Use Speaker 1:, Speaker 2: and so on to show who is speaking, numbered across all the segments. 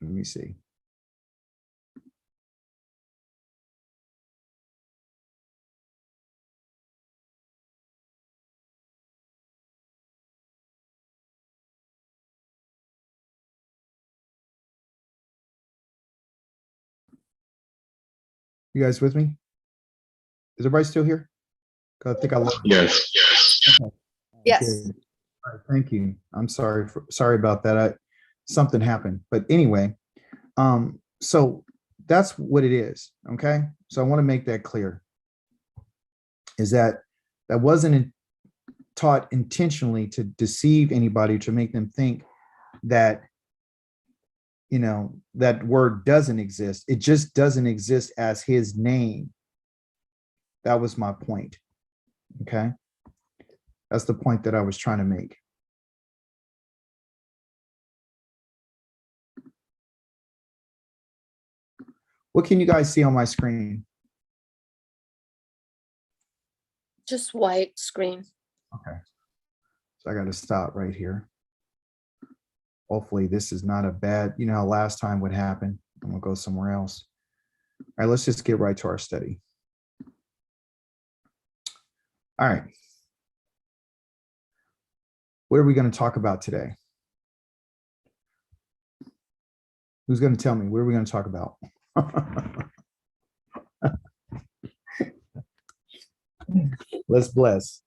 Speaker 1: Let me see. You guys with me? Is everybody still here? I think I lost.
Speaker 2: Yes.
Speaker 1: Okay.
Speaker 3: Yes.
Speaker 1: Good. All right, thank you. I'm sorry about that. Something happened, but anyway, so that's what it is. Okay, so I want to make that clear. Is that wasn't taught intentionally to deceive anybody, to make them think that, you know, that word doesn't exist. It just doesn't exist as his name. That was my point. Okay. That's the point that I was trying to make. What can you guys see on my screen?
Speaker 3: Just white screen.
Speaker 1: Okay. So I got to stop right here. Hopefully this is not a bad, you know how last time what happened. I'm gonna go somewhere else. All right, let's just get right to our study. All right. What are we going to talk about today? Who's going to tell me? What are we going to talk about? Let's bless.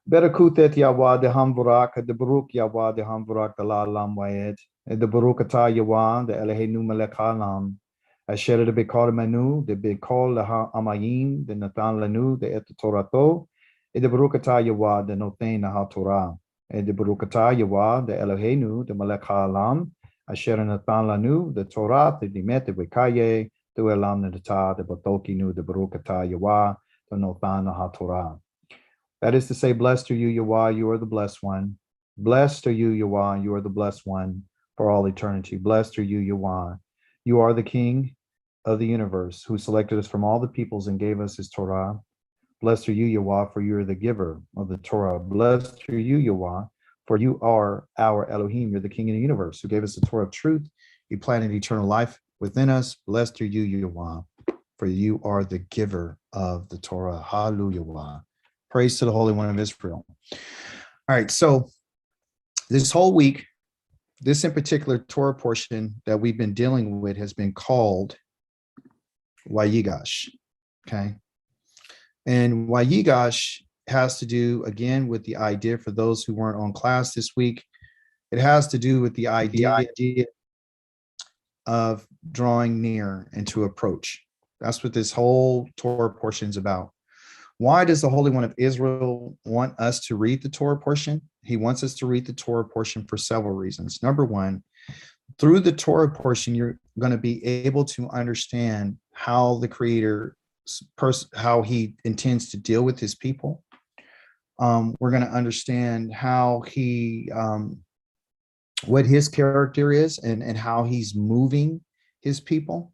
Speaker 1: Berakutet Yahweh de Hamburak, de Baruk Yahweh de Hamburak, the La Lam Wayed, the Barukata Yahweh, the Elehenu Melekalam, Asher de Bekar Manu, the Bekol Laha Amayim, the Nathan Lanu, the Et Torato, the Barukata Yahweh, the Notain Naha Torah, the Barukata Yahweh, the Elohenu, the Melekalam, Asher Nathan Lanu, the Torah, the Dimet, the Bekaye, the Elam Nata, the Batokinu, the Barukata Yahweh, the Nothan Naha Torah. That is to say, blessed are you, Yahweh, you are the blessed one. Blessed are you, Yahweh, you are the blessed one for all eternity. Blessed are you, Yahweh. You are the King of the universe who selected us from all the peoples and gave us his Torah. Blessed are you, Yahweh, for you are the giver of the Torah. Blessed are you, Yahweh, for you are our Elohim. You're the King of the universe who gave us the Torah of truth. You planted eternal life within us. Blessed are you, Yahweh, for you are the giver of the Torah. Hallelujah. Praise to the Holy One of Israel. All right, so this whole week, this in particular Torah portion that we've been dealing with has been called Wayigash, okay? And Wayigash has to do, again, with the idea, for those who weren't on class this week, it has to do with the idea of drawing near and to approach. That's what this whole Torah portion is about. Why does the Holy One of Israel want us to read the Torah portion? He wants us to read the Torah portion for several reasons. Number one, through the Torah portion, you're going to be able to understand how the Creator, how he intends to deal with his people. We're going to understand how he, what his character is and how he's moving his people.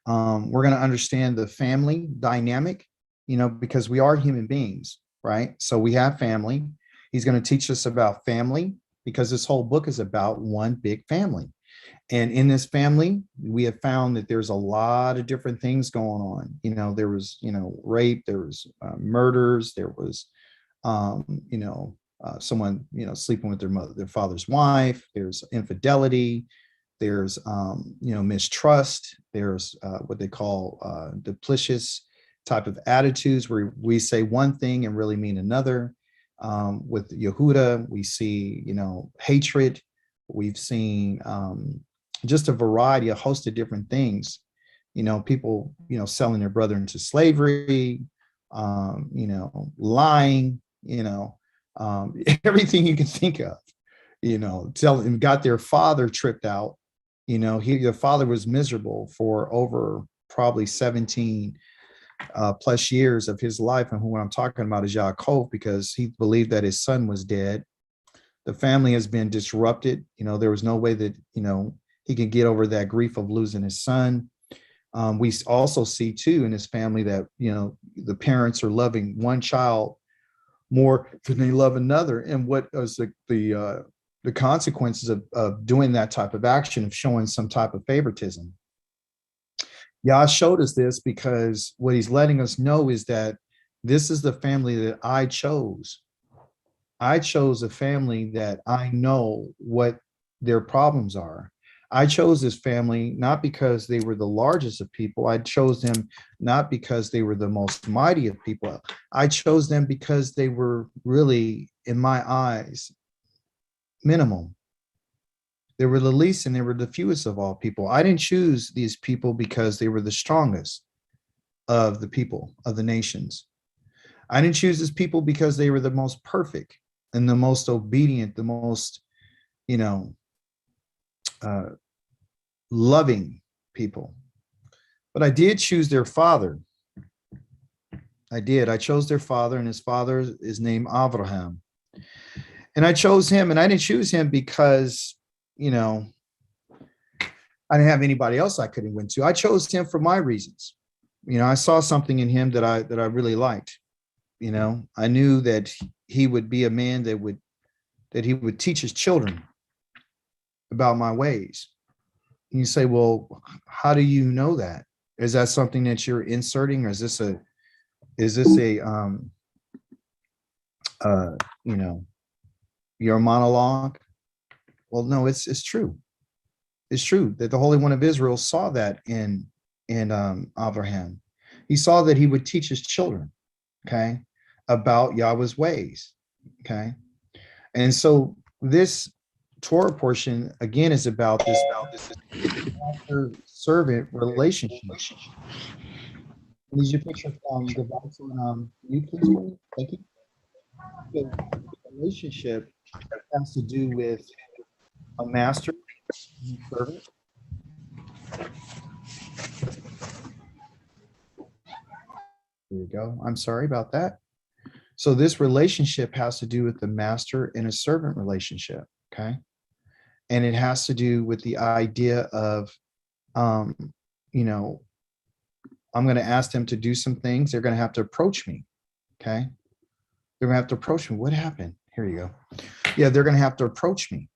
Speaker 1: We're going to understand the family dynamic, you know, because we are human beings, right? So we have family. He's going to teach us about family because this whole book is about one big family. And in this family, we have found that there's a lot of different things going on. You know, there was, you know, rape, there was murders, there was, someone, you know, sleeping with their father's wife, there's infidelity, there's, mistrust, there's what they call duplicitous type of attitudes where we say one thing and really mean another. With Yehuda, we see, you know, hatred. We've seen just a variety, a host of different things. You know, people, you know, selling their brother into slavery, lying, everything you can think of, got their father tripped out. You know, their father was miserable for over probably 17 plus years of his life. And who I'm talking about is Yaakov, because he believed that his son was dead. The family has been disrupted. You know, there was no way that, you know, he could get over that grief of losing his son. We also see too in his family that, you know, the parents are loving one child more than they love another. And what was the the consequences of doing that type of action, of showing some type of favoritism. Yah showed us this because what he's letting us know is that this is the family that I chose. I chose a family that I know what their problems are. I chose this family not because they were the largest of people. I chose them not because they were the most mighty of people. I chose them because they were really, in my eyes, minimum. They were the least and they were the fewest of all people. I didn't choose these people because they were the strongest of the people, of the nations. I didn't choose these people because they were the most perfect and the most obedient, the most, loving people. But I did choose their father. I did. I chose their father, and his father is named Abraham. And I chose him, and I didn't choose him because, I didn't have anybody else I could have went to. I chose him for my reasons. I saw something in him that I really liked. I knew that he would be a man that he would teach his children about my ways. And you say, well, how do you know that? Is that something that you're inserting, or is this a your monologue? Well, no, it's true. It's true that the Holy One of Israel saw that in Abraham. He saw that he would teach his children, okay, about Yahweh's ways, okay. And so this Torah portion again is about this servant relationship. Is your picture device on you, please? Thank you. The relationship has to do with a master and a servant. There you go. I'm sorry about that. So this relationship has to do with the master and a servant relationship, okay? And it has to do with the idea of, I'm going to ask them to do some things. They're going to have to approach me, okay? They're going to have to approach me. What happened? Here you go. Yeah, they're going to have to approach me.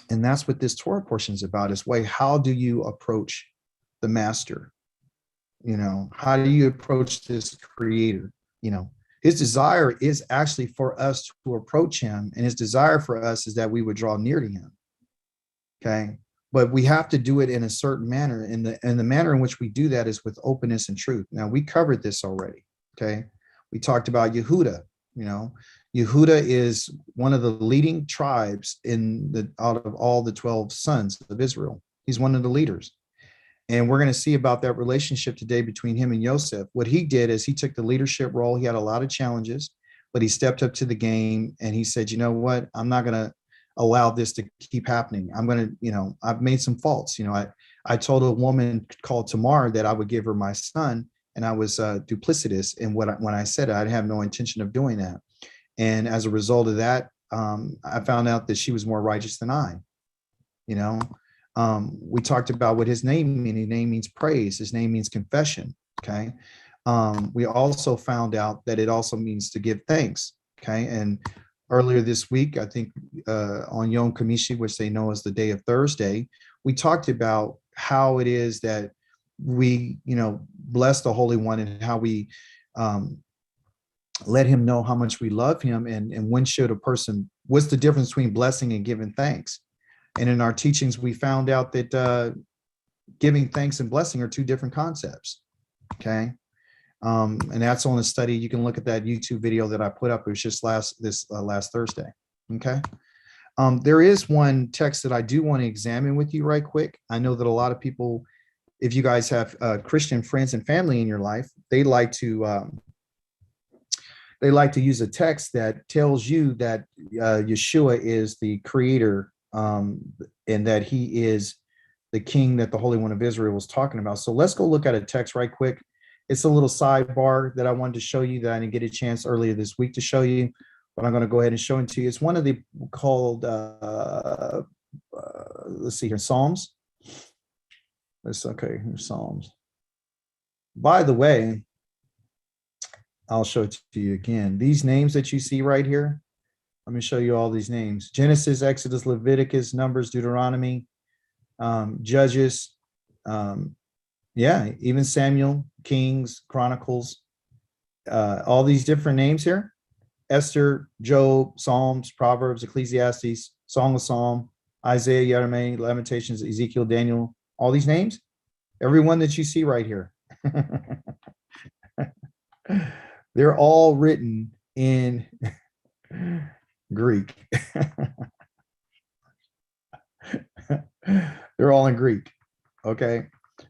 Speaker 1: And that's what this Torah portion is about, is how do you approach the master? How do you approach this creator? His desire is actually for us to approach him, and his desire for us is that we would draw near to him. Okay. But we have to do it in a certain manner. And the manner in which we do that is with openness and truth. Now, we covered this already. Okay. We talked about Yehuda. Yehuda is one of the leading tribes out of all the 12 sons of Israel. He's one of the leaders. And we're going to see about that relationship today between him and Yosef. What he did is he took the leadership role. He had a lot of challenges, but he stepped up to the game and he said, you know what? I'm not going to allow this to keep happening. I'm going to, I've made some faults. I told a woman called Tamar that I would give her my son, and I was duplicitous in when I said it. I have no intention of doing that. And as a result of that, I found out that she was more righteous than I. We talked about what his name means. His name means praise. His name means confession. Okay. We also found out that it also means to give thanks. Okay. And earlier this week, I think on Yom Kamishi, which they know as the day of Thursday, we talked about how it is that we, bless the Holy One, and how we let him know how much we love him, and when should a person, what's the difference between blessing and giving thanks? And in our teachings, we found out that giving thanks and blessing are two different concepts. Okay. And that's on a study. You can look at that YouTube video that I put up. It was just last Thursday. Okay. There is one text that I do want to examine with you right quick. I know that a lot of people, if you guys have Christian friends and family in your life, they like to use a text that tells you that Yeshua is the creator, and that he is the king that the Holy One of Israel was talking about. So let's go look at a text right quick. It's a little sidebar that I wanted to show you that I didn't get a chance earlier this week to show you, but I'm going to go ahead and show it to you. It's one of the called, let's see here, Psalms. Okay, here's Psalms. By the way, I'll show it to you again. These names that you see right here, Let me show you all these names. Genesis, Exodus, Leviticus, Numbers, Deuteronomy, Judges, yeah, even Samuel, Kings, Chronicles, all these different names here. Esther, Job, Psalms, Proverbs, Ecclesiastes, Song of Psalm, Isaiah, Jeremiah, Lamentations, Ezekiel, Daniel, all these names, every one that you see right here. They're all written in Greek. They're all in Greek. Okay.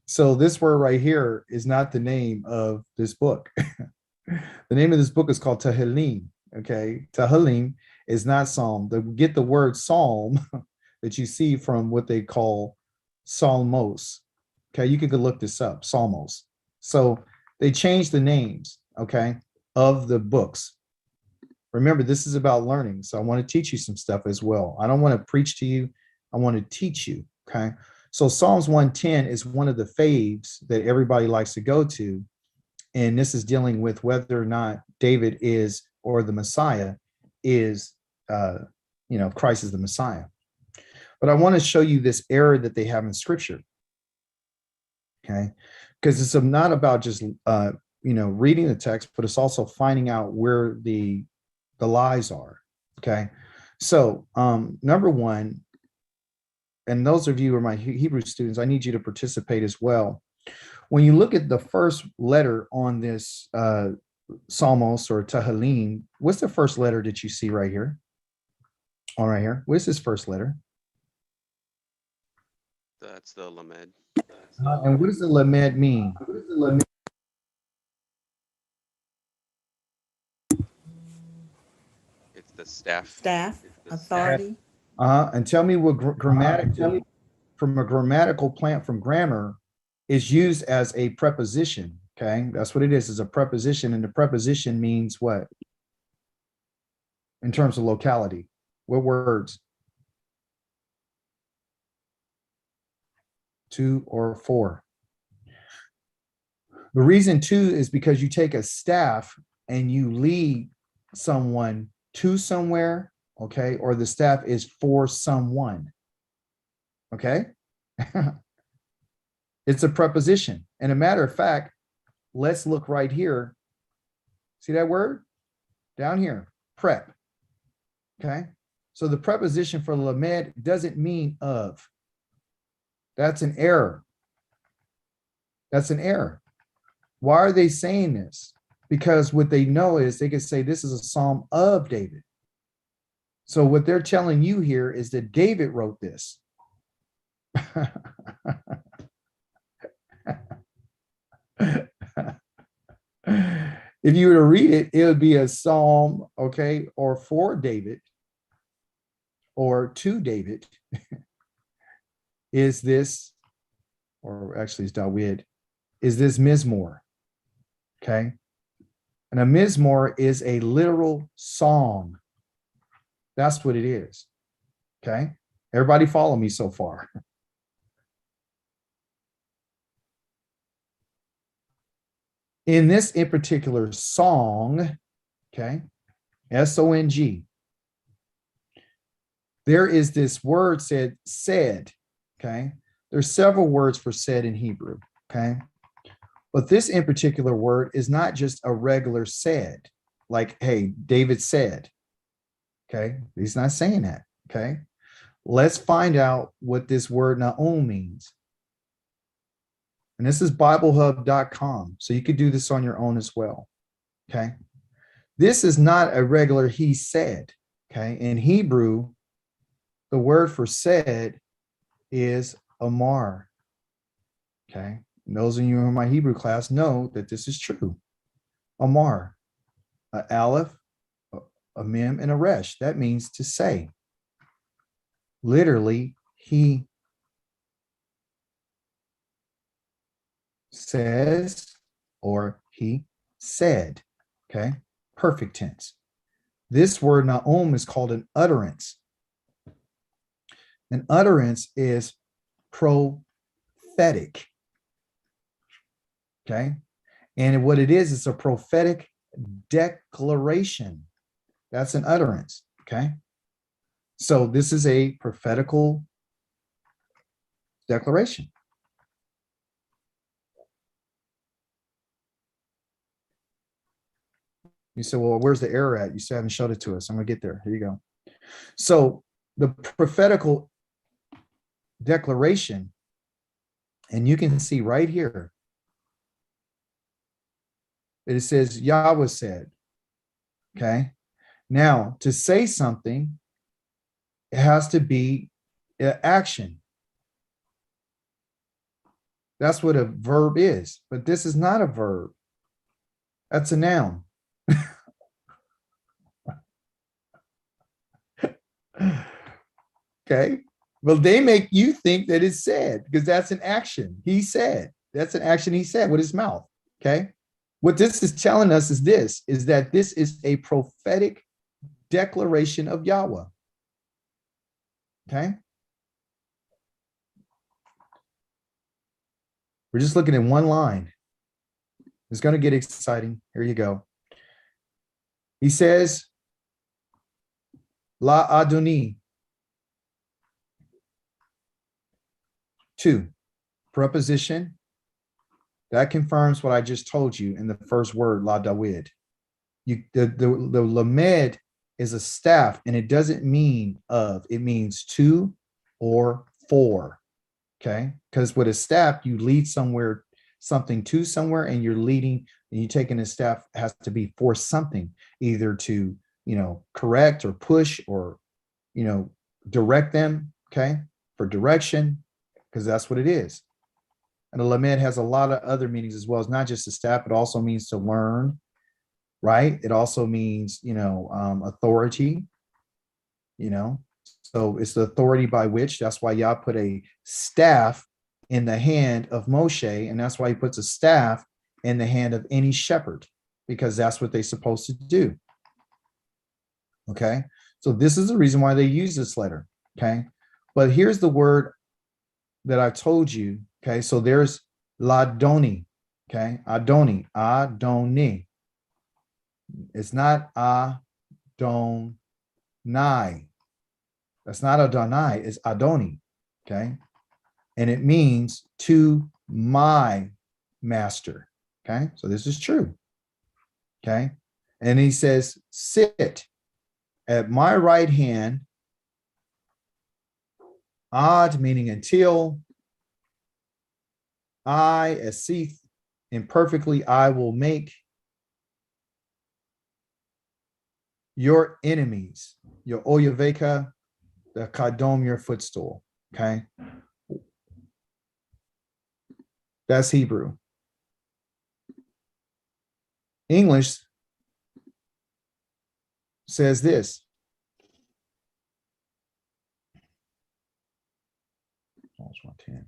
Speaker 1: So this word right here is not the name of this book. The name of this book is called Tehillim. Okay. Tehillim is not Psalm. They get the word Psalm that you see from what they call Psalmos. Okay. You can go look this up, Psalmos. So they changed the names, okay, of the books. Remember, this is about learning. So I want to teach you some stuff as well. I don't want to preach to you. I want to teach you. Okay. So Psalms 110 is one of the faves that everybody likes to go to. And this is dealing with whether or not David is, or the Messiah is, Christ is the Messiah. But I want to show you this error that they have in scripture. Okay. Because it's not about just, reading the text, but it's also finding out where the lies are. Okay. So number one, and those of you who are my Hebrew students, I need you to participate as well. When you look at the first letter on this Psalmos or Tehillim, what's the first letter that you see right here? All right, here. What's this first letter?
Speaker 2: That's the Lamed.
Speaker 1: And what does the Lamed mean?
Speaker 2: It's the staff.
Speaker 4: Staff, authority.
Speaker 1: And tell me what grammatically, from a grammatical plant from grammar, is used as a preposition. Okay, that's what it is a preposition, and the preposition means what in terms of locality? What words? Two or four. The reason two is because you take a staff and you lead someone to somewhere, okay, or the staff is for someone. Okay. It's a preposition. And a matter of fact, let's look right here. See that word down here, prep. Okay. So the preposition for lamed doesn't mean of. That's an error. That's an error. Why are they saying this? Because what they know is they could say this is a psalm of David. So what they're telling you here is that David wrote this. If you were to read it, it would be a psalm, okay, or for David, or to David. Is this, or actually it's WID, is this Mizmor, okay? And a Mizmor is a literal song. That's what it is, okay? Everybody follow me so far? In this in particular song, okay, S-O-N-G, there is this word said, okay? There's several words for said in Hebrew, okay? But this in particular word is not just a regular said, like, hey, David said, okay? He's not saying that, okay? Let's find out what this word na'um means. And this is BibleHub.com, so you could do this on your own as well, okay? This is not a regular he said, okay? In Hebrew, the word for said is amar, okay? And those of you in my Hebrew class know that this is true. Amar, a aleph, a mem, and a resh. That means to say. Literally, he says, or he said, okay? Perfect tense. This word na'um is called an utterance. An utterance is prophetic, okay? And what it is, it's a prophetic declaration. That's an utterance, Okay. So this is a prophetical declaration. You say, well, where's the error at? You still haven't showed it to us. I'm going to get there. Here you go. So the prophetical declaration, and you can see right here, it says Yahweh said. Okay. Now, to say something, it has to be an action. That's what a verb is, but this is not a verb. That's a noun. Okay. Well, they make you think that it's said because that's an action. He said. That's an action he said with his mouth. Okay. What this is telling us is this, is that this is a prophetic declaration of Yahweh. Okay. We're just looking at one line. It's going to get exciting. Here you go. He says, La Adoni. 2, preposition. That confirms what I just told you in the first word, La Dawid. The lamed is a staff, and it doesn't mean of, it means to or for. Okay. Because with a staff, you lead somewhere, something to somewhere, and you're leading, and you taking a staff has to be for something, either to, correct or push or, direct them. Okay. For direction, because that's what it is. And the lamed has a lot of other meanings as well. It's not just a staff. It also means to learn, right? It also means, authority, so it's the authority by which, that's why Yah put a staff in the hand of Moshe. And that's why he puts a staff in the hand of any shepherd, because that's what they're supposed to do. Okay. So this is the reason why they use this letter. Okay. But here's the word that I told you. Okay. So there's Ladoni. Okay. Adoni. Adoni. It's not Adonai. That's not Adonai, it's Adoni. Okay. And it means to my master. Okay. So this is true. Okay. And he says, sit at my right hand. Ad meaning until. I, as seeth imperfectly, I will make your enemies, your oyaveka, the kadom, your footstool. Okay. That's Hebrew. English says this. Psalms 110.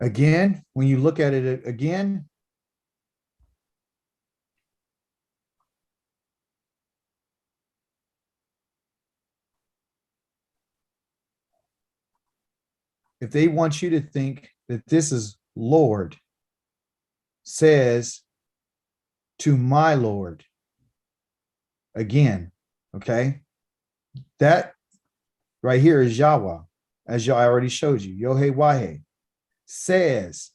Speaker 1: Again, when you look at it again, if they want you to think that this is Lord, says to my Lord, again, okay, that right here is Yahweh, as I already showed you. Yohe says.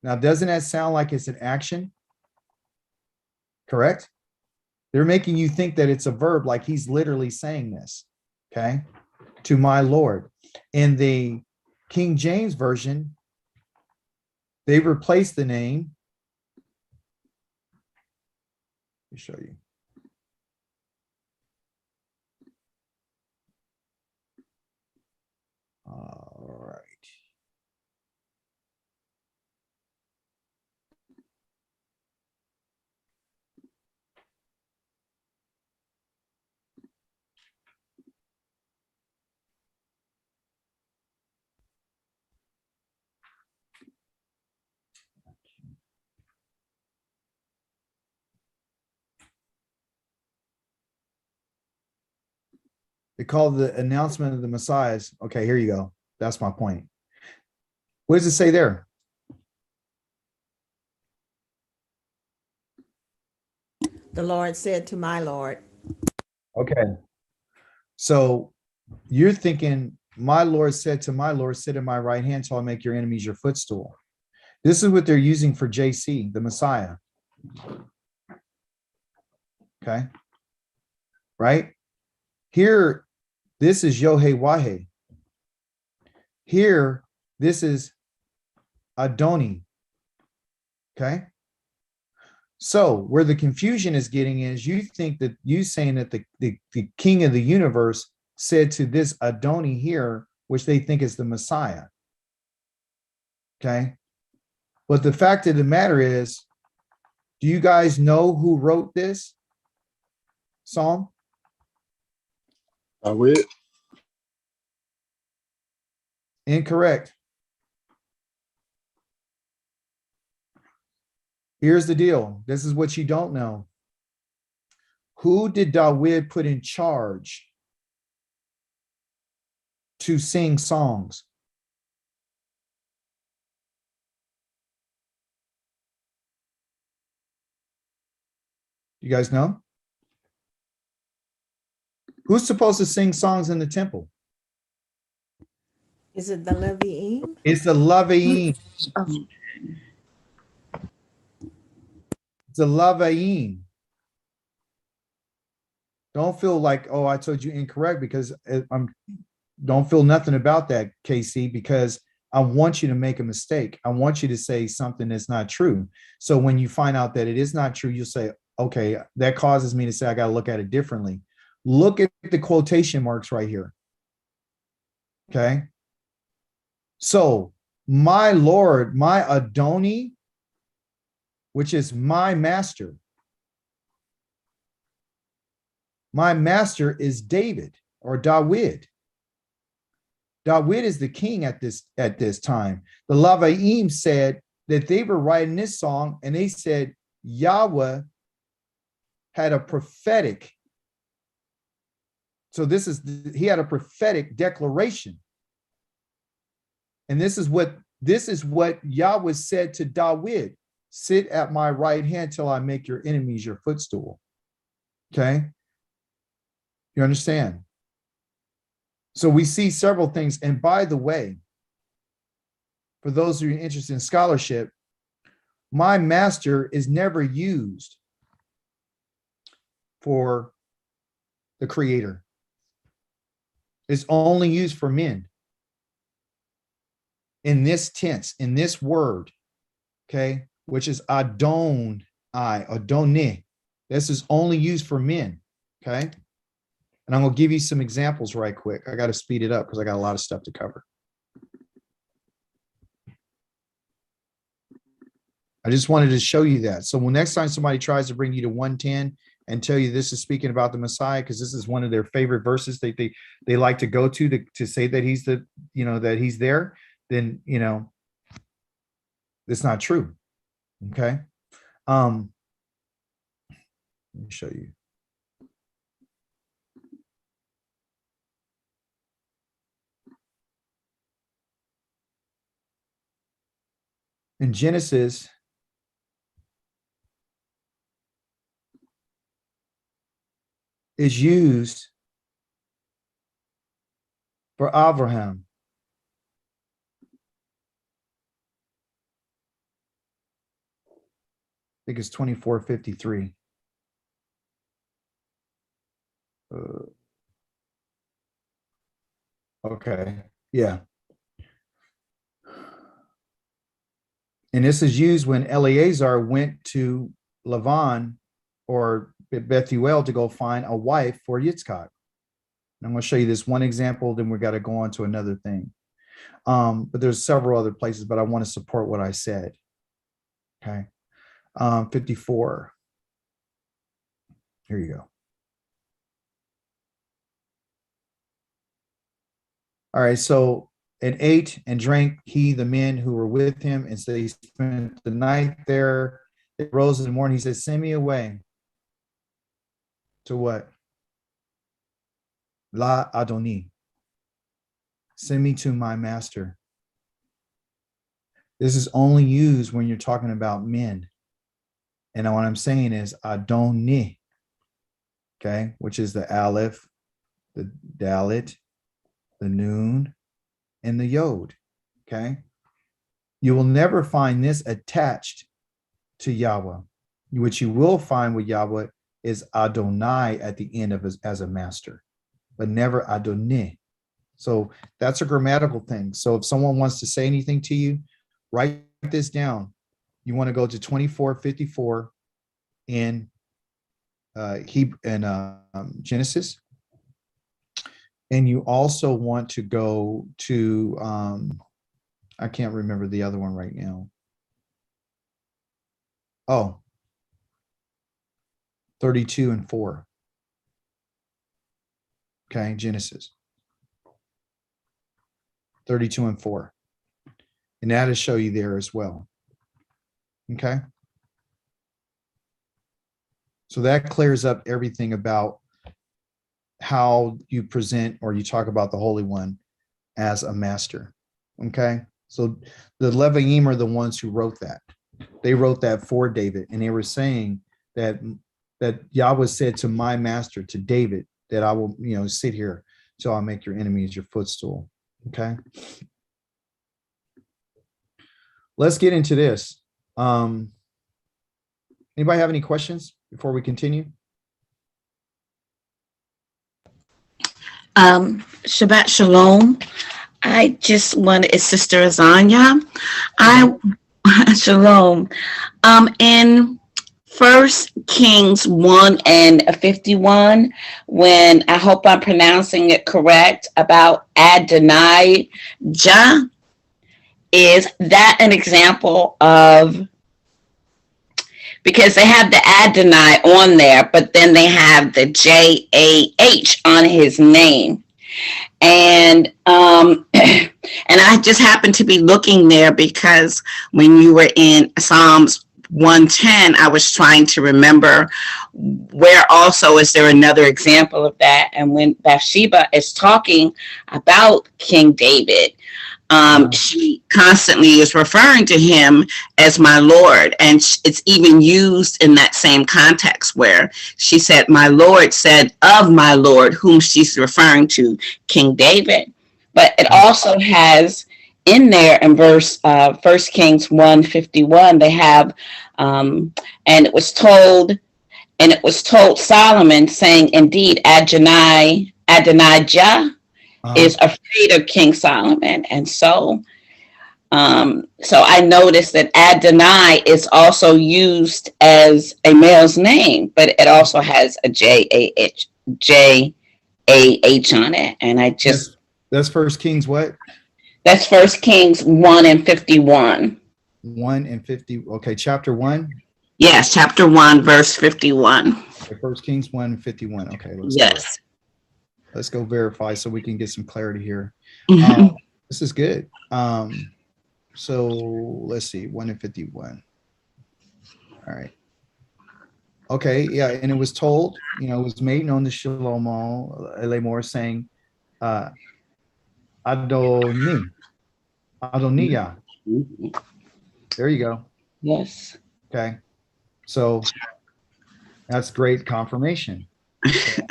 Speaker 1: Now, doesn't that sound like it's an action? Correct? They're making you think that it's a verb, like he's literally saying this. Okay, to my Lord. In the King James Version, they replaced the name. Let me show you. All right. They call the announcement of the Messiahs. Okay, here you go. That's my point. What does it say there?
Speaker 4: The Lord said to my Lord.
Speaker 1: Okay. So you're thinking, my Lord said to my Lord, sit at my right hand till I make your enemies your footstool. This is what they're using for JC, the Messiah. Okay. Right? Here, this is Yohe Wahe. Here, this is Adoni. Okay. So where the confusion is getting is you think that you saying that the king of the universe said to this Adoni here, which they think is the Messiah. Okay. But the fact of the matter is, do you guys know who wrote this psalm?
Speaker 5: WID.
Speaker 1: Incorrect. Here's the deal. This is what you don't know. Who did Dawid put in charge to sing songs? You guys know? Who's supposed to sing songs in the temple?
Speaker 4: Is it the Leviim?
Speaker 1: It's the Lavaim.
Speaker 3: Oh,
Speaker 1: It's the Lavaim. Don't feel like, oh, I told you incorrect, because don't feel nothing about that, KC, because I want you to make a mistake. I want you to say something that's not true. So when you find out that it is not true, you'll say, okay, that causes me to say I got to look at it differently. Look at the quotation marks right here. Okay. So my Lord, my Adoni, which is my master. My master is David or Dawid. Dawid is the king at this time. The Lavaim said that they were writing this song and they said Yahweh had a prophetic. So he had a prophetic declaration. And this is what Yahweh said to Dawid: sit at my right hand till I make your enemies your footstool. Okay. You understand? So we see several things. And by the way, for those who are interested in scholarship, my master is never used for the creator. It's only used for men. In this tense, in this word, okay, which is Adoni. This is only used for men, okay? And I'm going to give you some examples right quick. I got to speed it up because I got a lot of stuff to cover. I just wanted to show you that. So when next time somebody tries to bring you to 110 and tell you this is speaking about the Messiah, because this is one of their favorite verses they like to go to say that he's the, that he's there, then, it's not true. Okay. Let me show you. In Genesis, is used for Abraham. I think it's 24:53. Okay, yeah. And this is used when Eleazar went to Lavan or Bethuel to go find a wife for Yitzchak. And I'm going to show you this one example, then we got to go on to another thing. But there's several other places, but I want to support what I said. Okay. 54. Here you go. All right, so and ate and drank he, the men who were with him, and so they spent the night there. They rose in the morning. He said, send me away. To what? La Adoni. Send me to my master. This is only used when you're talking about men. And what I'm saying is Adoni, okay, which is the Aleph, the Dalet, the Nun, and the Yod, okay? You will never find this attached to Yahweh. What you will find with Yahweh is Adonai at the end of as a master, but never Adoni. So that's a grammatical thing. So if someone wants to say anything to you, write this down. You want to go to 24:54 in Hebrew and Genesis, and you also want to go to I can't remember the other one right now. Oh, 32:4. Okay, Genesis 32:4, and that'll show you there as well. Okay, so that clears up everything about how you present or you talk about the Holy One as a master. Okay, so the Leviim are the ones who wrote that. They wrote that for David, and they were saying that Yahweh said to my master, to David, that I will, sit here till I make your enemies your footstool. Okay, let's get into this. Anybody have any questions before we continue?
Speaker 5: Shabbat Shalom. I just wanted, it's Sister Azanya. Shalom. In 1 Kings 1:51, when I hope I'm pronouncing it correct, about Adonai, is that an example of, because they have the Adonai on there, but then they have the JAH on his name. And and I just happened to be looking there because when you were in Psalms 110, I was trying to remember where also is there another example of that. And when Bathsheba is talking about King David, she constantly is referring to him as my Lord. And it's even used in that same context where she said, my Lord said of my Lord, whom she's referring to, King David. But it also has in there in verse 1 Kings 1:51, they have, and it was told Solomon, saying, indeed, Adonijah is afraid of King Solomon. And so I noticed that Adonai is also used as a male's name, but it also has a J-A-H on it. And I just...
Speaker 1: That's 1 Kings what?
Speaker 5: That's 1 Kings 1:51.
Speaker 1: 1:50. Okay, chapter 1?
Speaker 5: Yes, chapter 1, verse 51.
Speaker 1: Okay, 1 Kings 1:51. Okay, let's go verify so we can get some clarity here. This is good. So let's see, 1:51. All right. Okay, yeah, and it was told, it was made known to Shlomo Elamor, saying, Adoniah. There you go.
Speaker 5: Yes.
Speaker 1: Okay. So that's great confirmation. Okay.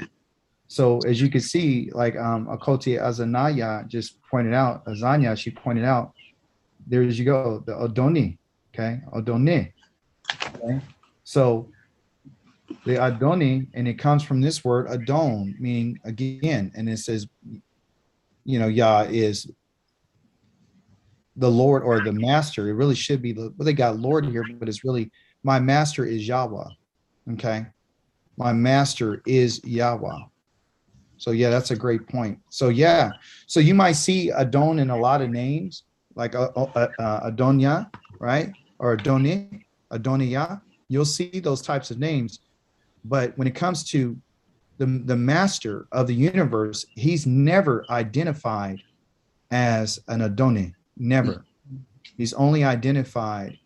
Speaker 1: So as you can see, like Akoti Azanaya just pointed out, Azanya, she pointed out, there you go, the Adoni. Okay, Adoni. Okay. So the Adoni, and it comes from this word Adon, meaning again, and it says, Yah is the Lord or the master. It really should be they got Lord here, but it's really my master is Yahweh. Okay, my master is Yahweh. So yeah, that's a great point. So yeah, so you might see Adon in a lot of names, like Adonia, right, or Adoniah. You'll see those types of names, but when it comes to the master of the universe, he's never identified as an Adoni. Never. He's only identified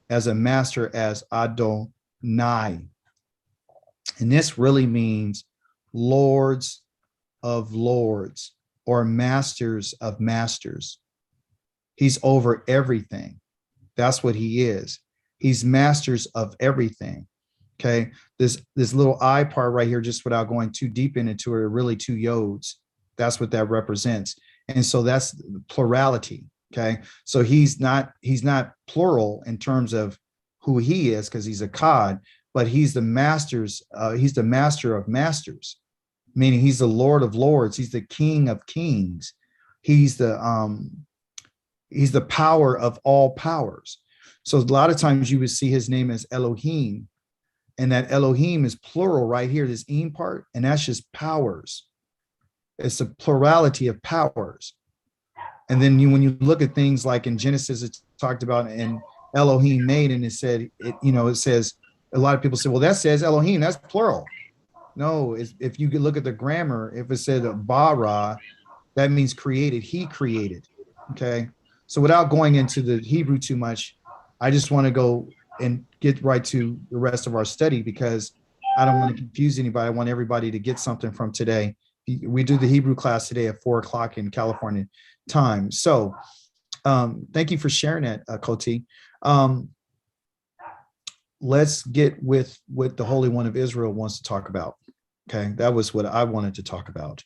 Speaker 1: as a master as Adonai. And this really means lords of lords or masters of masters. He's over everything. That's what he is. He's masters of everything. Okay, this little I part right here, just without going too deep into it, are really two yods. That's what that represents. And so that's plurality. Okay, so he's not plural in terms of who he is, because he's a Kad, but he's the master of masters, meaning he's the Lord of lords, he's the King of kings, he's the power of all powers. So a lot of times you would see his name as Elohim, and that Elohim is plural right here, this "im" part, and that's just powers. It's a plurality of powers. And then when you look at things like in Genesis, it's talked about, and Elohim made, and it said, it says, a lot of people say, well, that says Elohim, that's plural. No, if you look at the grammar, if it said bara, that means created, he created. Okay. So without going into the Hebrew too much, I just want to go and get right to the rest of our study, because I don't want to confuse anybody. I want everybody to get something from today. We do the Hebrew class today at 4:00 in California time. So thank you for sharing that, Koti. Let's get with what the Holy One of Israel wants to talk about. Okay, that was what I wanted to talk about.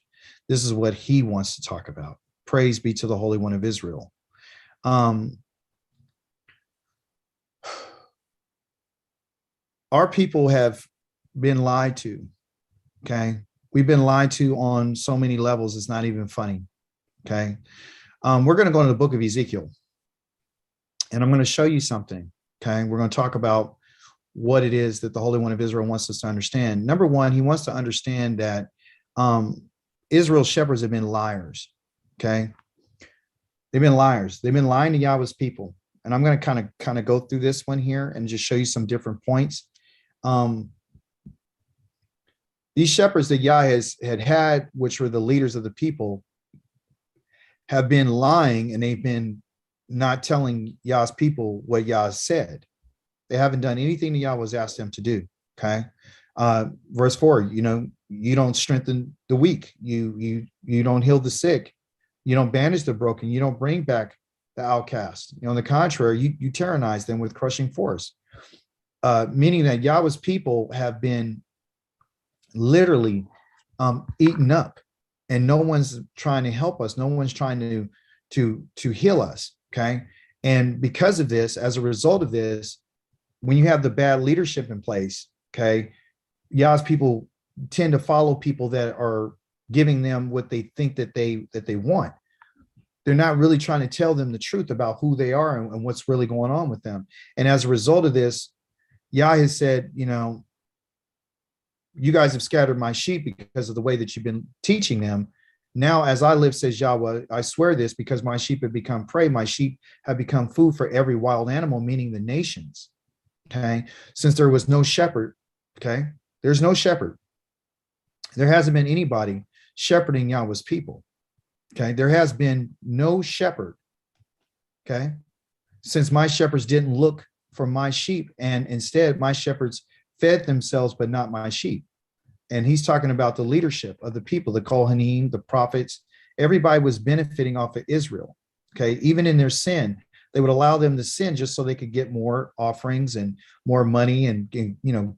Speaker 1: This is what he wants to talk about. Praise be to the Holy One of Israel. Our people have been lied to. Okay, we've been lied to on so many levels, it's not even funny. Okay, we're going to go into the book of Ezekiel, and I'm going to show you something. Okay, we're going to talk about what it is that the Holy One of Israel wants us to understand. Number one, he wants to understand that Israel's shepherds have been liars. Okay, they've been liars. They've been lying to Yahweh's people, and I'm going to kind of go through this one here and just show you some different points. These shepherds that Yah had, which were the leaders of the people, have been lying, and they've been not telling Yah's people what Yah said. They haven't done anything that Yah was asked them to do. Okay. Verse 4, you don't strengthen the weak. You don't heal the sick. You don't bandage the broken. You don't bring back the outcast. On the contrary, you tyrannize them with crushing force. Meaning that Yahweh's people have been literally eaten up, and no one's trying to help us. No one's trying to heal us. Okay. And because of this, as a result of this, when you have the bad leadership in place, okay, Yah's people tend to follow people that are giving them what they think that they want. They're not really trying to tell them the truth about who they are and what's really going on with them. And as a result of this, Yah has said, you guys have scattered my sheep because of the way that you've been teaching them. Now, as I live, says Yahweh, I swear this, because my sheep have become prey. My sheep have become food for every wild animal, meaning the nations. Okay. Since there was no shepherd. Okay. There's no shepherd. There hasn't been anybody shepherding Yahweh's people. Okay. There has been no shepherd. Okay. Since my shepherds didn't look for my sheep, and instead my shepherds fed themselves, but not my sheep. And he's talking about the leadership of the people, the Kohanim, the prophets. Everybody was benefiting off of Israel. Okay. Even in their sin, they would allow them to sin just so they could get more offerings and more money, and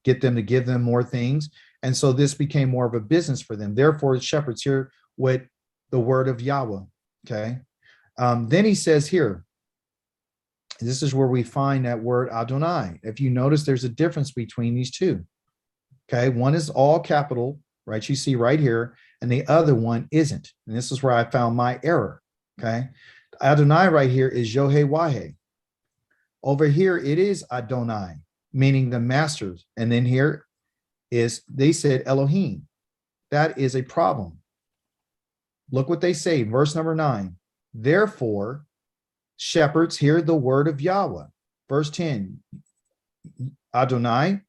Speaker 1: get them to give them more things. And so this became more of a business for them. Therefore, the shepherds hear what the word of Yahweh. Okay. Then he says here, this is where we find that word Adonai. If you notice, there's a difference between these two. Okay. One is all capital, right? You see right here, and the other one isn't. And this is where I found my error. Okay. Adonai right here is Yohe-Wahe. Over here, it is Adonai, meaning the masters. And then here is, they said Elohim. That is a problem. Look what they say, verse number 9. Therefore, shepherds hear the word of Yahweh. Verse 10, Adonai,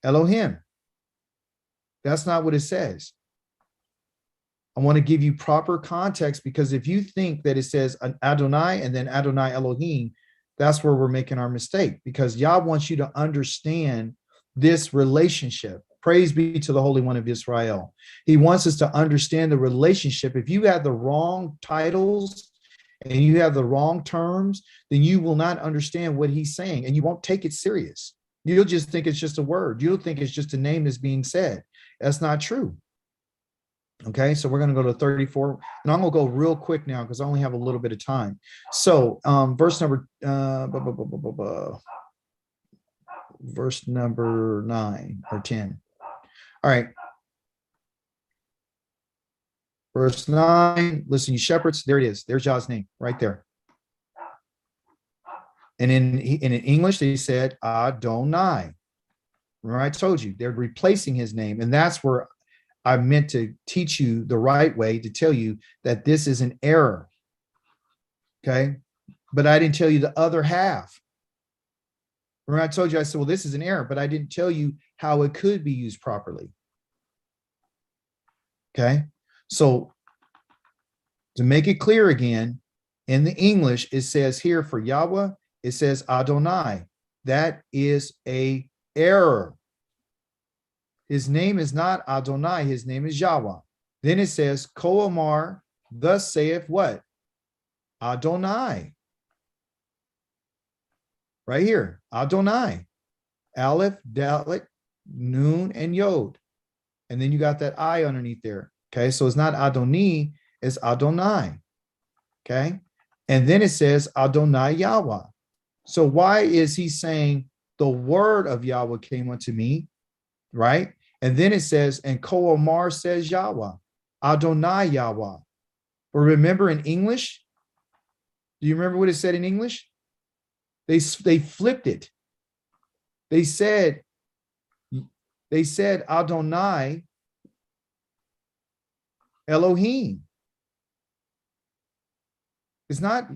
Speaker 1: Elohim. That's not what it says. I want to give you proper context, because if you think that it says Adonai and then Adonai Elohim, that's where we're making our mistake, because Yah wants you to understand this relationship. Praise be to the Holy One of Israel. He wants us to understand the relationship. If you have the wrong titles and you have the wrong terms, then you will not understand what he's saying, and you won't take it serious. You'll just think it's just a word. You'll think it's just a name that's being said. That's not true. Okay, so we're going to go to 34, and I'm going to go real quick now because I only have a little bit of time. So verse number verse number 9 or 10. All right. Verse 9, listen, you shepherds, there it is. There's Yah's name right there. And in English, they said Adonai. Remember, I told you they're replacing his name. And that's where I meant to teach you the right way, to tell you that this is an error. Okay. But I didn't tell you the other half. Remember, I told you, I said, well, this is an error, but I didn't tell you how it could be used properly. Okay. So to make it clear again, in the English, it says here for Yahweh, it says Adonai. That is a error. His name is not Adonai. His name is Yahweh. Then it says, Ko Amar, thus saith what? Adonai. Right here, Adonai. Aleph, Dalet, Nun, and Yod. And then you got that I underneath there. Okay, so it's not Adoni, it's Adonai. Okay, and then it says Adonai Yahweh. So why is he saying the word of Yahweh came unto me, right? And then it says, and Ko Amar says Yahweh, Adonai Yahweh. But remember in English, do you remember what it said in English? They flipped it. They said Adonai Elohim. It's not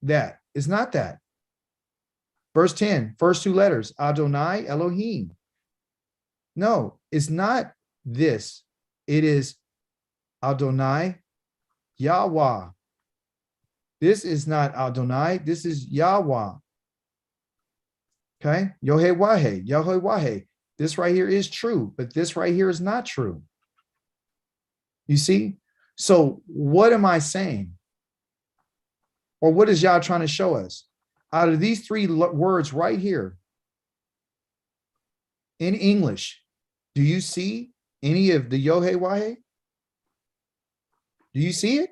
Speaker 1: that. It's not that. Verse 10, first two letters, Adonai Elohim. No, it's not this. It is Adonai Yahweh. This is not Adonai. This is Yahweh. Okay, Yahweh, Yahweh. This right here is true, but this right here is not true. You see? So what am I saying? Or what is Yah trying to show us? Out of these three words right here in English, do you see any of the Yahweh? Do you see it?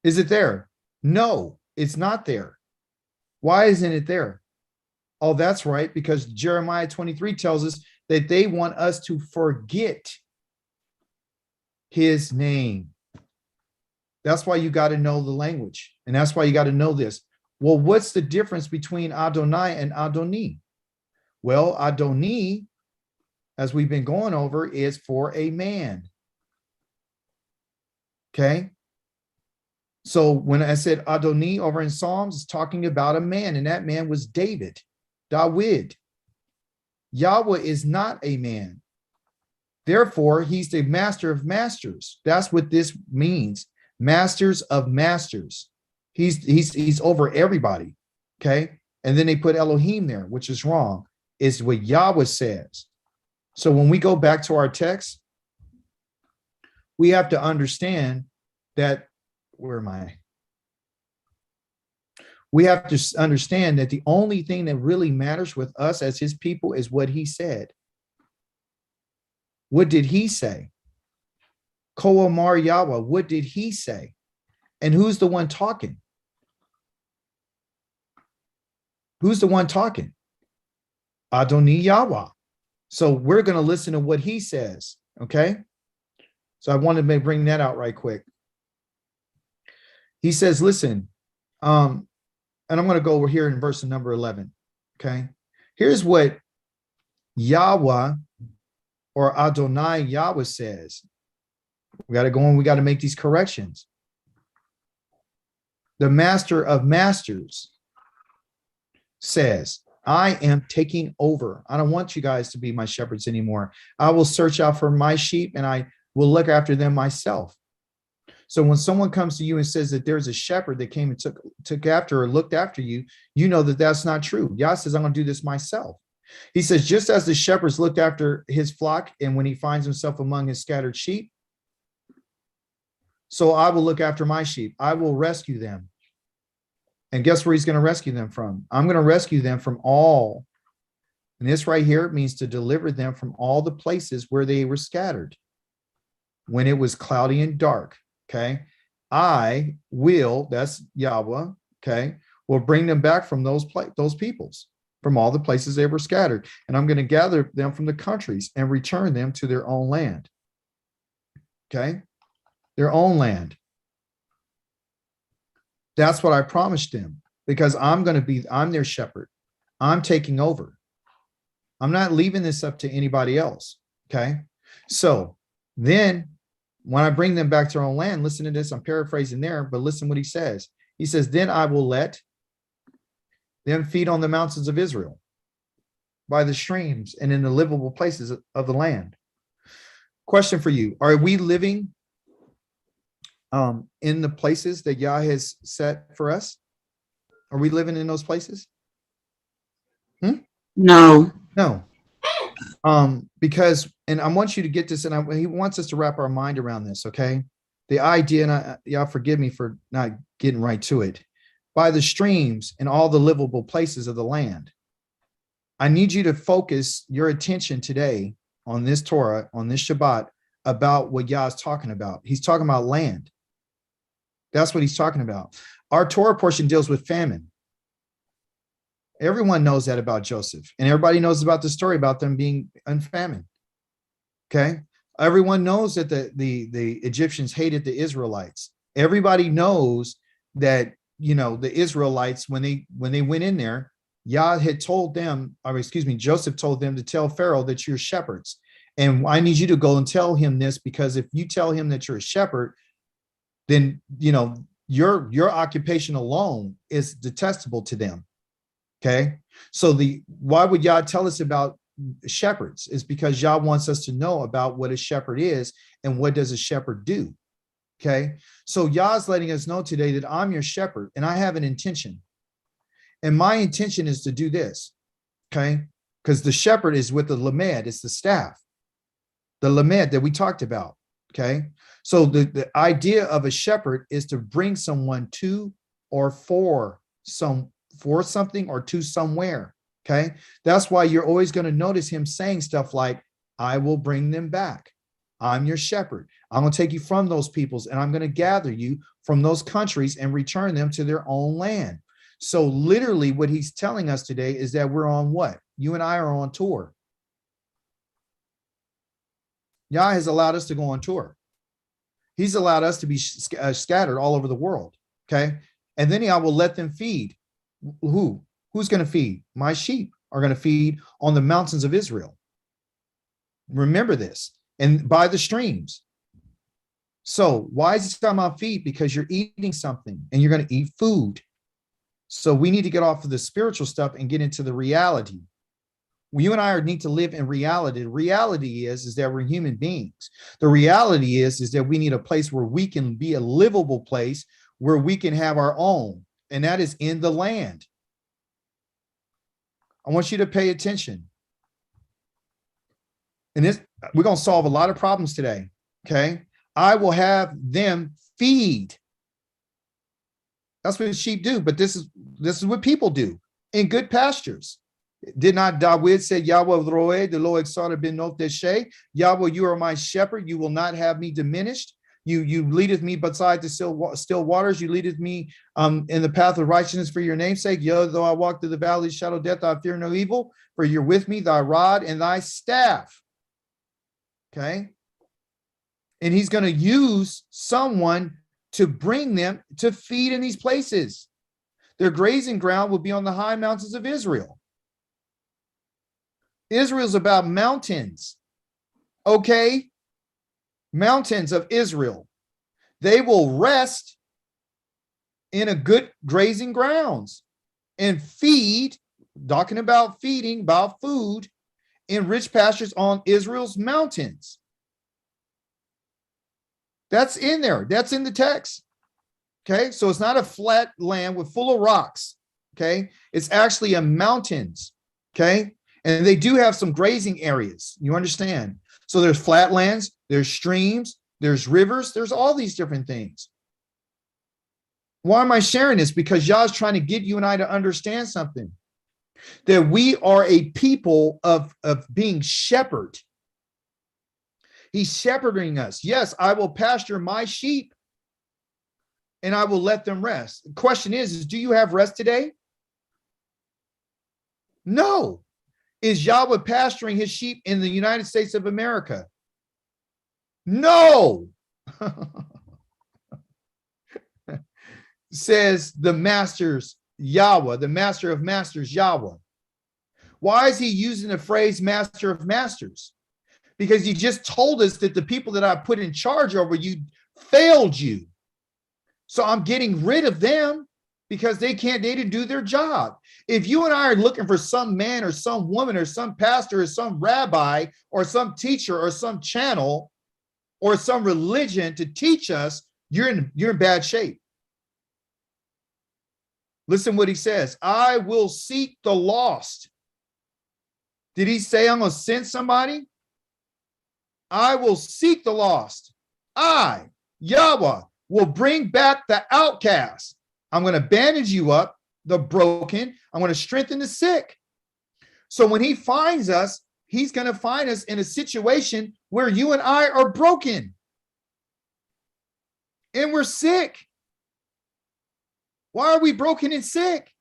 Speaker 1: Is it there? No, it's not there. Why isn't it there? Oh, that's right, because Jeremiah 23 tells us that they want us to forget his name. That's why you got to know the language. And that's why you got to know this. Well, what's the difference between Adonai and Adoni? Well, Adoni, as we've been going over, is for a man. Okay. So when I said Adoni over in Psalms, it's talking about a man, and that man was David. Yahweh is not a man. Therefore, he's the master of masters. That's what this means. Masters of masters. He's over everybody. Okay. And then they put Elohim there, which is wrong. It's what Yahweh says. So when we go back to our text, we have to understand that, where am I? We have to understand that the only thing that really matters with us as his people is what he said. What did he say? Ko Amar Yahweh, what did he say? And who's the one talking? Who's the one talking? Adoni Yahweh. So we're going to listen to what he says. Okay. So I wanted to bring that out right quick. He says, listen, and I'm going to go over here in verse number 11. Okay. Here's what Yahweh or Adonai Yahweh says. We got to go and we got to make these corrections. The master of masters says, I am taking over. I don't want you guys to be my shepherds anymore. I will search out for my sheep and I will look after them myself. So when someone comes to you and says that there's a shepherd that came and took after or looked after you, you know that that's not true. Yah says, I'm going to do this myself. He says, just as the shepherds looked after his flock, and when he finds himself among his scattered sheep, so I will look after my sheep. I will rescue them. And guess where he's going to rescue them from? I'm going to rescue them from all And this right here means to deliver them from all the places where they were scattered when it was cloudy and dark. Okay. I will, that's Yahweh, okay, will bring them back from those peoples, from all the places they were scattered. And I'm going to gather them from the countries and return them to their own land. Okay. Their own land. That's what I promised them, because I'm their shepherd. I'm taking over. I'm not leaving this up to anybody else. Okay. So then when I bring them back to their own land, listen to this. I'm paraphrasing there, but listen what he says. He says, then I will let them feed on the mountains of Israel, by the streams and in the livable places of the land. Question for you. Are we living in the places that Yah has set for us? Are we living in those places?
Speaker 5: No.
Speaker 1: No. Because, and I want you to get this, and he wants us to wrap our mind around this, okay? The idea, and y'all forgive me for not getting right to it, by the streams and all the livable places of the land. I need you to focus your attention today on this Torah, on this Shabbat, about what Yah is talking about. He's talking about land. That's what he's talking about. Our Torah portion deals with famine. Everyone knows that about Joseph, and everybody knows about the story about them being in famine. Okay. Everyone knows that the Egyptians hated the Israelites. Everybody knows that, you know, the Israelites, when they went in there, Yah had told them, or excuse me, Joseph told them to tell Pharaoh that you're shepherds. And I need you to go and tell him this, because if you tell him that you're a shepherd, then, you know, your occupation alone is detestable to them. Okay. So why would Yah tell us about shepherds? Is because Yah wants us to know about what a shepherd is and what does a shepherd do. Okay. So Yah's letting us know today that I'm your shepherd and I have an intention. And my intention is to do this. Okay. Because the shepherd is with the lamed, it's the staff, the lamed that we talked about. Okay. So the idea of a shepherd is to bring someone to or for something or to somewhere. Okay. That's why you're always going to notice him saying stuff like, I will bring them back. I'm your shepherd. I'm going to take you from those peoples and I'm going to gather you from those countries and return them to their own land. So literally what he's telling us today is that we're on what? You and I are on tour. Yah has allowed us to go on tour. He's allowed us to be scattered all over the world. Okay. And then I will let them feed. Who's going to feed? My sheep are going to feed on the mountains of Israel. Remember this. And by the streams. So why is he talking about feed? Because you're eating something and you're going to eat food. So we need to get off of the spiritual stuff and get into the reality. You and I need to live in reality. The reality is that we're human beings. The reality is that we need a place where we can be a livable place where we can have our own, and that is in the land. I want you to pay attention. And we're going to solve a lot of problems today. Okay. I will have them feed. That's what sheep do. But this is what people do in good pastures. Did not WID say, Yahweh roe, the lo exalted ben not deshe? Yahweh, you are my shepherd. You will not have me diminished. You leadeth me beside the still waters. You leadeth me in the path of righteousness for your name's sake. Yea, though I walk through the valley of shadow of death, I fear no evil, for you're with me, thy rod and thy staff. Okay. And he's going to use someone to bring them to feed in these places. Their grazing ground will be on the high mountains of Israel. Israel's about mountains. Okay. Mountains of Israel. They will rest in a good grazing grounds and feed, talking about feeding, about food, in rich pastures on Israel's mountains. That's in there. That's in the text. Okay. So it's not a flat land with full of rocks. Okay. It's actually a mountains. Okay. And they do have some grazing areas. You understand? So there's flatlands, there's streams, there's rivers, there's all these different things. Why am I sharing this? Because Yah's trying to get you and I to understand something. that we are a people of being shepherded. He's shepherding us. Yes, I will pasture my sheep and I will let them rest. The question is do you have rest today? No. Is Yahweh pasturing his sheep in the United States of America? No. Says the masters, Yahweh, the master of masters, Yahweh. Why is he using the phrase master of masters? Because he just told us that the people that I put in charge over you failed you. So I'm getting rid of them because they didn't do their job. If you and I are looking for some man or some woman or some pastor or some rabbi or some teacher or some channel or some religion to teach us, you're in bad shape. Listen what he says. I will seek the lost. Did he say I'm going to send somebody? I will seek the lost. I, Yahweh, will bring back the outcast. I'm going to bandage you up, the broken. I'm going to strengthen the sick. So when he finds us, he's going to find us in a situation where you and I are broken and we're sick. Why are we broken and sick?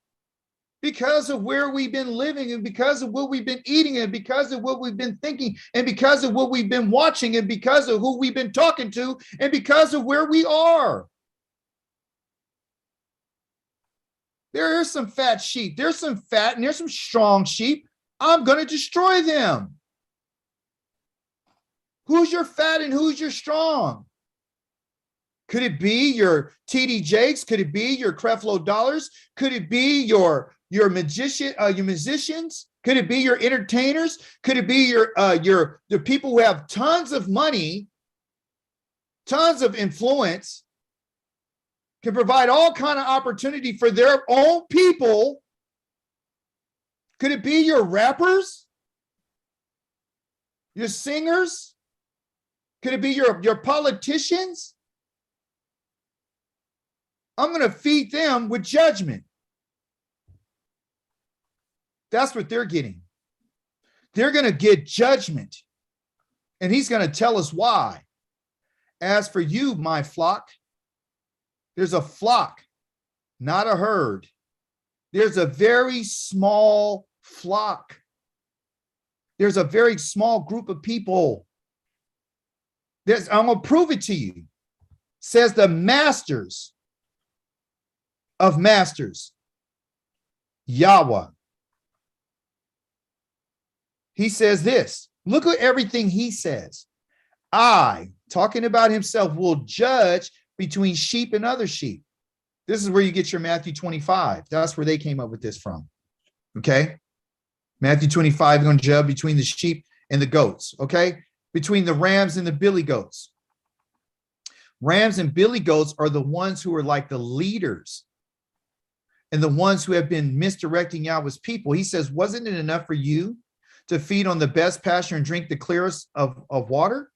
Speaker 1: Because of where we've been living and because of what we've been eating and because of what we've been thinking and because of what we've been watching and because of who we've been talking to and because of where we are. There are some fat sheep. There's some fat and there's some strong sheep. I'm going to destroy them. Who's your fat and who's your strong? Could it be your TD Jakes? Could it be your Creflo Dollars? Could it be your musicians? Could it be your entertainers? Could it be the people who have tons of money, tons of influence, can provide all kind of opportunity for their own people? Could it be your rappers? Your singers? Could it be your politicians? I'm going to feed them with judgment. That's what they're getting. They're going to get judgment. And he's going to tell us why. As for you, my flock, there's a flock, not a herd. There's a very small flock. There's a very small group of people. I'm going to prove it to you. Says the masters of masters, Yahweh. He says this. Look at everything he says. I, talking about himself, will judge between sheep and other sheep. This is where you get your Matthew 25. That's where they came up with this from. Okay? Matthew 25, you're going to judge between the sheep and the goats. Okay? Between the rams and the billy goats. Rams and billy goats are the ones who are like the leaders and the ones who have been misdirecting Yahweh's people. He says, wasn't it enough for you to feed on the best pasture and drink the clearest of water?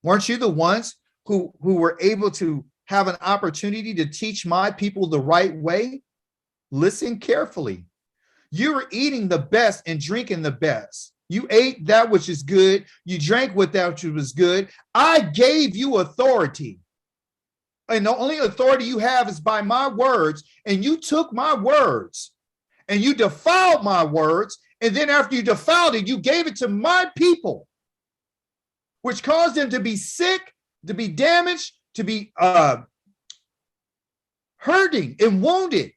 Speaker 1: Weren't you the ones who were able to have an opportunity to teach my people the right way? Listen carefully. You were eating the best and drinking the best. You ate that which is good. You drank what that which was good. I gave you authority. And the only authority you have is by my words. And you took my words and you defiled my words. And then after you defiled it, you gave it to my people, which caused them to be sick, to be damaged, to be hurting and wounded.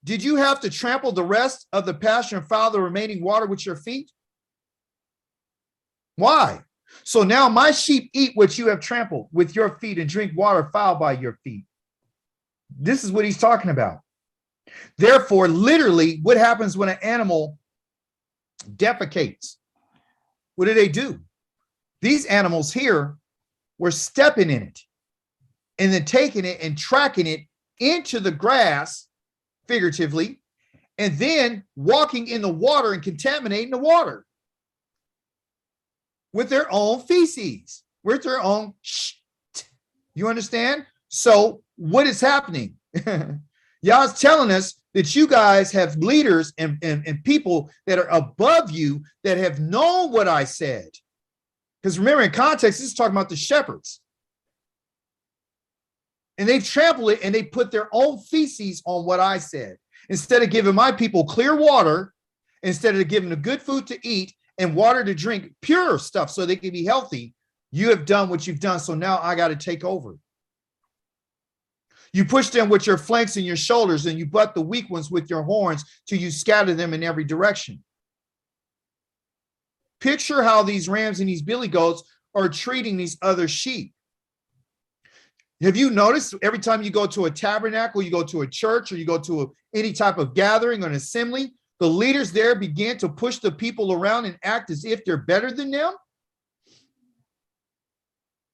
Speaker 1: Did you have to trample the rest of the pasture and foul the remaining water with your feet? Why? So now my sheep eat what you have trampled with your feet and drink water fouled by your feet. This is what he's talking about. Therefore, literally, what happens when an animal defecates? What do? These animals here were stepping in it and then taking it and tracking it into the grass, figuratively, and then walking in the water and contaminating the water with their own feces, with their own shit. You understand? So what is happening? Yah's telling us that you guys have leaders and people that are above you that have known what I said. Because remember, in context, this is talking about the shepherds. And they trample it and they put their own feces on what I said. Instead of giving my people clear water, instead of giving them good food to eat and water to drink, pure stuff so they can be healthy, you have done what you've done. So now I got to take over. You push them with your flanks and your shoulders, and you butt the weak ones with your horns till you scatter them in every direction. Picture how these rams and these billy goats are treating these other sheep. Have you noticed every time you go to a tabernacle, you go to a church, or you go to any type of gathering or an assembly, the leaders there begin to push the people around and act as if they're better than them?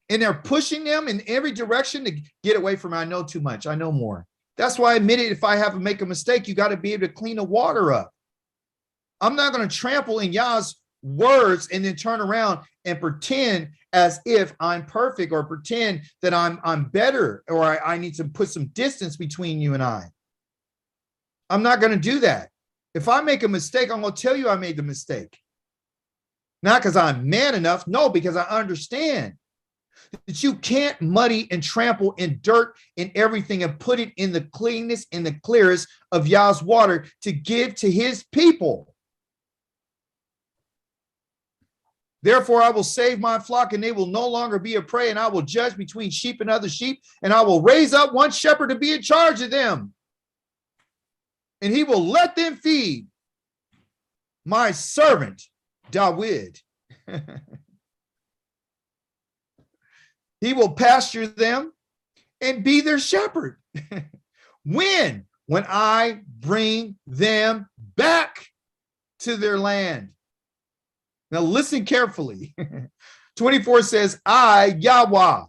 Speaker 1: And they're pushing them in every direction to get away from, I know too much, I know more. That's why I admitted if I have to make a mistake, you got to be able to clean the water up. I'm not going to trample in Yah's words and then turn around and pretend as if I'm perfect, or pretend that I'm better, or I need to put some distance between you and I. I'm not going to do that. If I make a mistake, I'm going to tell you I made the mistake. Not because I'm man enough, no, because I understand that you can't muddy and trample in dirt and everything and put it in the cleanness and the clearest of Yah's water to give to his people. Therefore, I will save my flock, and they will no longer be a prey, and I will judge between sheep and other sheep, and I will raise up one shepherd to be in charge of them, and he will let them feed my servant David. He will pasture them and be their shepherd. When I bring them back to their land. Now listen carefully. 24 says, I, Yahweh,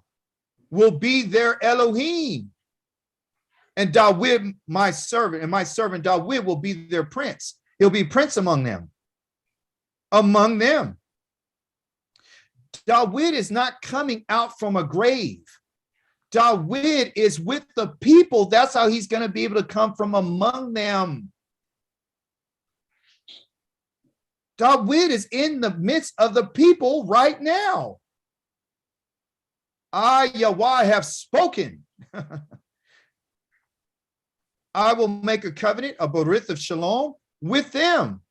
Speaker 1: will be their Elohim. And David, my servant, and my servant David will be their prince. He'll be prince among them. Among them. David is not coming out from a grave. David is with the people. That's how he's going to be able to come from among them. David is in the midst of the people right now. I, Yahweh, have spoken. I will make a covenant, a berith of shalom, with them.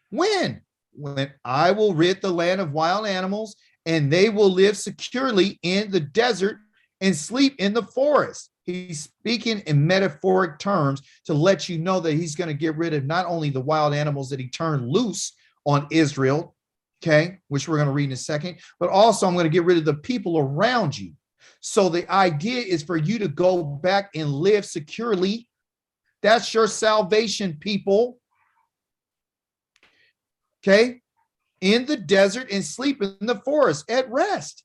Speaker 1: When? When I will rid the land of wild animals, and they will live securely in the desert and sleep in the forest. He's speaking in metaphoric terms to let you know that he's going to get rid of not only the wild animals that he turned loose on Israel, okay, which we're going to read in a second, but also I'm going to get rid of the people around you. So the idea is for you to go back and live securely. That's your salvation, people. Okay? In the desert and sleep in the forest at rest.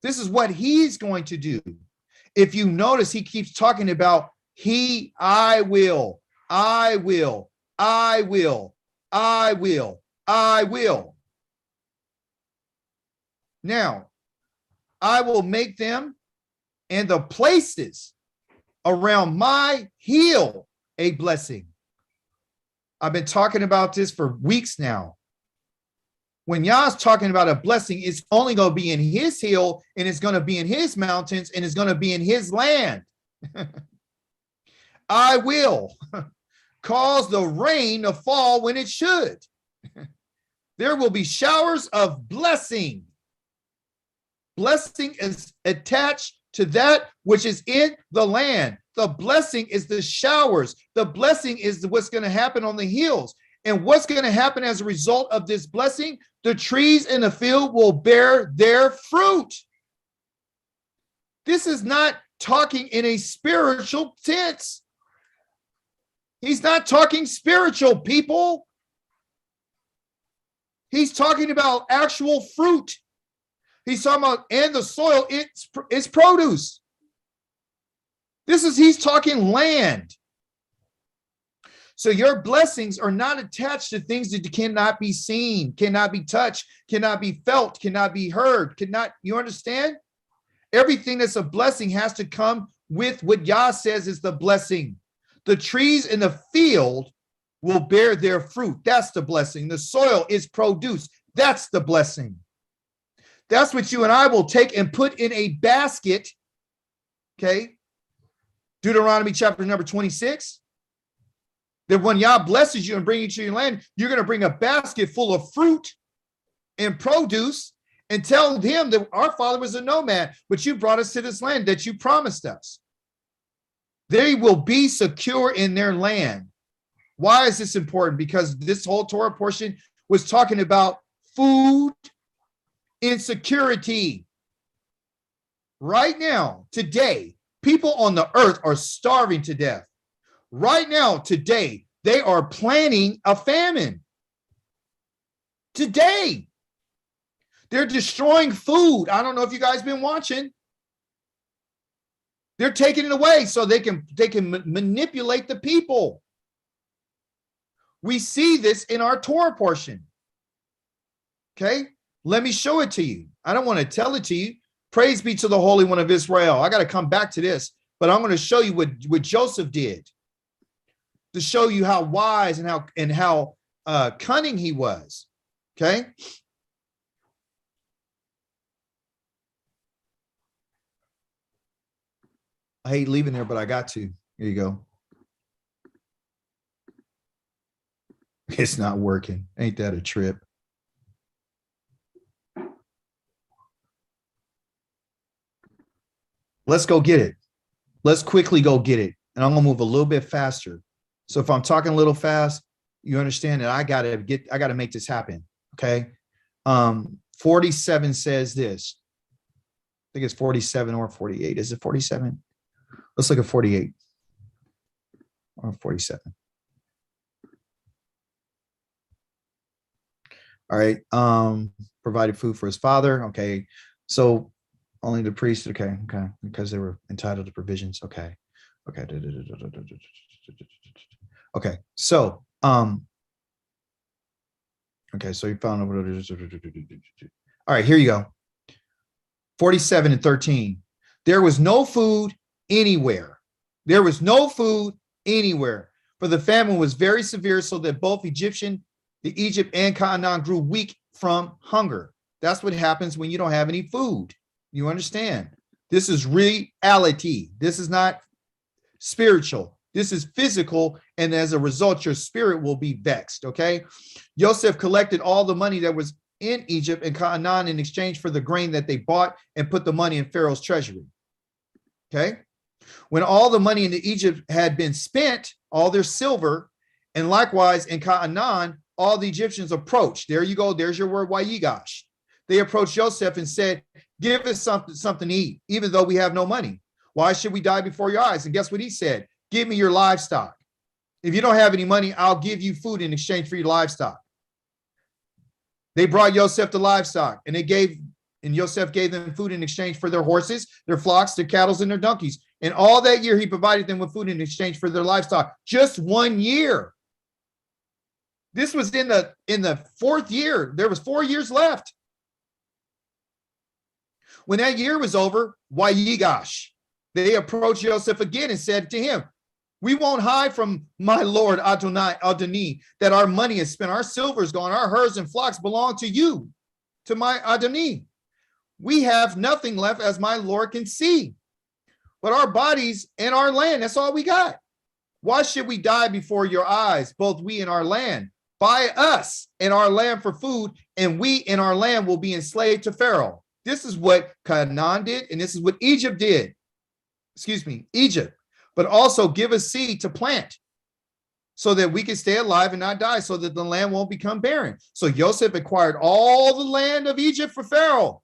Speaker 1: This is what he's going to do. If you notice, he keeps talking about I will. Now, I will make them and the places around my heel a blessing. I've been talking about this for weeks now. When Yah's talking about a blessing, it's only going to be in his hill, and it's going to be in his mountains, and it's going to be in his land. I will cause the rain to fall when it should. There will be showers of blessing. Blessing is attached to that which is in the land. The blessing is the showers. The blessing is what's going to happen on the hills. And what's going to happen as a result of this blessing? The trees in the field will bear their fruit. This is not talking in a spiritual sense. He's not talking spiritual, people. He's talking about actual fruit. He's talking about, and the soil, it's produce. He's talking land. So your blessings are not attached to things that cannot be seen, cannot be touched, cannot be felt, cannot be heard, you understand? Everything that's a blessing has to come with what Yah says is the blessing. The trees in the field will bear their fruit. That's the blessing. The soil is produce. That's the blessing. That's what you and I will take and put in a basket. Okay. Deuteronomy chapter number 26. That when Yah blesses you and brings you to your land, you're going to bring a basket full of fruit and produce and tell him that our father was a nomad, but you brought us to this land that you promised us. They will be secure in their land. Why is this important? Because this whole Torah portion was talking about food insecurity. Right now, today, people on the earth are starving to death. Right now, today, they are planning a famine. Today, they're destroying food. I don't know if you guys been watching. They're taking it away so they can manipulate the people. We see this in our Torah portion. Okay, let me show it to you. I don't want to tell it to you. Praise be to the Holy One of Israel. I got to come back to this, but I'm going to show you what Joseph did to show you how wise and how cunning he was. Okay. I hate leaving there, but I got to. Here you go. It's not working. Ain't that a trip? Let's go get it. Let's quickly go get it. And I'm going to move a little bit faster. So if I'm talking a little fast, you understand that I got to make this happen. Okay. 47 says this. I think it's 47 or 48. Is it 47? Let's look at 48 or 47. All right. Provided food for his father. Okay. So only the priest. Okay. Because they were entitled to provisions. Okay. Okay. So, okay. So you found, all right, here you go. 47 and 13. There was no food anywhere. There was no food anywhere, for the famine was very severe, so that both Egypt and Canaan grew weak from hunger. That's what happens when you don't have any food. You understand? This is reality. This is not spiritual. This is physical, and as a result, your spirit will be vexed, okay? Joseph collected all the money that was in Egypt and Canaan in exchange for the grain that they bought and put the money in Pharaoh's treasury, okay? When all the money in Egypt had been spent, all their silver, and likewise in Canaan, all the Egyptians approached. There you go. There's your word, Wayigash. They approached Joseph and said, give us something to eat, even though we have no money. Why should we die before your eyes? And guess what he said? Give me your livestock. If you don't have any money, I'll give you food in exchange for your livestock. They brought Joseph the livestock, and Joseph gave them food in exchange for their horses, their flocks, their cattle, and their donkeys. And all that year, he provided them with food in exchange for their livestock. Just 1 year. This was in the fourth year. There was 4 years left. When that year was over, Wayigash, they approached Joseph again and said to him, we won't hide from my Lord Adonai and Adoni that our money is spent, our silver is gone, our herds and flocks belong to you, to my Adoni. We have nothing left, as my Lord can see, but our bodies and our land, that's all we got. Why should we die before your eyes, both we and our land? Buy us and our land for food, and we and our land will be enslaved to Pharaoh. This is what Canaan did, and this is what Egypt did. Egypt. But also give us seed to plant so that we can stay alive and not die, so that the land won't become barren. So Joseph acquired all the land of Egypt for Pharaoh.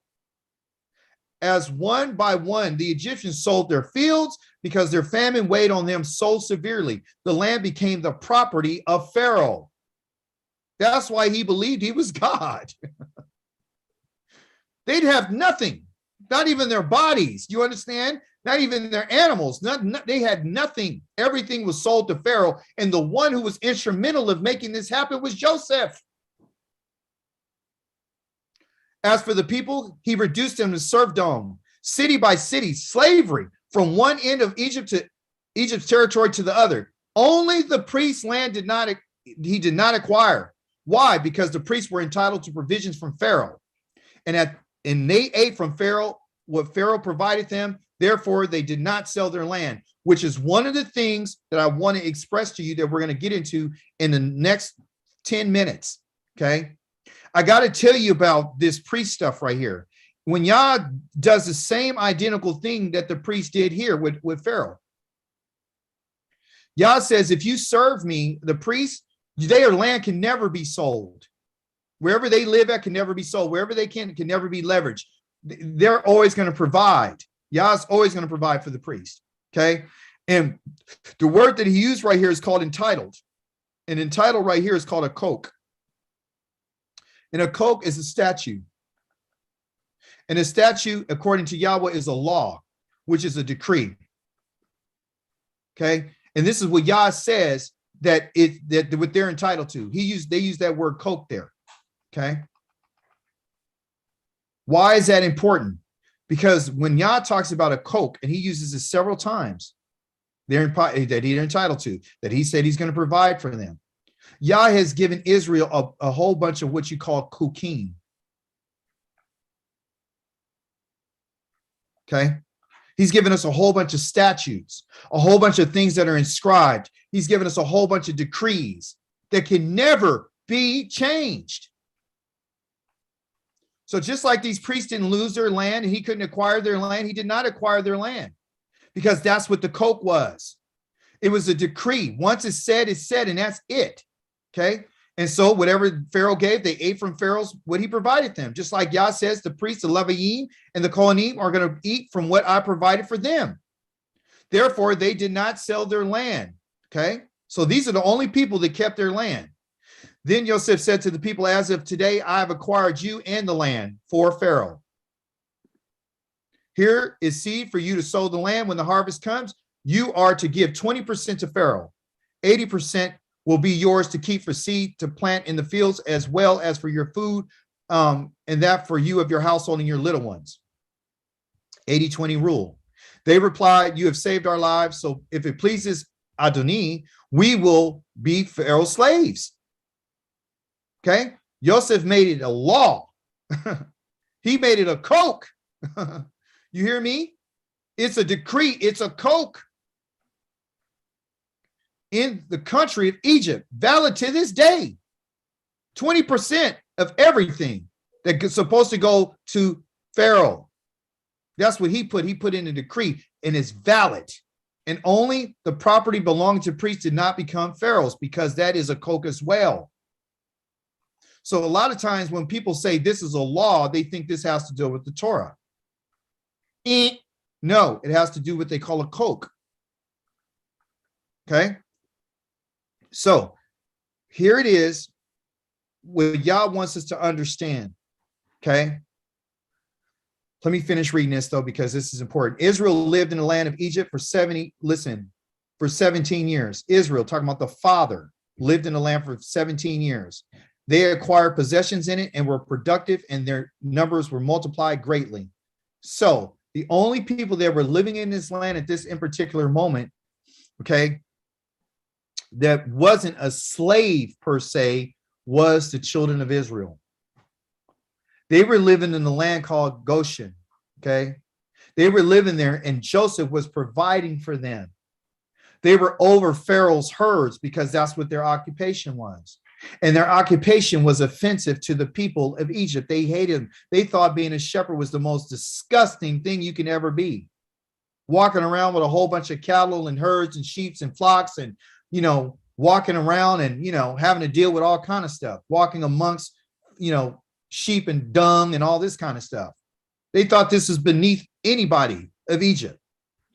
Speaker 1: As one by one, the Egyptians sold their fields because their famine weighed on them so severely. The land became the property of Pharaoh. That's why he believed he was God. They'd have nothing, not even their bodies. You understand? Not even their animals. They had nothing. Everything was sold to Pharaoh. And the one who was instrumental of making this happen was Joseph. As for the people, he reduced them to serfdom, city by city, slavery, from one end of Egypt's territory to the other. Only the priest's land did not acquire. Why? Because the priests were entitled to provisions from Pharaoh. And they ate from Pharaoh what Pharaoh provided them. Therefore, they did not sell their land, which is one of the things that I want to express to you that we're going to get into in the next 10 minutes. Okay. I got to tell you about this priest stuff right here. When Yah does the same identical thing that the priest did here with Pharaoh. Yah says, if you serve me, the priests, their land can never be sold. Wherever they live at can never be sold. Wherever they can never be leveraged. They're always going to provide. Yah's always going to provide for the priest. Okay. And the word that he used right here is called entitled. And entitled right here is called a koch. And a koch is a statute. And a statute, according to Yahweh, is a law, which is a decree. Okay. And this is what Yah says that what they're entitled to. They use that word koch there. Okay. Why is that important? Because when Yah talks about a koch, and he uses it several times, that they're entitled to, that he said he's going to provide for them. Yah has given Israel a whole bunch of what you call kukim. Okay. He's given us a whole bunch of statutes, a whole bunch of things that are inscribed. He's given us a whole bunch of decrees that can never be changed. So just like these priests didn't lose their land and he couldn't acquire their land, he did not acquire their land because that's what the koch was. It was a decree. Once it's said, and that's it. Okay. And so whatever Pharaoh gave, they ate from Pharaoh's what he provided them. Just like Yah says, the priests, the Leviim and the Kohanim are going to eat from what I provided for them. Therefore, they did not sell their land. Okay. So these are the only people that kept their land. Then Yosef said to the people, as of today, I have acquired you and the land for Pharaoh. Here is seed for you to sow the land when the harvest comes. You are to give 20% to Pharaoh. 80% will be yours to keep for seed to plant in the fields as well as for your food, and that for you of your household and your little ones. 80-20 rule. They replied, you have saved our lives. So if it pleases Adoni, we will be Pharaoh's slaves. Okay. Yosef made it a law. He made it a koch. You hear me? It's a decree. It's a koch. In the country of Egypt, valid to this day. 20% of everything that's supposed to go to Pharaoh. That's what he put. He put in a decree, and it's valid. And only the property belonging to priests did not become Pharaoh's, because that is a koch as well. So a lot of times when people say this is a law, they think this has to do with the Torah. No, it has to do with what they call a koch. Okay. So here it is, what Yah wants us to understand. Okay. Let me finish reading this though, because this is important. Israel lived in the land of Egypt for 17 years. Israel, talking about the father, lived in the land for 17 years. They acquired possessions in it and were productive, and their numbers were multiplied greatly. So the only people that were living in this land at this in particular moment, okay, that wasn't a slave per se, was the children of Israel. They were living in the land called Goshen. Okay. They were living there, and Joseph was providing for them. They were over Pharaoh's herds because that's what their occupation was. And their occupation was offensive to the people of Egypt. They hated them. They thought being a shepherd was the most disgusting thing you can ever be. Walking around with a whole bunch of cattle and herds and sheep and flocks, and, walking around and, having to deal with all kind of stuff, walking amongst, sheep and dung and all this kind of stuff. They thought this was beneath anybody of Egypt.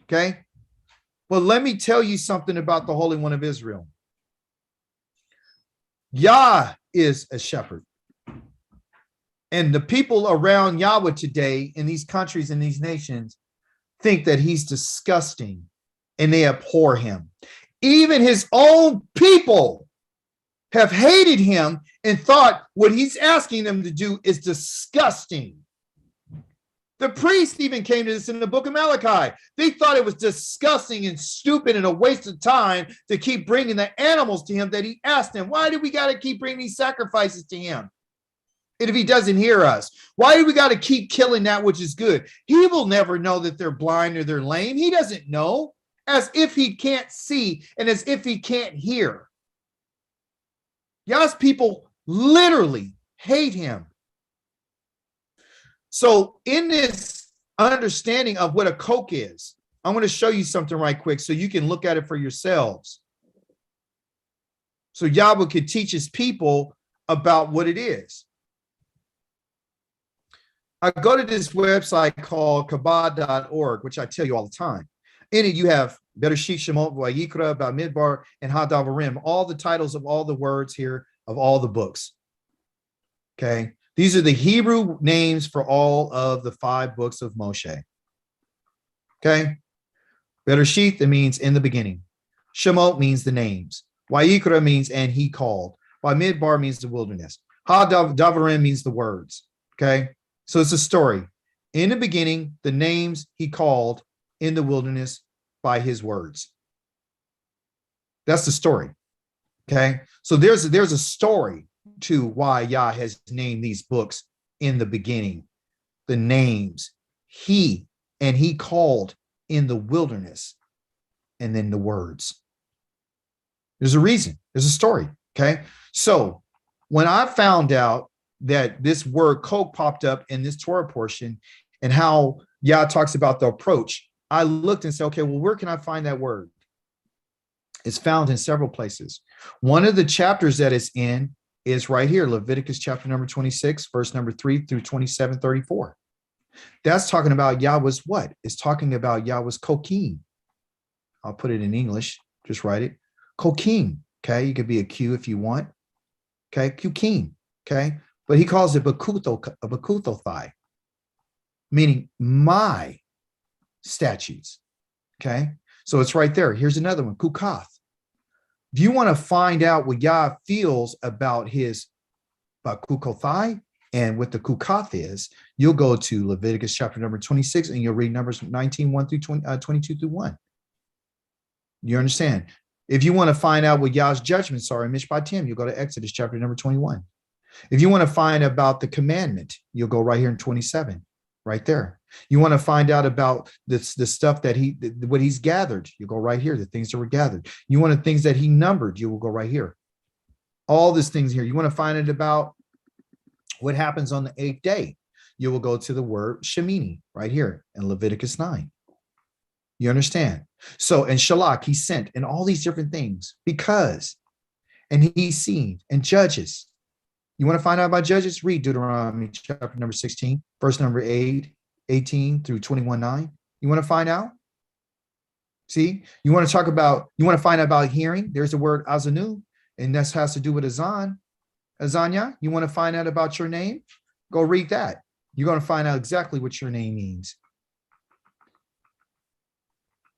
Speaker 1: Okay. Well, let me tell you something about the Holy One of Israel. Yah is a shepherd. And the people around Yahweh today in these countries and these nations think that he's disgusting, and they abhor him. Even his own people have hated him and thought what he's asking them to do is disgusting. The priest even came to this in the book of Malachi. They thought it was disgusting and stupid and a waste of time to keep bringing the animals to him that he asked them. Why do we got to keep bringing these sacrifices to him? And if he doesn't hear us, why do we got to keep killing that which is good? He will never know that they're blind or they're lame. He doesn't know, as if he can't see and as if he can't hear. Yah's people literally hate him. So in this understanding of what a coke is, I'm going to show you something right quick so you can look at it for yourselves. So Yahweh could teach his people about what it is. I go to this website called kabad.org, which I tell you all the time. In it, you have Bereshit, Shemot, WID, Bamidbar, and Hadavarim, all the titles of all the words here of all the books. Okay. These are the Hebrew names for all of the 5 books of Moshe. Okay. Bereshit, that means in the beginning. Shemot means the names. Wayikra means and he called. Bamidbar means the wilderness. Hadavarim means the words. Okay. So it's a story. In the beginning, the names he called in the wilderness by his words. That's the story. Okay. So there's a story to why Yah has named these books in the beginning. The names he called in the wilderness, and then the words. There's a reason. There's a story. Okay. So when I found out that this word coke popped up in this Torah portion and how Yah talks about the approach, I looked and said, okay, well, where can I find that word? It's found in several places. One of the chapters that it's in is right here, Leviticus chapter number 26, verse number 3 through 27:34. That's talking about Yahweh's what? It's talking about Yahweh's kokim. I'll put it in English. Just write it. Kokim. Okay. You could be a Q if you want. Okay. Kukim. Okay. But he calls it bakutothai, meaning my statutes. Okay. So it's right there. Here's another one. Kukath. If you want to find out what Yah feels about his bakukothai and what the kukath is, you'll go to Leviticus chapter number 26 and you'll read Numbers 19, 1 through 22 through 1. You understand? If you want to find out what Yah's judgments are in Mishpatim, you'll go to Exodus chapter number 21. If you want to find about the commandment, you'll go right here in 27, right there. You want to find out about the stuff that what he's gathered, you go right here, the things that were gathered. You want the things that he numbered, you will go right here. All these things here. You want to find it about what happens on the 8th day, you will go to the word Shemini right here in Leviticus 9. You understand? So, and Shalak, he sent, and all these different things because, and he's seen, and Judges. You want to find out about Judges? Read Deuteronomy chapter number 16, verse number 18 through 21:9. You want to find out? See, you want to find out about hearing? There's the word azanu, and that has to do with azanya. You want to find out about your name? Go read that. You're going to find out exactly what your name means.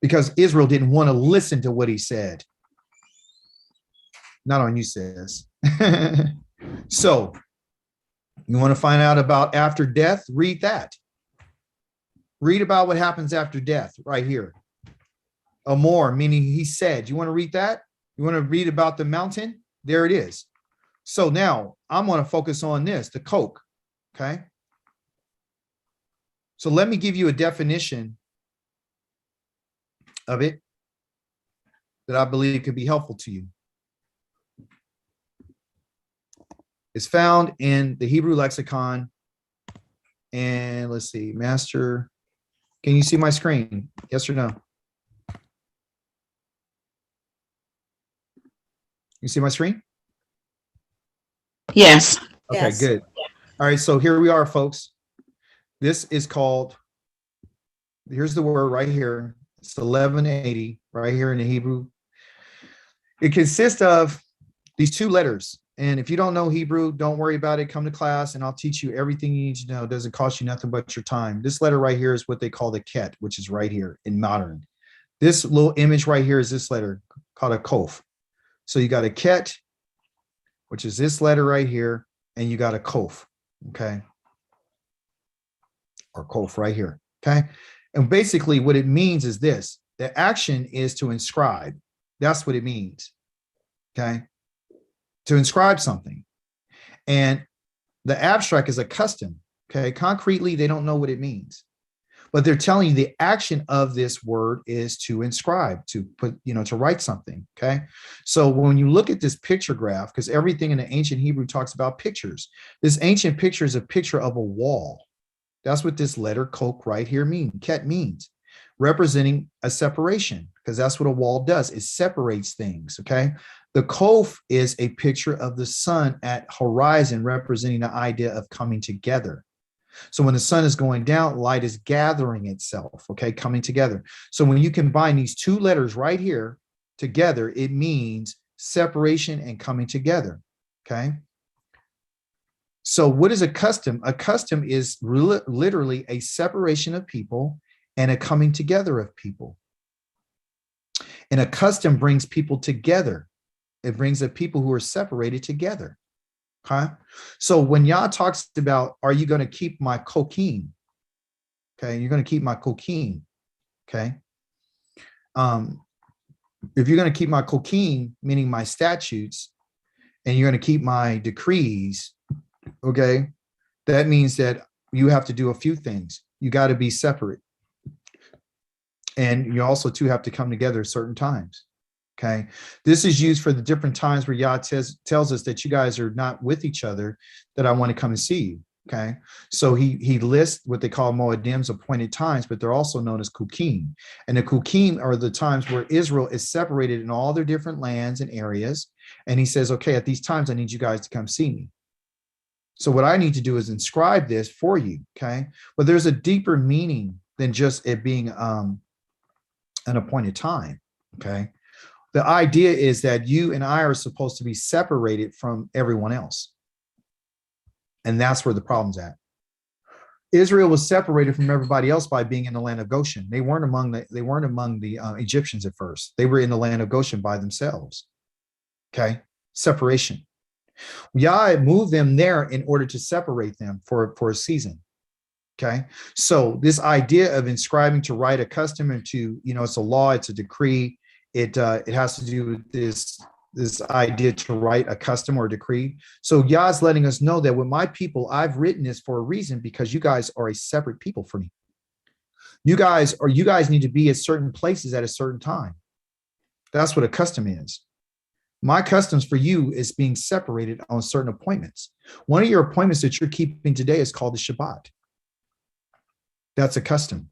Speaker 1: Because Israel didn't want to listen to what he said. Not on you, sis. So, you want to find out about after death? Read that. Read about what happens after death right here. Amor, meaning he said. You want to read that? You want to read about the mountain? There it is. So now I'm going to focus on this, the coke. Okay. So let me give you a definition of it that I believe could be helpful to you. It's found in the Hebrew lexicon. And let's see, master. Can you see my screen? Yes or no? You see my screen?
Speaker 5: Yes.
Speaker 1: Okay,
Speaker 4: Yes.
Speaker 1: good. All right, so here we are, folks. This is called, here's the word right here. It's 1180 right here in the Hebrew. It consists of these 2 letters. And if you don't know Hebrew, don't worry about it. Come to class and I'll teach you everything you need to know. It doesn't cost you nothing but your time. This letter right here is what they call the ket, which is right here in modern. This little image right here is this letter called a kof. So you got a ket, which is this letter right here, and you got a kof, okay? or kof right here. Okay. And basically what it means is this: the action is to inscribe. That's what it means. Okay. To inscribe something. And the abstract is a custom. Okay. Concretely, they don't know what it means, but they're telling you the action of this word is to inscribe, to put, to write something. Okay. So when you look at this picture graph, because everything in the ancient Hebrew talks about pictures, this ancient picture is a picture of a wall. That's what this letter kok right here means. Ket means representing a separation, because that's what a wall does. It separates things. Okay. The kof is a picture of the sun at horizon, representing the idea of coming together. So when the sun is going down, light is gathering itself, okay, coming together. So when you combine these two letters right here together, it means separation and coming together, okay? So what is a custom? A custom is literally a separation of people and a coming together of people. And a custom brings people together. It brings the people who are separated together. Okay. So when Yah talks about, are you going to keep my kokim? Okay. You're going to keep my kokim. Okay. If you're going to keep my kokim, meaning my statutes, and you're going to keep my decrees, okay, that means that you have to do a few things. You got to be separate. And you also too have to come together at certain times. Okay, this is used for the different times where Yah tells us that you guys are not with each other, that I want to come and see you. Okay, so he lists what they call moedims, appointed times, but they're also known as kukim. And the kukim are the times where Israel is separated in all their different lands and areas. And he says, okay, at these times, I need you guys to come see me. So what I need to do is inscribe this for you. Okay, but there's a deeper meaning than just it being an appointed time. Okay. The idea is that you and I are supposed to be separated from everyone else. And that's where the problem's at. Israel was separated from everybody else by being in the land of Goshen. They weren't among the Egyptians at first. They were in the land of Goshen by themselves. Okay, separation. Yah moved them there in order to separate them for a season. Okay, so this idea of inscribing, to write a custom, and to, it's a law, it's a decree. It has to do with this idea to write a custom or a decree. So Yah's letting us know that with my people, I've written this for a reason, because you guys are a separate people for me. You guys need to be at certain places at a certain time. That's what a custom is. My customs for you is being separated on certain appointments. One of your appointments that you're keeping today is called the Shabbat. That's a custom.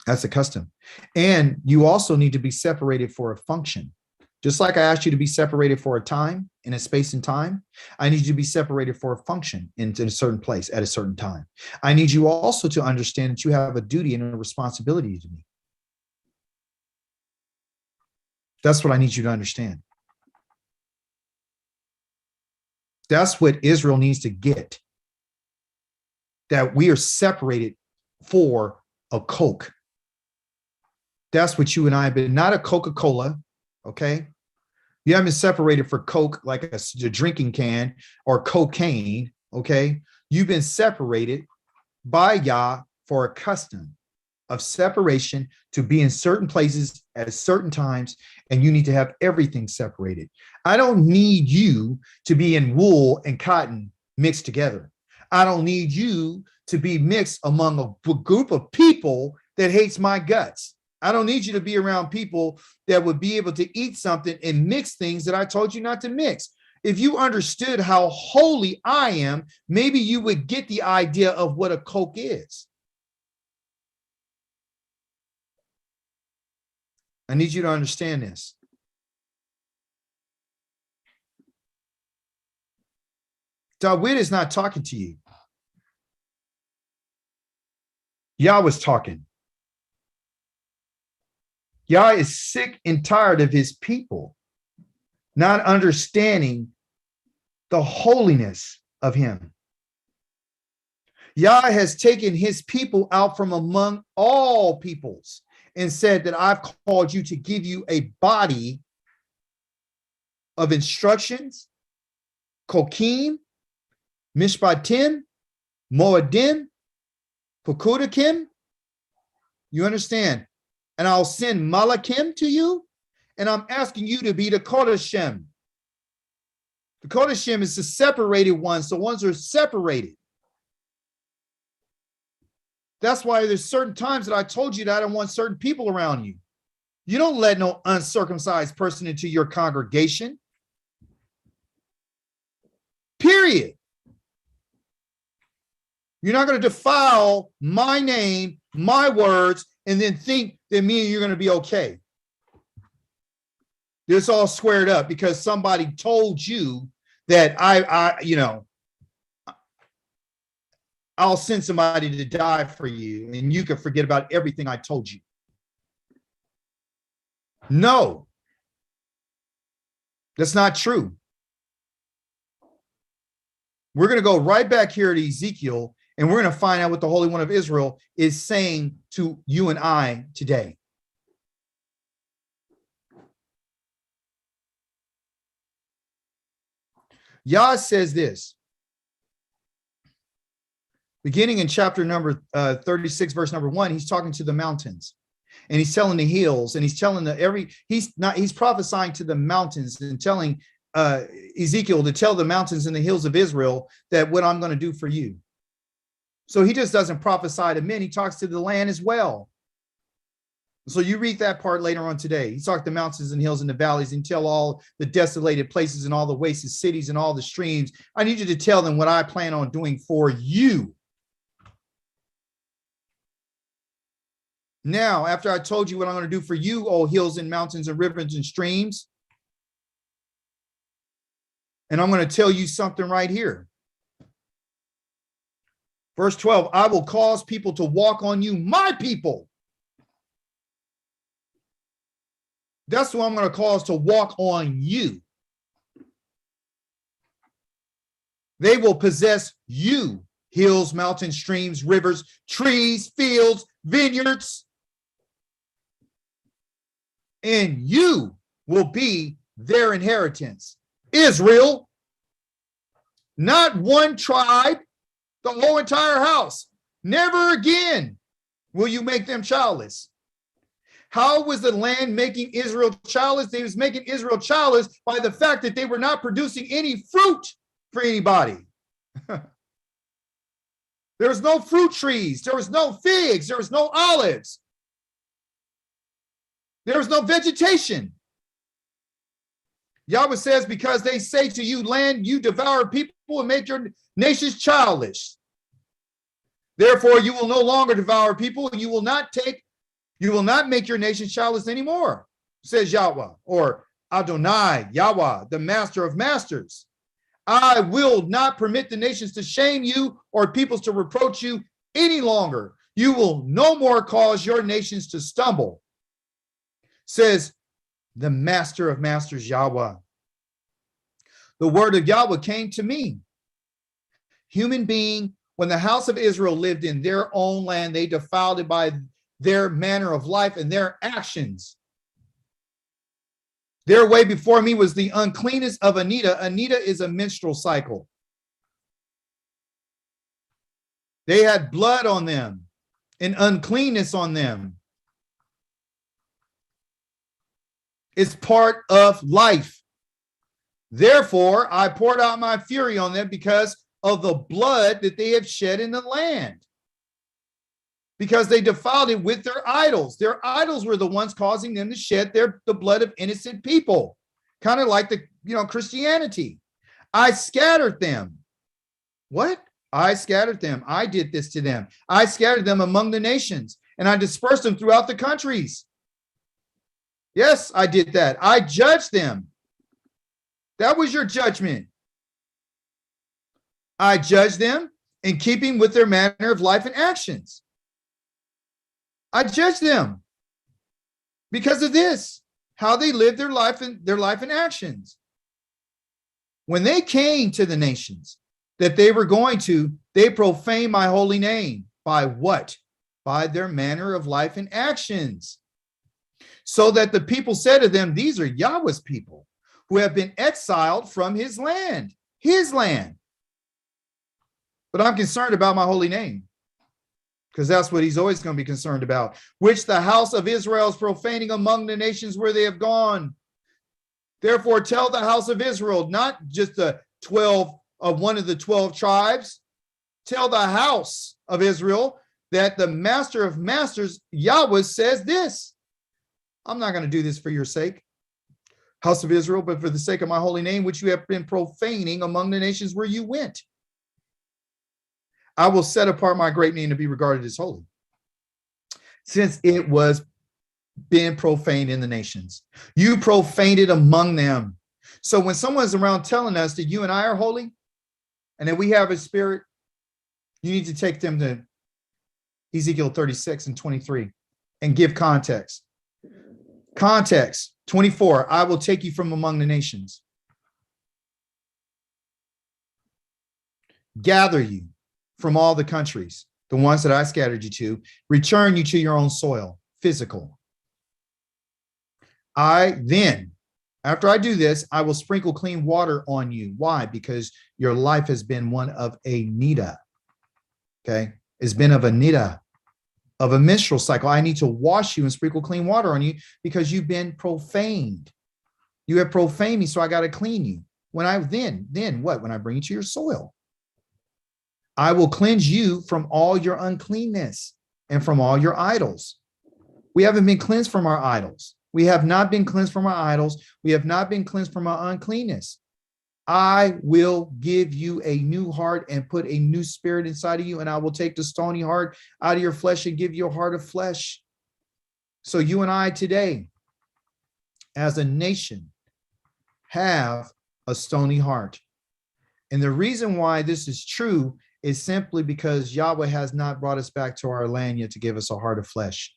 Speaker 1: That's a custom. And you also need to be separated for a function. Just like I asked you to be separated for a time, in a space and time, I need you to be separated for a function in a certain place at a certain time. I need you also to understand that you have a duty and a responsibility to me. That's what I need you to understand. That's what Israel needs to get. That we are separated for a Coke. That's what you and I have been, not a Coca-Cola, okay? You haven't been separated for Coke like a drinking can or cocaine, okay? You've been separated by Yah for a custom of separation, to be in certain places at certain times, and you need to have everything separated. I don't need you to be in wool and cotton mixed together. I don't need you to be mixed among a group of people that hates my guts. I don't need you to be around people that would be able to eat something and mix things that I told you not to mix. If you understood how holy I am, maybe you would get the idea of what a Coke is. I need you to understand this. WID is not talking to you. Yah was talking. Yah is sick and tired of his people not understanding the holiness of him. Yah has taken his people out from among all peoples and said that I've called you to give you a body of instructions, kokim, mishpatim, moedim, Pukudakim, you understand? And I'll send Malakim to you, and I'm asking you to be the Kodashim. The Kodashim is the separated ones, the ones that are separated. That's why there's certain times that I told you that I don't want certain people around you. You don't let no uncircumcised person into your congregation. Period. You're not going to defile my name, my words, and then think that me and you're going to be okay. It's all squared up because somebody told you that I'll send somebody to die for you and you can forget about everything I told you. No, that's not true. We're going to go right back here to Ezekiel, and we're going to find out what the Holy One of Israel is saying to you and I today. Yah says this, beginning in chapter number 36, verse number 1, he's talking to the mountains. And he's telling the hills, and he's telling he's prophesying to the mountains and telling Ezekiel to tell the mountains and the hills of Israel that what I'm going to do for you. So he just doesn't prophesy to men. He talks to the land as well. So you read that part later on today. He talked to mountains and hills and the valleys and tell all the desolated places and all the wasted cities and all the streams. I need you to tell them what I plan on doing for you. Now, after I told you what I'm going to do for you, oh hills and mountains and rivers and streams, and I'm going to tell you something right here. Verse 12, I will cause people to walk on you, my people. That's who I'm going to cause to walk on you. They will possess you, hills, mountains, streams, rivers, trees, fields, vineyards. And you will be their inheritance. Israel, not one tribe, the whole entire house. Never again will you make them childless. How was the land making Israel childless? They was making Israel childless by the fact that they were not producing any fruit for anybody. There was no fruit trees. There was no figs. There was no olives. There was no vegetation. Yahweh says, because they say to you, land, you devour people and make your nations childish. Therefore, you will no longer devour people, and you will not make your nations childless anymore, says Yahweh, or Adonai, Yahweh, the master of masters. I will not permit the nations to shame you or peoples to reproach you any longer. You will no more cause your nations to stumble, says the master of masters, Yahweh. The word of Yahweh came to me. Human being, when the house of Israel lived in their own land, they defiled it by their manner of life and their actions. Their way before me was the uncleanness of Anita. Anita is a menstrual cycle. They had blood on them and uncleanness on them. It's part of life. Therefore, I poured out my fury on them because of the blood that they have shed in the land. Because they defiled it with their idols. Their idols were the ones causing them to shed the blood of innocent people. Kind of like Christianity. I scattered them. What? I scattered them. I did this to them. I scattered them among the nations, and I dispersed them throughout the countries. Yes, I did that. I judged them. That was your judgment. I judged them in keeping with their manner of life and actions. I judged them because of this, how they lived their life and actions. When they came to the nations that they were going to, they profaned my holy name. By what? By their manner of life and actions. So that the people said to them, these are Yahweh's people who have been exiled from his land. His land. But I'm concerned about my holy name. because that's what he's always going to be concerned about, which the house of Israel is profaning among the nations where they have gone. Therefore, tell the house of Israel, not just the 12 of one of the 12 tribes, tell the house of Israel that the master of masters, Yahweh, says this. I'm not going to do this for your sake, house of Israel, but for the sake of my holy name, which you have been profaning among the nations where you went. I will set apart my great name to be regarded as holy, since it was been profaned in the nations. You profaned it among them. So when someone's around telling us that you and I are holy and that we have a spirit, you need to take them to Ezekiel 36 and 23 and give context. Context 24, I will take you from among the nations, gather you from all the countries, the ones that I scattered you to, return you to your own soil, physical. After I do this, I will sprinkle clean water on you. Why? Because your life has been one of a nida. Okay. It's been of a nida, of a menstrual cycle. I need to wash you and sprinkle clean water on you because you've been profaned. You have profaned me, so I got to clean you. When I then what? When I bring you to your soil, I will cleanse you from all your uncleanness and from all your idols. We haven't been cleansed from our idols. We have not been cleansed from our idols. We have not been cleansed from our uncleanness. I will give you a new heart and put a new spirit inside of you, and I will take the stony heart out of your flesh and give you a heart of flesh. So you and I today, as a nation, have a stony heart. And the reason why this is true is simply because Yahweh has not brought us back to our land yet to give us a heart of flesh.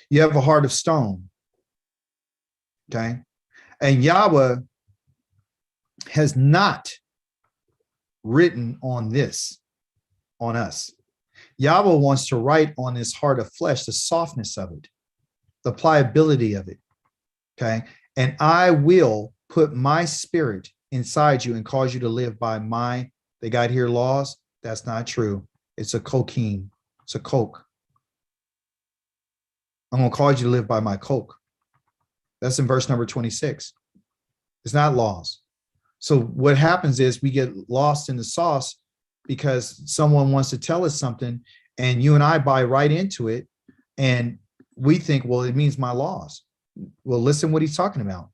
Speaker 1: You have a heart of stone. Okay. And Yahweh has not written on this, on us. Yahweh wants to write on this heart of flesh, the softness of it, the pliability of it. Okay. And I will put my spirit inside you and cause you to live by my, they got here laws. That's not true. It's a cocaine. It's a coke. I'm going to cause you to live by my coke. That's in verse number 26. It's not laws. So what happens is we get lost in the sauce because someone wants to tell us something and you and I buy right into it. And we think, well, it means my laws. Well, listen what he's talking about.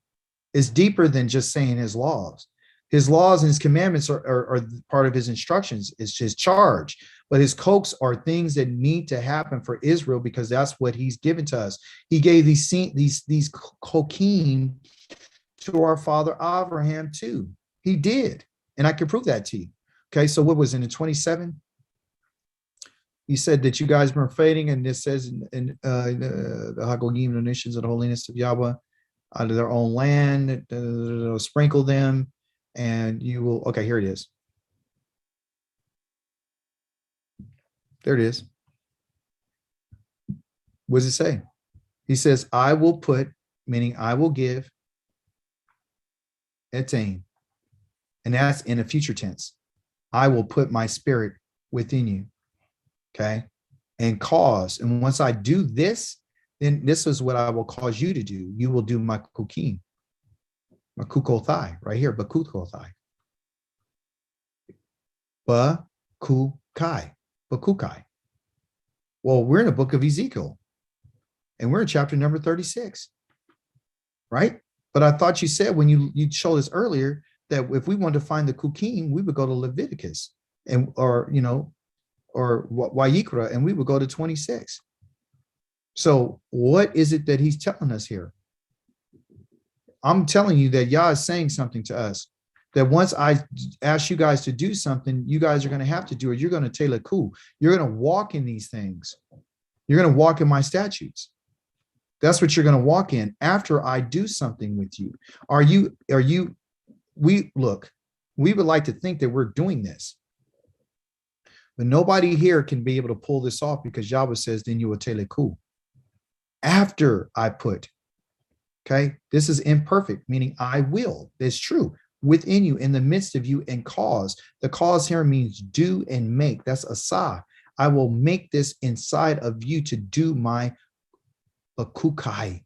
Speaker 1: It's deeper than just saying his laws. His laws and his commandments are part of his instructions. It's his charge. But his cokes are things that need to happen for Israel because that's what he's given to us. He gave these cocaine to our father Abraham too. He did. And I can prove that to you. Okay, so what was it in 27? He said that you guys were fading, and this says in the Hagogim, the nations of the holiness of Yahweh, out of their own land, sprinkle them, and you will, okay, here it is. There it is. What does it say? He says, I will put, meaning I will give, attain. And that's in a future tense. I will put my spirit within you. Okay. And cause. And once I do this, then this is what I will cause you to do. You will do my kukim. My kukothai, right here. Bakukothai. Bakukai. Bakukai. Well, we're in the book of Ezekiel. And we're in chapter number 36. Right? But I thought you said when you showed us earlier that if we wanted to find the kukim, we would go to Leviticus and or WID, and we would go to 26. So what is it that he's telling us here? I'm telling you that Yah is saying something to us, that once I ask you guys to do something, you guys are going to have to do it. You're going to teleku. You're going to walk in these things. You're going to walk in my statutes. That's what you're going to walk in after I do something with you. We would like to think that we're doing this, but nobody here can be able to pull this off because Yahweh says, then you will teleku. After I put, okay, this is imperfect, meaning I will. That's true. Within you, in the midst of you, and cause. The cause here means do and make. That's asah. I will make this inside of you to do my bakukai.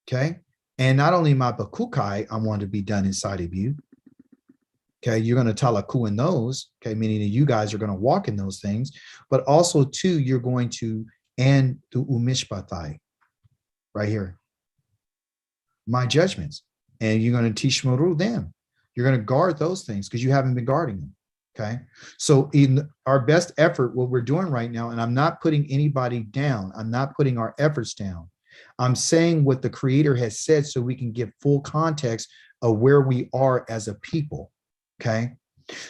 Speaker 1: Okay. And not only my bakukai, I want to be done inside of you. Okay. You're going to talaku in those. Okay. Meaning that you guys are going to walk in those things, but also too, you're going to, and to umishpatai right here, my judgments, and you're going to tishmaru them. You're going to guard those things because you haven't been guarding them. Okay. So in our best effort, what we're doing right now, and I'm not putting anybody down, I'm not putting our efforts down. I'm saying what the Creator has said so we can give full context of where we are as a people. Okay.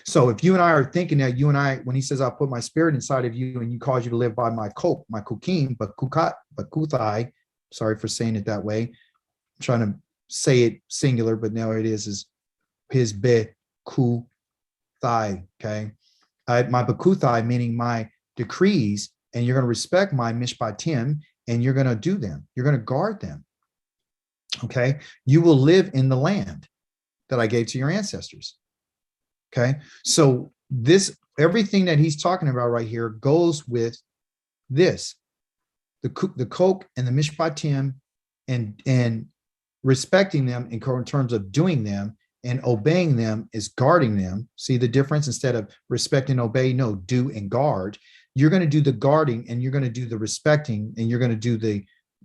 Speaker 1: So if you and I are thinking that you and I, when he says, I'll put my spirit inside of you and you cause you to live by my kok, my kukim, but kuthai, sorry for saying it that way. I'm trying to say it singular, but now it is his be ku thigh. Okay. My bakuthai, meaning my decrees, and you're going to respect my mishpatim, and you're going to do them. You're going to guard them. Okay. You will live in the land that I gave to your ancestors. Okay. So this, everything that he's talking about right here goes with this, the kok and the mishpatim, and respecting them in terms of doing them, and obeying them is guarding them. See the difference? Instead of respect and obey, no, do and guard. You're going to do the guarding, and you're going to do the respecting, and you're going to do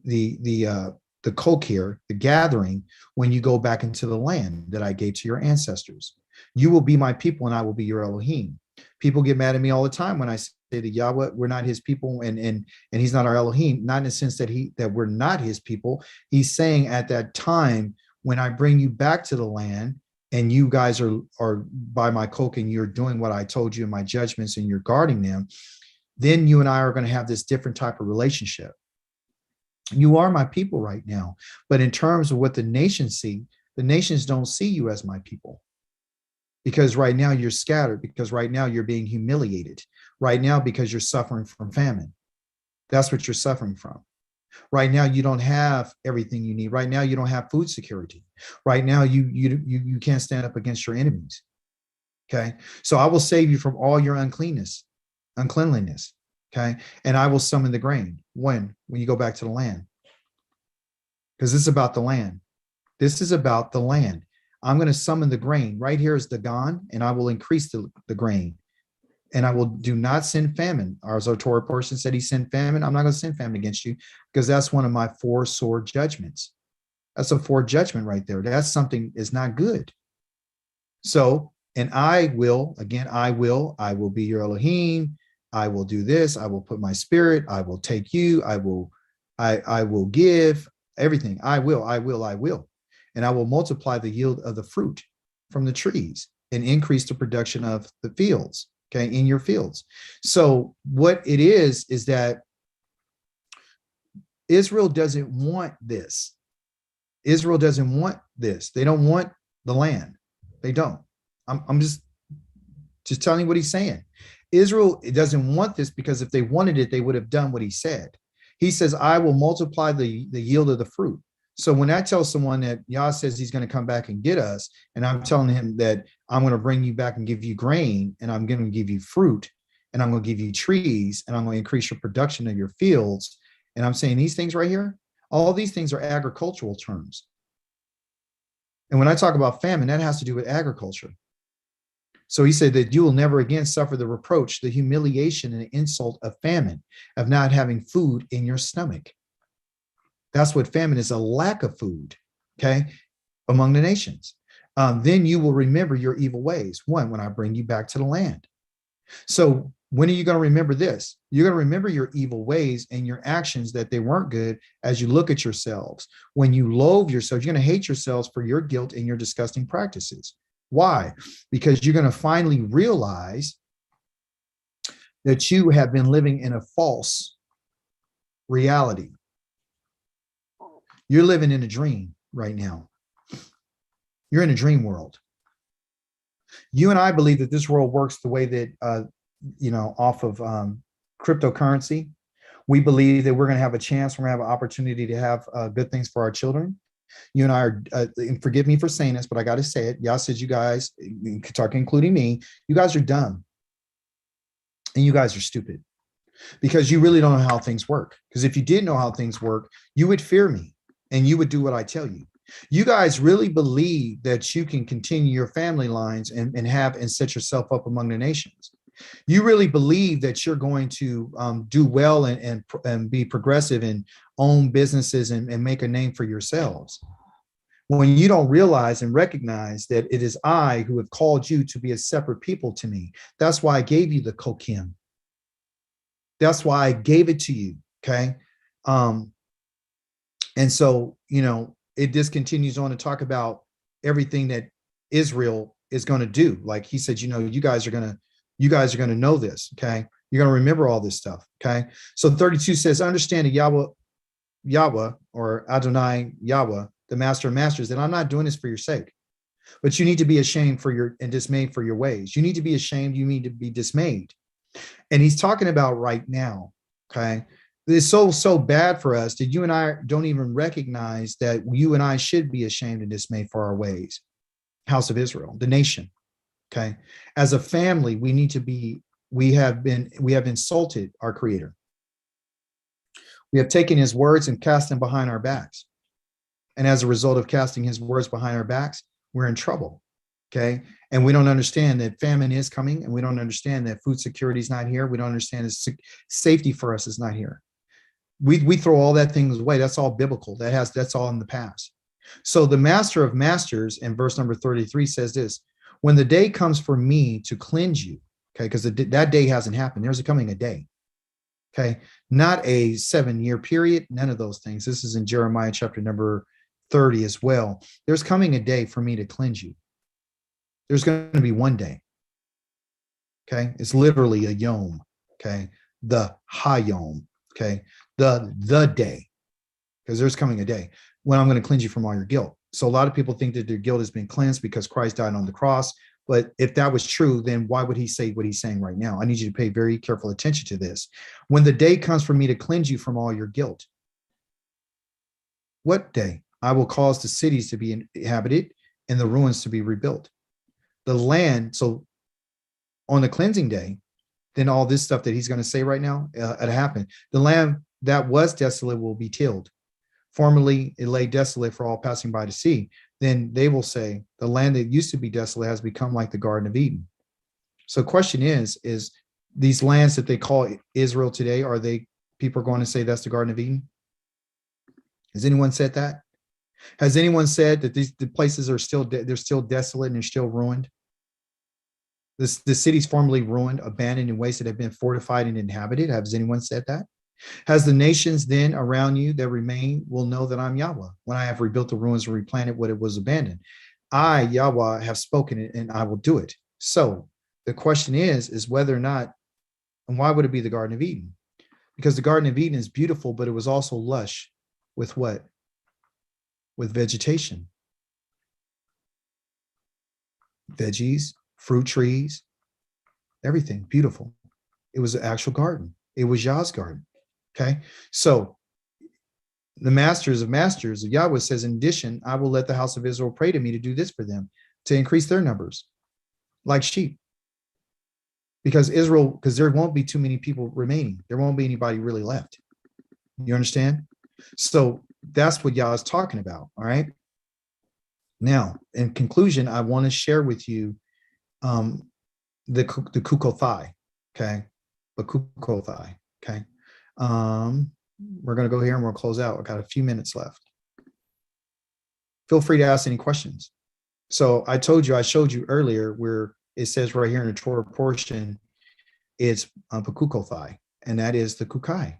Speaker 1: the kok here, the gathering, when you go back into the land that I gave to your ancestors. You will be my people, and I will be your Elohim. People get mad at me all the time when I say to Yahweh, we're not his people, and he's not our Elohim. Not in the sense that we're not his people. He's saying at that time, when I bring you back to the land, and you guys are by my kok, and you're doing what I told you in my judgments, and you're guarding them, then you and I are going to have this different type of relationship. You are my people right now. But in terms of what the nations see, the nations don't see you as my people. Because right now you're scattered, because right now you're being humiliated. Right now, because you're suffering from famine. That's what you're suffering from. Right now, you don't have everything you need. Right now, you don't have food security. Right now, you can't stand up against your enemies. Okay. So I will save you from all your uncleanness. Okay. And I will summon the grain. When you go back to the land. Because this is about the land. This is about the land. I'm going to summon the grain. Right here is the Gan, and I will increase the grain. And I will do not send famine. Our Torah person said he sent famine. I'm not going to send famine against you, because that's one of my 4 sword judgments. That's a 4 judgment right there. That's something is not good. So, and I will be your Elohim. I will do this. I will put my spirit. I will take you. I will give everything. I will. And I will multiply the yield of the fruit from the trees and increase the production of the fields. Okay, in your fields. So what it is that Israel doesn't want this. Israel doesn't want this. They don't want the land. They don't. I'm just telling you what he's saying. Israel doesn't want this, because if they wanted it, they would have done what he said. He says, I will multiply the yield of the fruit. So when I tell someone that Yah says he's going to come back and get us, and I'm telling him that I'm going to bring you back and give you grain, and I'm going to give you fruit, and I'm going to give you trees, and I'm going to increase your production of your fields. And I'm saying these things right here, all these things are agricultural terms. And when I talk about famine, that has to do with agriculture. So he said that you will never again suffer the reproach, the humiliation, and the insult of famine, of not having food in your stomach. That's what famine is, a lack of food, okay, among the nations. Then you will remember your evil ways. When I bring you back to the land. So when are you going to remember this? You're going to remember your evil ways and your actions, that they weren't good, as you look at yourselves. When you loathe yourselves, you're going to hate yourselves for your guilt and your disgusting practices. Why? Because you're going to finally realize that you have been living in a false reality. You're living in a dream right now. You're in a dream world. You and I believe that this world works the way that, off of cryptocurrency. We believe that we're going to have a chance, we're going to have an opportunity to have good things for our children. You and I are, and forgive me for saying this, but I got to say it. Yah says you guys, including me, you guys are dumb. And you guys are stupid because you really don't know how things work. Because if you did know how things work, you would fear me and you would do what I tell you. You guys really believe that you can continue your family lines and have and set yourself up among the nations. You really believe that you're going to do well and be progressive and own businesses and make a name for yourselves, when you don't realize and recognize that it is I who have called you to be a separate people to me. That's why I gave you the kokim. That's why I gave it to you. Okay. And so, you know, it just continues on to talk about everything that Israel is going to do. Like he said, you know, you guys are going to know this. Okay. You're going to remember all this stuff. Okay. So 32 says, understand that Yahweh or Adonai Yahweh, the master of masters, that I'm not doing this for your sake, but you need to be ashamed and dismayed for your ways. You need to be ashamed. You need to be dismayed. And he's talking about right now. Okay. It's so bad for us that you and I don't even recognize that you and I should be ashamed and dismayed for our ways. House of Israel, the nation. Okay. As a family, we have insulted our Creator. We have taken his words and cast them behind our backs. And as a result of casting his words behind our backs, we're in trouble. Okay. And we don't understand that famine is coming, and we don't understand that food security is not here. We don't understand that safety for us is not here. We throw all that things away. That's all biblical. That's all in the past. So the master of masters in verse number 33 says this: when the day comes for me to cleanse you, okay, because that day hasn't happened. There's coming a day. Okay, not a 7-year period, none of those things. This is in Jeremiah chapter number 30 as well. There's coming a day for me to cleanse you. There's going to be one day. Okay, it's literally a yom. Okay, the hayom. Okay, the day, because there's coming a day when I'm going to cleanse you from all your guilt. So a lot of people think that their guilt has been cleansed because Christ died on the cross. But if that was true, then why would he say what he's saying right now? I need you to pay very careful attention to this. When the day comes for me to cleanse you from all your guilt. What day? I will cause the cities to be inhabited and the ruins to be rebuilt. The land, so on the cleansing day, then all this stuff that he's going to say right now, it happened. The land that was desolate will be tilled. Formerly, it lay desolate for all passing by to see. Then they will say, the land that used to be desolate has become like the Garden of Eden. So the question is these lands that they call Israel today, are they, people are going to say that's the Garden of Eden? Has anyone said that? Has anyone said that the places are still, they're still desolate and they're still ruined? The cities formerly ruined, abandoned in ways that have been fortified and inhabited. Has anyone said that? Has the nations then around you that remain will know that I'm Yahweh when I have rebuilt the ruins and replanted what it was abandoned. I, Yahweh, have spoken it and I will do it. So the question is whether or not, and why would it be the Garden of Eden? Because the Garden of Eden is beautiful, but it was also lush with what? With vegetation. Veggies, fruit trees, everything beautiful. It was an actual garden. It was Yah's garden. Okay. So the masters of masters of Yahweh says, in addition, I will let the house of Israel pray to me to do this for them, to increase their numbers like sheep. Because there won't be too many people remaining. There won't be anybody really left. You understand? So that's what Yah is talking about. All right. Now, in conclusion, I want to share with you the Kukothai. Okay. The Kukothai. Okay. We're going to go here and we'll close out. I've got a few minutes left. Feel free to ask any questions. So I showed you earlier where it says right here in the Torah portion, it's Kukothai, and that is the Kukai.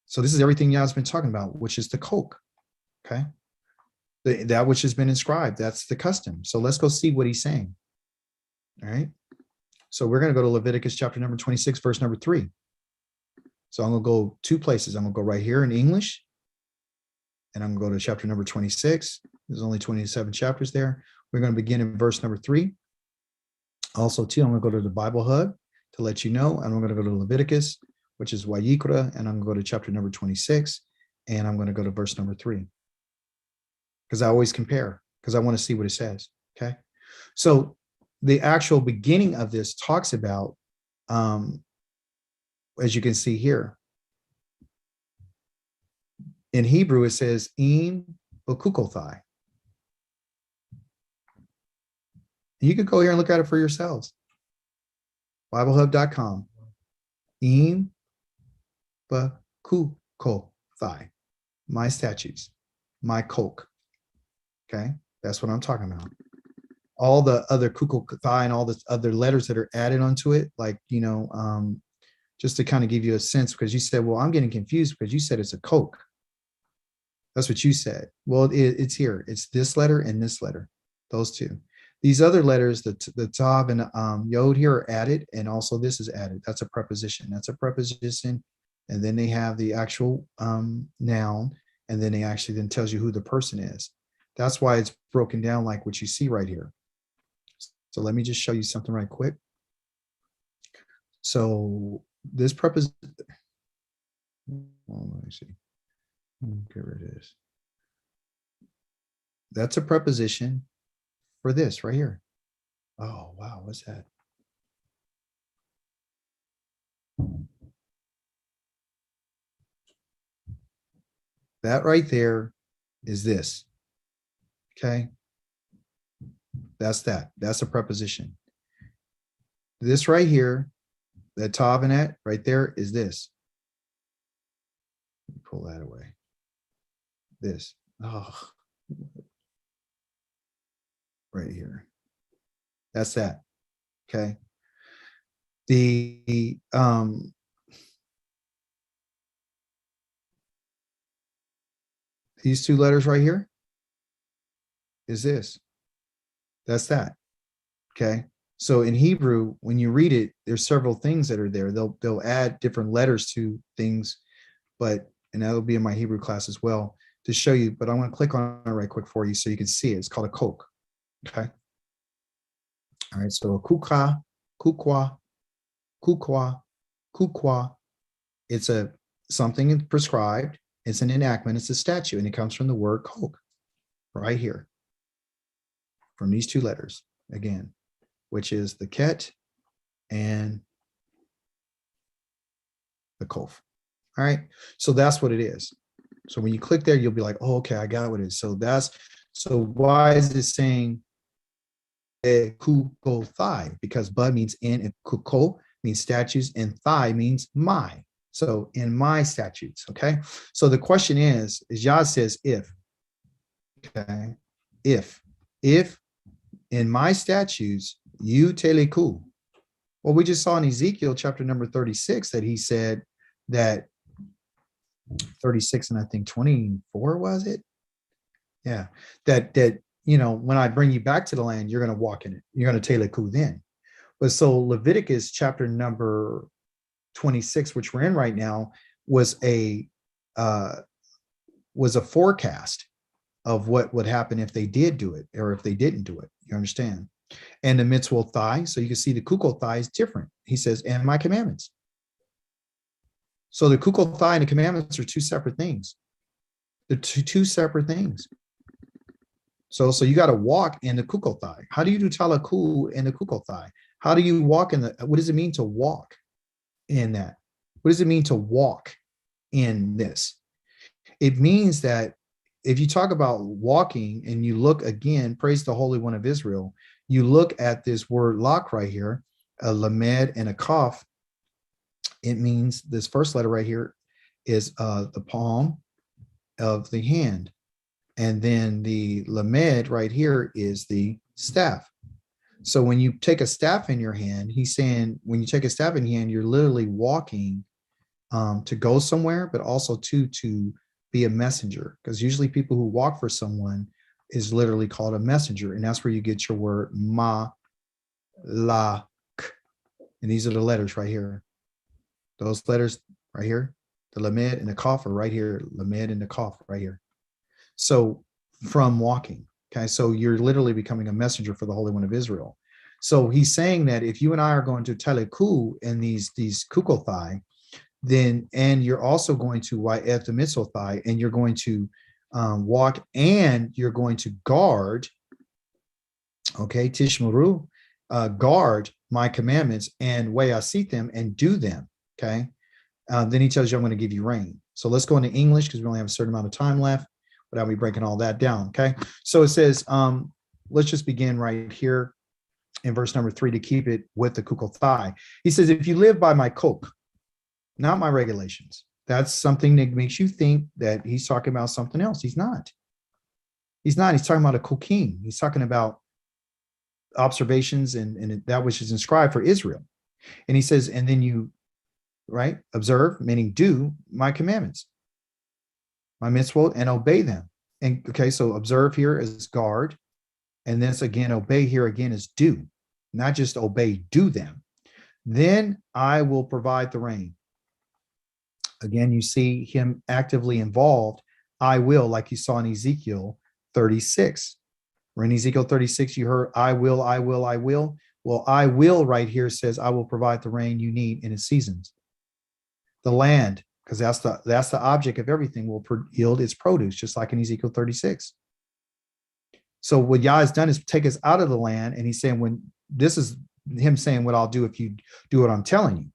Speaker 1: So this is everything Yah's been talking about, which is the Kok. Okay. That which has been inscribed, that's the custom. So let's go see what he's saying. All right. So we're going to go to Leviticus chapter number 26, verse number 3. So I'm going to go 2 places. I'm going to go right here in English, and I'm going to go to chapter number 26. There's only 27 chapters there. We're going to begin in verse number 3. Also, too, I'm going to go to the Bible Hub to let you know. And I'm going to go to Leviticus, which is WID, and I'm going to go to chapter number 26, and I'm going to go to verse number 3. Because I always compare, because I want to see what it says. Okay. So the actual beginning of this talks about as you can see here. In Hebrew, it says im ukukothai. You can go here and look at it for yourselves. BibleHub.com. Im ukukothai. My statutes, my coke. Okay, that's what I'm talking about. All the other kukothai and all the other letters that are added onto it, like, just to kind of give you a sense, because you said, well, I'm getting confused because you said it's a coke. That's what you said. Well, it's here. It's this letter and this letter, those two. These other letters, the tav and yod here are added, and also this is added. That's a preposition. That's a preposition. And then they have the actual noun, and then they actually then tells you who the person is. That's why it's broken down like what you see right here. So let me just show you something right quick. So this preposition, let me see. Get rid of this. That's a preposition for this right here. Oh, wow, what's that? That right there is this. Okay. That's that. That's a preposition. This right here, that tav and that right there is this. Pull that away. This. Oh. Right here. That's that. Okay. The these two letters right here is this. That's that. Okay. So in Hebrew, when you read it, there's several things that are there. They'll add different letters to things, and that'll be in my Hebrew class as well to show you, but I want to click on it right quick for you so you can see it. It's called a coke. Okay. All right. So kuka, kukwa, kukwa, kukwa. It's something prescribed. It's an enactment. It's a statute, and it comes from the word coke right here, from these two letters again, which is the ket and the kof. All right. So that's what it is. So when you click there, you'll be like, oh, okay, I got what it is. So why is it saying kuko thigh? Because bud means in, and kuko means statutes, and thigh means my. So in my statutes. Okay. So the question is Yah says if. Okay. If in my statutes, you teleku. Well, we just saw in Ezekiel chapter number 36 that he said that 36 and I think 24 was it? Yeah. That when I bring you back to the land, you're going to walk in it. You're going to teleku then. But so Leviticus chapter number 26, which we're in right now, was a forecast of what would happen if they did do it or if they didn't do it. You understand? And the mitzvah thigh, so you can see the kukol thigh is different. He says, and my commandments. So the kukol thigh and the commandments are two separate things. They're two separate things. So you got to walk in the kukol thigh. How do you do talaku in the kukol thigh? How do you walk what does it mean to walk in that? What does it mean to walk in this? It means that if you talk about walking and you look again, praise the Holy One of Israel, you look at this word lock right here, a lamed and a kaf. It means this first letter right here is the palm of the hand. And then the lamed right here is the staff. So when you take a staff in your hand, he's saying when you take a staff in your hand, you're literally walking to go somewhere, but also to be a messenger, because usually people who walk for someone is literally called a messenger, and that's where you get your word ma, la, k. And these are the letters right here. Those letters right here, the lamed and the kaf are right here, lamed and the kaf right here. So from walking, okay, so you're literally becoming a messenger for the Holy One of Israel. So he's saying that if you and I are going to teleku in these kukothai, then, and you're also going to wa'et the mitzothai, and you're going to walk, and you're going to guard, okay, tishmaru, guard my commandments and way I see them and do them. Okay. Then he tells you, I'm going to give you rain. So let's go into English because we only have a certain amount of time left, but I'll be breaking all that down. Okay. So it says, let's just begin right here in verse number 3 to keep it with the kukothai. He says, if you live by my kok, not my regulations, that's something that makes you think that he's talking about something else. He's not. He's not. He's talking about a kokim. He's talking about observations and that which is inscribed for Israel. And he says, and then you, right, observe, meaning do my commandments, my mitzvot, and obey them. And okay, so observe here is guard. And this again, obey here again is do, not just obey, do them. Then I will provide the rain. Again, you see him actively involved. I will, like you saw in Ezekiel 36. Or in Ezekiel 36, you heard, I will, I will, I will. Well, I will right here says, I will provide the rain you need in its seasons. The land, because that's the object of everything, will yield its produce, just like in Ezekiel 36. So what Yah has done is take us out of the land, and he's saying, when this is him saying what I'll do if you do what I'm telling you.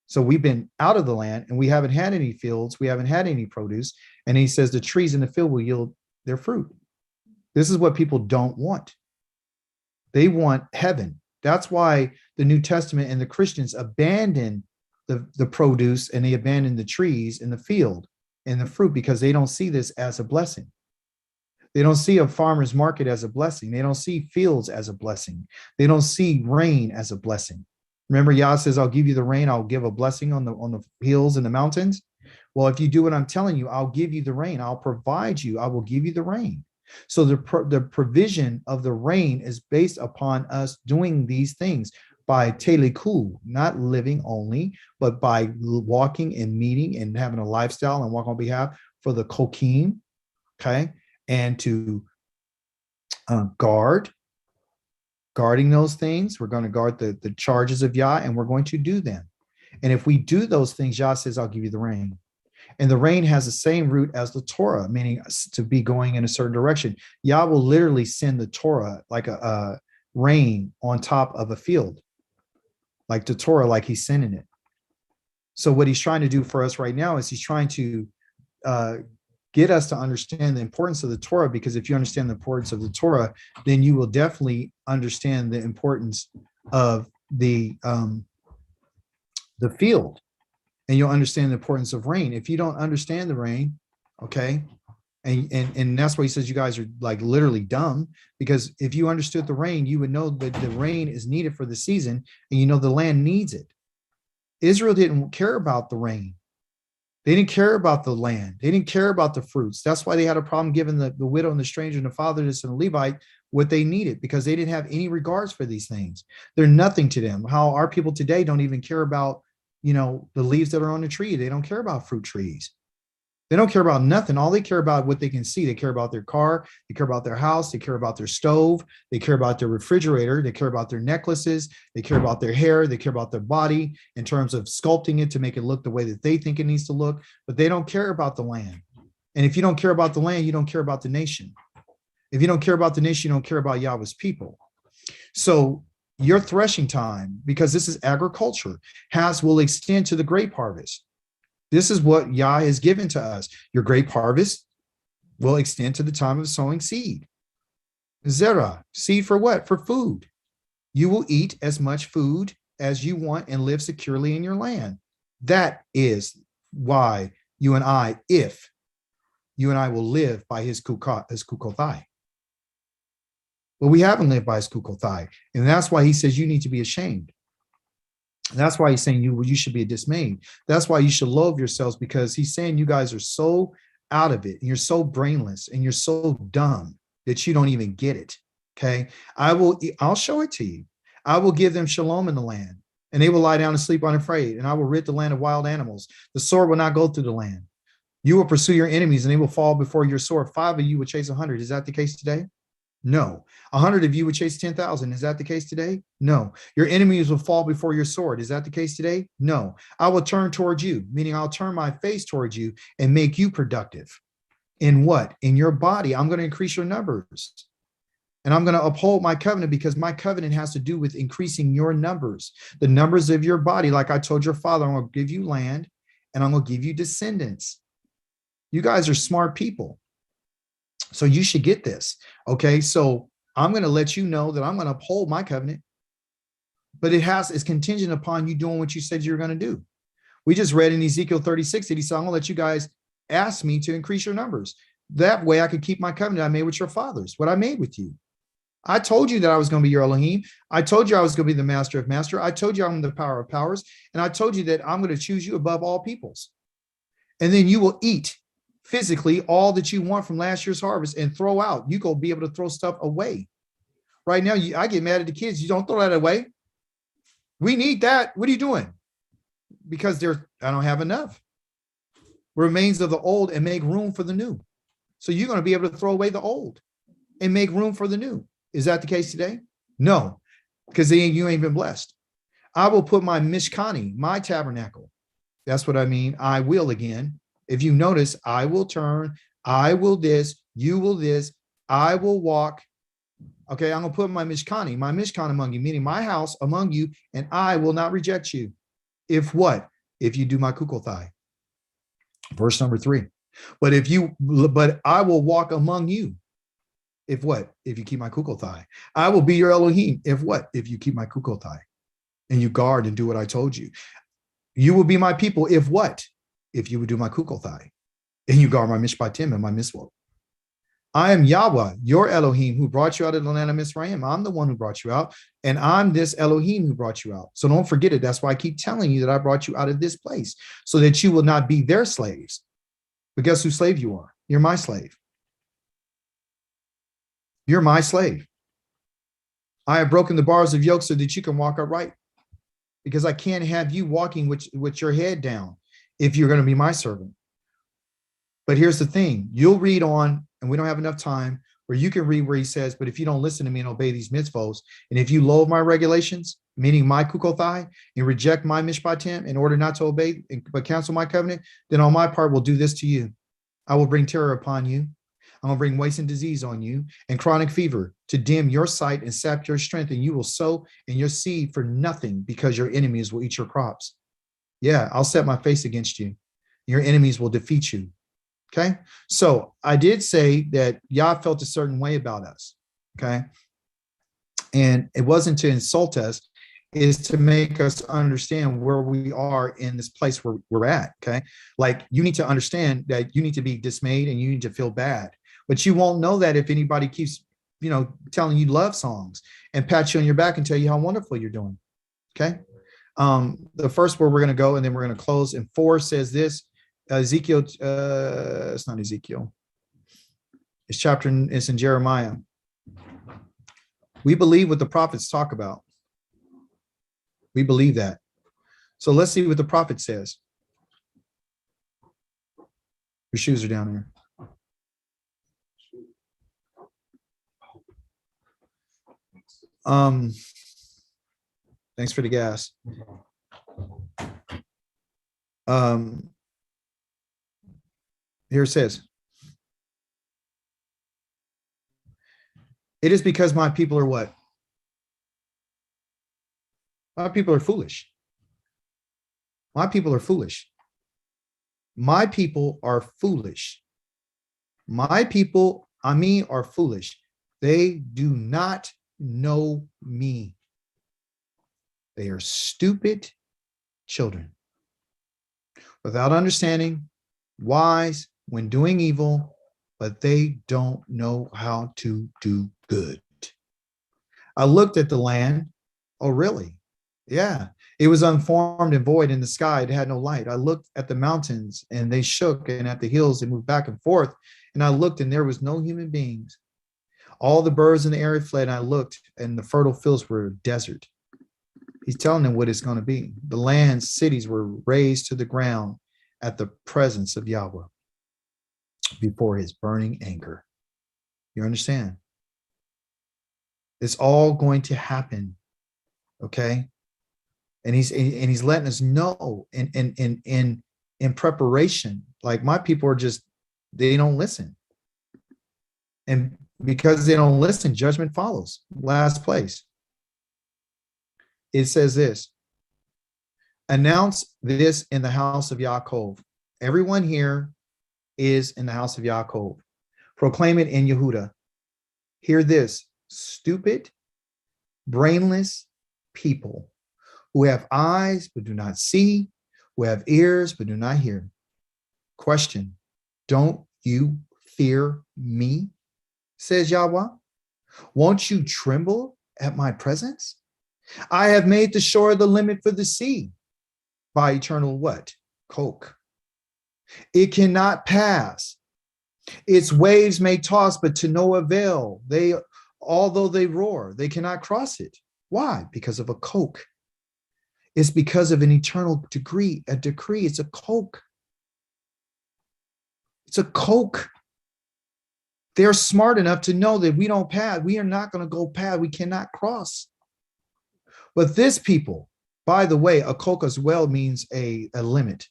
Speaker 1: So we've been out of the land and we haven't had any fields, we haven't had any produce. And he says the trees in the field will yield their fruit. This is what people don't want. They want heaven. That's why the New Testament and the Christians abandon the produce, and they abandon the trees in the field and the fruit, because they don't see this as a blessing. They don't see a farmer's market as a blessing. They don't see fields as a blessing. They don't see rain as a blessing. Remember, Yah says, I'll give you the rain. I'll give a blessing on the hills and the mountains. Well, if you do what I'm telling you, I'll give you the rain. I'll provide you. I will give you the rain. So the provision of the rain is based upon us doing these things by teleku, not living only, but by walking and meeting and having a lifestyle and walk on behalf for the kokim, okay, and to guarding those things. We're going to guard the charges of Yah, and we're going to do them. And if we do those things, Yah says, I'll give you the rain. And the rain has the same root as the Torah, meaning to be going in a certain direction. Yah will literally send the Torah like a rain on top of a field, like the Torah, like he's sending it. So what he's trying to do for us right now is he's trying to get us to understand the importance of the Torah, because if you understand the importance of the Torah, then you will definitely understand the importance of the field, and you'll understand the importance of rain. If you don't understand the rain, okay, and that's why he says you guys are like literally dumb, because if you understood the rain, you would know that the rain is needed for the season, and you know the land needs it. Israel didn't care about the rain. They didn't care about the land. They didn't care about the fruits. That's why they had a problem giving the widow and the stranger and the fatherless and the Levite what they needed, because they didn't have any regards for these things. They're nothing to them. How our people today don't even care about, the leaves that are on the tree. They don't care about fruit trees. They don't care about nothing. All they care about what they can see. They care about their car. They care about their house. They care about their stove. They care about their refrigerator. They care about their necklaces. They care about their hair. They care about their body in terms of sculpting it to make it look the way that they think it needs to look. But they don't care about the land. And if you don't care about the land, you don't care about the nation. If you don't care about the nation, you don't care about Yahweh's people. So your threshing time, because this is agriculture, will extend to the grape harvest. This is what Yah has given to us. Your grape harvest will extend to the time of sowing seed. Zerah, seed for what? For food. You will eat as much food as you want and live securely in your land. That is why you and I, if you and I will live by his kukothai. But we haven't lived by his kukothai. And that's why he says you need to be ashamed. That's why he's saying you should be dismayed. That's why you should loathe yourselves, because he's saying you guys are so out of it, and you're so brainless, and you're so dumb that you don't even get it. Okay. I'll show it to you. I will give them shalom in the land, and they will lie down and sleep unafraid. And I will rid the land of wild animals. The sword will not go through the land. You will pursue your enemies, and they will fall before your sword. 5 of you will chase 100. Is that the case today? No. 100 of you would chase 10,000. Is that the case today? No. Your enemies will fall before your sword. Is that the case today? No. I will turn towards you, meaning I'll turn my face towards you and make you productive. In what? In your body. I'm going to increase your numbers. And I'm going to uphold my covenant because my covenant has to do with increasing your numbers, the numbers of your body. Like I told your father, I'm going to give you land and I'm going to give you descendants. You guys are smart people. So you should get this. Okay. So I'm going to let you know that I'm going to uphold my covenant, but it's contingent upon you doing what you said you're going to do. We just read in Ezekiel 36 that he said, I'm going to let you guys ask me to increase your numbers. That way I could keep my covenant I made with your fathers, what I made with you. I told you that I was going to be your Elohim. I told you I was going to be the master of master. I told you I'm the power of powers. And I told you that I'm going to choose you above all peoples. And then you will eat physically all that you want from last year's harvest and throw out. You go be able to throw stuff away. Right now, I get mad at the kids. You don't throw that away. We need that. What are you doing? Because I don't have enough. Remains of the old and make room for the new. So you're going to be able to throw away the old and make room for the new. Is that the case today? No, because you ain't been blessed. I will put my mishkani, my tabernacle. That's what I mean. I will again. If you notice, I will turn, I will this, you will this, I will walk. Okay, I'm going to put my mishkani among you, meaning my house among you, and I will not reject you. If what? If you do my kukothai. Verse number 3. But I will walk among you. If what? If you keep my kukothai. I will be your Elohim. If what? If you keep my kukothai and you guard and do what I told you. You will be my people. If what? If you would do my kukothai and you guard my mishpatim and my miswot. I am Yahweh, your Elohim, who brought you out of the land of Mizraim. I'm the one who brought you out, and I'm this Elohim who brought you out. So don't forget it. That's why I keep telling you that I brought you out of this place so that you will not be their slaves. But guess whose slave you are? You're my slave. You're my slave. I have broken the bars of yoke so that you can walk upright, because I can't have you walking with your head down if you're going to be my servant. But here's the thing. You'll read on, and we don't have enough time, where you can read where he says, but if you don't listen to me and obey these mitzvos, and if you loathe my regulations, meaning my kukothai, and reject my mishpatim in order not to obey but cancel my covenant, then on my part will do this to you. I will bring terror upon you. I'm going to bring waste and disease on you and chronic fever to dim your sight and sap your strength, and you will sow in your seed for nothing because your enemies will eat your crops. Yeah, I'll set my face against you. Your enemies will defeat you. Okay, so I did say that Yah felt a certain way about us. Okay, and it wasn't to insult us, is to make us understand where we are in this place where we're at. Okay, like you need to understand that you need to be dismayed and you need to feel bad. But you won't know that if anybody keeps, telling you love songs and pat you on your back and tell you how wonderful you're doing. Okay. The first where we're going to go, and then we're going to close. And 4 says this, Ezekiel, it's not Ezekiel. It's in Jeremiah. We believe what the prophets talk about. We believe that. So let's see what the prophet says. Your shoes are down there. Thanks for the gas. Here it says, it is because my people are what? My people are foolish. My people are foolish. My people are foolish. My people, are foolish. They do not know me. They are stupid children, without understanding, wise when doing evil, but they don't know how to do good. I looked at the land. Oh, really? Yeah. It was unformed and void in the sky. It had no light. I looked at the mountains and they shook, and at the hills they moved back and forth. And I looked and there was no human beings. All the birds in the air fled, and I looked, and the fertile fields were a desert. He's telling them what it's going to be. The land's cities were razed to the ground at the presence of Yahweh before his burning anger. You understand? It's all going to happen. Okay. And he's letting us know in preparation. Like, my people are just, they don't listen. And Because they don't listen, judgment follows. Last place. It says this. Announce this in the house of Yaakov. Everyone here is in the house of Yaakov. Proclaim it in Yehuda. Hear this, stupid, brainless people who have eyes but do not see, who have ears but do not hear. Question, don't you fear me, says Yahweh? Won't you tremble at my presence? I have made the shore the limit for the sea by eternal what? Coke. It cannot pass. Its waves may toss, but to no avail. Although they roar, they cannot cross it. Why? Because of a coke. It's because of an eternal decree. It's a coke. It's a coke. They're smart enough to know that we don't pass. We are not going to go past. We cannot cross. But this people, by the way, a coke as well means a limit.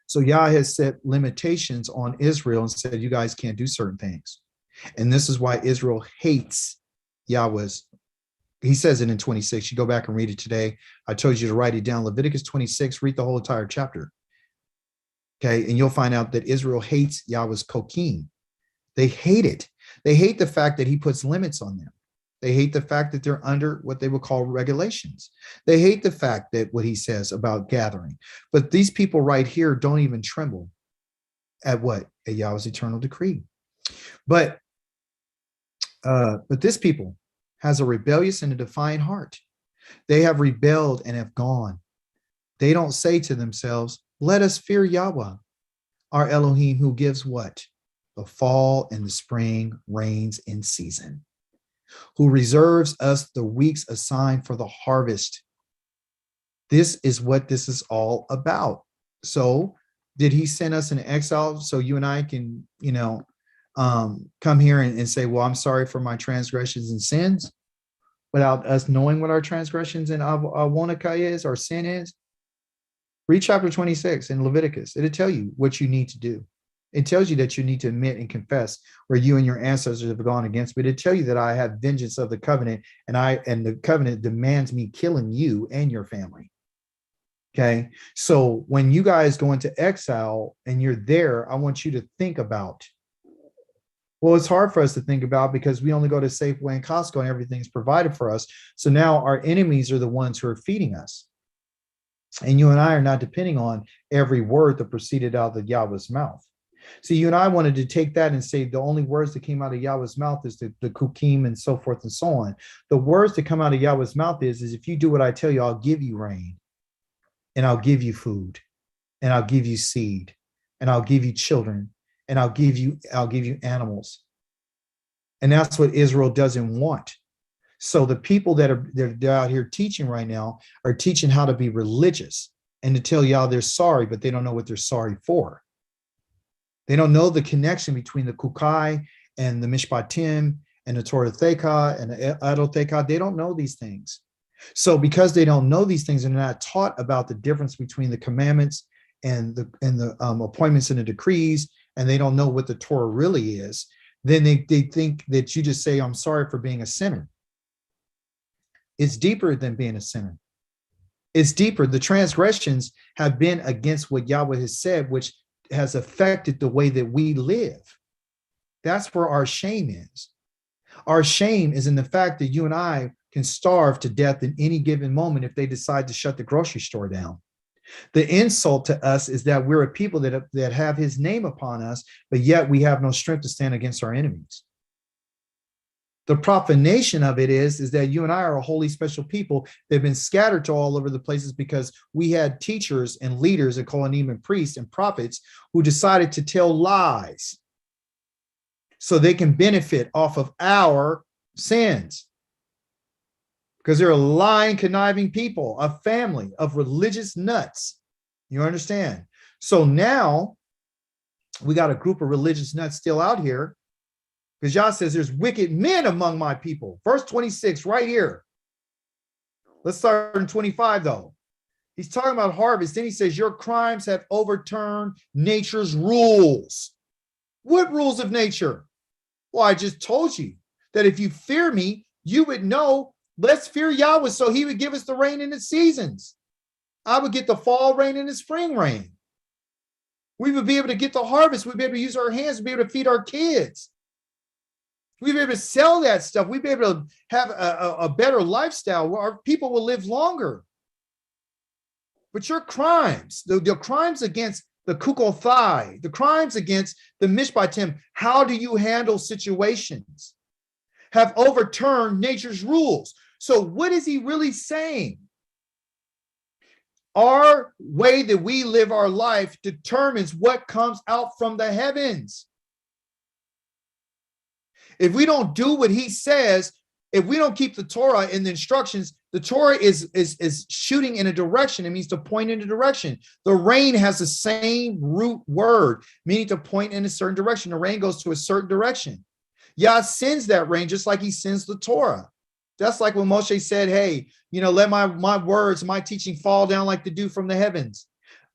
Speaker 1: So Yah has set limitations on Israel and said, you guys can't do certain things. And this is why Israel hates Yahweh's. He says it in 26. You go back and read it today. I told you to write it down. Leviticus 26, read the whole entire chapter. Okay, and you'll find out that Israel hates Yahweh's kokim. They hate it. They hate the fact that he puts limits on them. They hate the fact that they're under what they would call regulations. They hate the fact that what he says about gathering. But these people right here don't even tremble at what? At Yahweh's eternal decree. But this people has a rebellious and a defiant heart. They have rebelled and have gone. They don't say to themselves, let us fear Yahweh, our Elohim, who gives what? The fall and the spring rains in season, who reserves us the weeks assigned for the harvest. This is what this is all about. So did he send us in exile so you and I can, come here and say, well, I'm sorry for my transgressions and sins, without us knowing what our transgressions and avonica is, or sin is? Read chapter 26 in Leviticus. It'll tell you what you need to do. It tells you that you need to admit and confess where you and your ancestors have gone against me. It'll tell you that I have vengeance of the covenant, and the covenant demands me killing you and your family. Okay. So when you guys go into exile and you're there, I want you to think about, well, it's hard for us to think about because we only go to Safeway and Costco and everything's provided for us. So now our enemies are the ones who are feeding us. And you and I are not depending on every word that proceeded out of Yahweh's mouth. See, you and I wanted to take that and say the only words that came out of Yahweh's mouth is the kukim and so forth and so on. The words that come out of Yahweh's mouth is if you do what I tell you, I'll give you rain, and I'll give you food, and I'll give you seed, and I'll give you children, and I'll give you animals. And that's what Israel doesn't want. So the people they're out here teaching right now are teaching how to be religious and to tell y'all they're sorry, but they don't know what they're sorry for. They don't know the connection between the Kukai and the Mishpatim and the Torah Theka and the Adol Theka. They don't know these things. So because they don't know these things and they're not taught about the difference between the commandments and the appointments and the decrees, and they don't know what the Torah really is, then they think that you just say, I'm sorry for being a sinner. It's deeper than being a sinner. It's deeper. The transgressions have been against what Yahweh has said, which has affected the way that we live. That's where our shame is. Our shame is in the fact that you and I can starve to death in any given moment if they decide to shut the grocery store down. The insult to us is that we're a people that have his name upon us, but yet we have no strength to stand against our enemies. The profanation of it is that you and I are a holy special people that have been scattered to all over the places because we had teachers and leaders and Kohanim and priests and prophets who decided to tell lies so they can benefit off of our sins. Because they're a lying, conniving people, a family of religious nuts. You understand? So now we got a group of religious nuts still out here. Because Yah says there's wicked men among my people. Verse 26 right here. Let's start in 25 though. He's talking about harvest. Then he says, your crimes have overturned nature's rules. What rules of nature? Well, I just told you that if you fear me, you would know, let's fear Yahweh so he would give us the rain in the seasons. I would get the fall rain and the spring rain. We would be able to get the harvest. We'd be able to use our hands, be able to feed our kids. We'd be able to sell that stuff. We'd be able to have a better lifestyle where our people will live longer. But your crimes, the crimes against the Kukothai, the crimes against the Mishpatim, how do you handle situations? Have overturned nature's rules. So what is he really saying? Our way that we live our life determines what comes out from the heavens. If we don't do what he says, if we don't keep the Torah and the instructions, the Torah is shooting in a direction. It means to point in a direction. The rain has the same root word, meaning to point in a certain direction. The rain goes to a certain direction. Yah sends that rain just like he sends the Torah. That's like when Moshe said, hey, let my words, my teaching fall down like the dew from the heavens.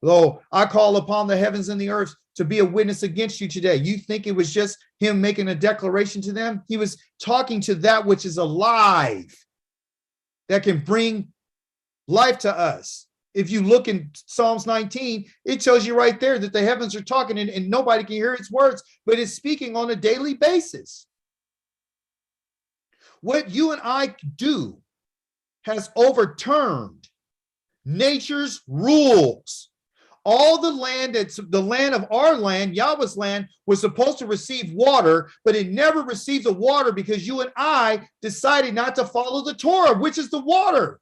Speaker 1: Lo, I call upon the heavens and the earth to be a witness against you today. You think it was just him making a declaration to them? He was talking to that which is alive, that can bring life to us. If you look in Psalms 19, it tells you right there that the heavens are talking and nobody can hear its words, but it's speaking on a daily basis. What you and I do has overturned nature's rules. All the land that's the land of our land, Yahweh's land, was supposed to receive water, but it never received the water because you and I decided not to follow the Torah, which is the water.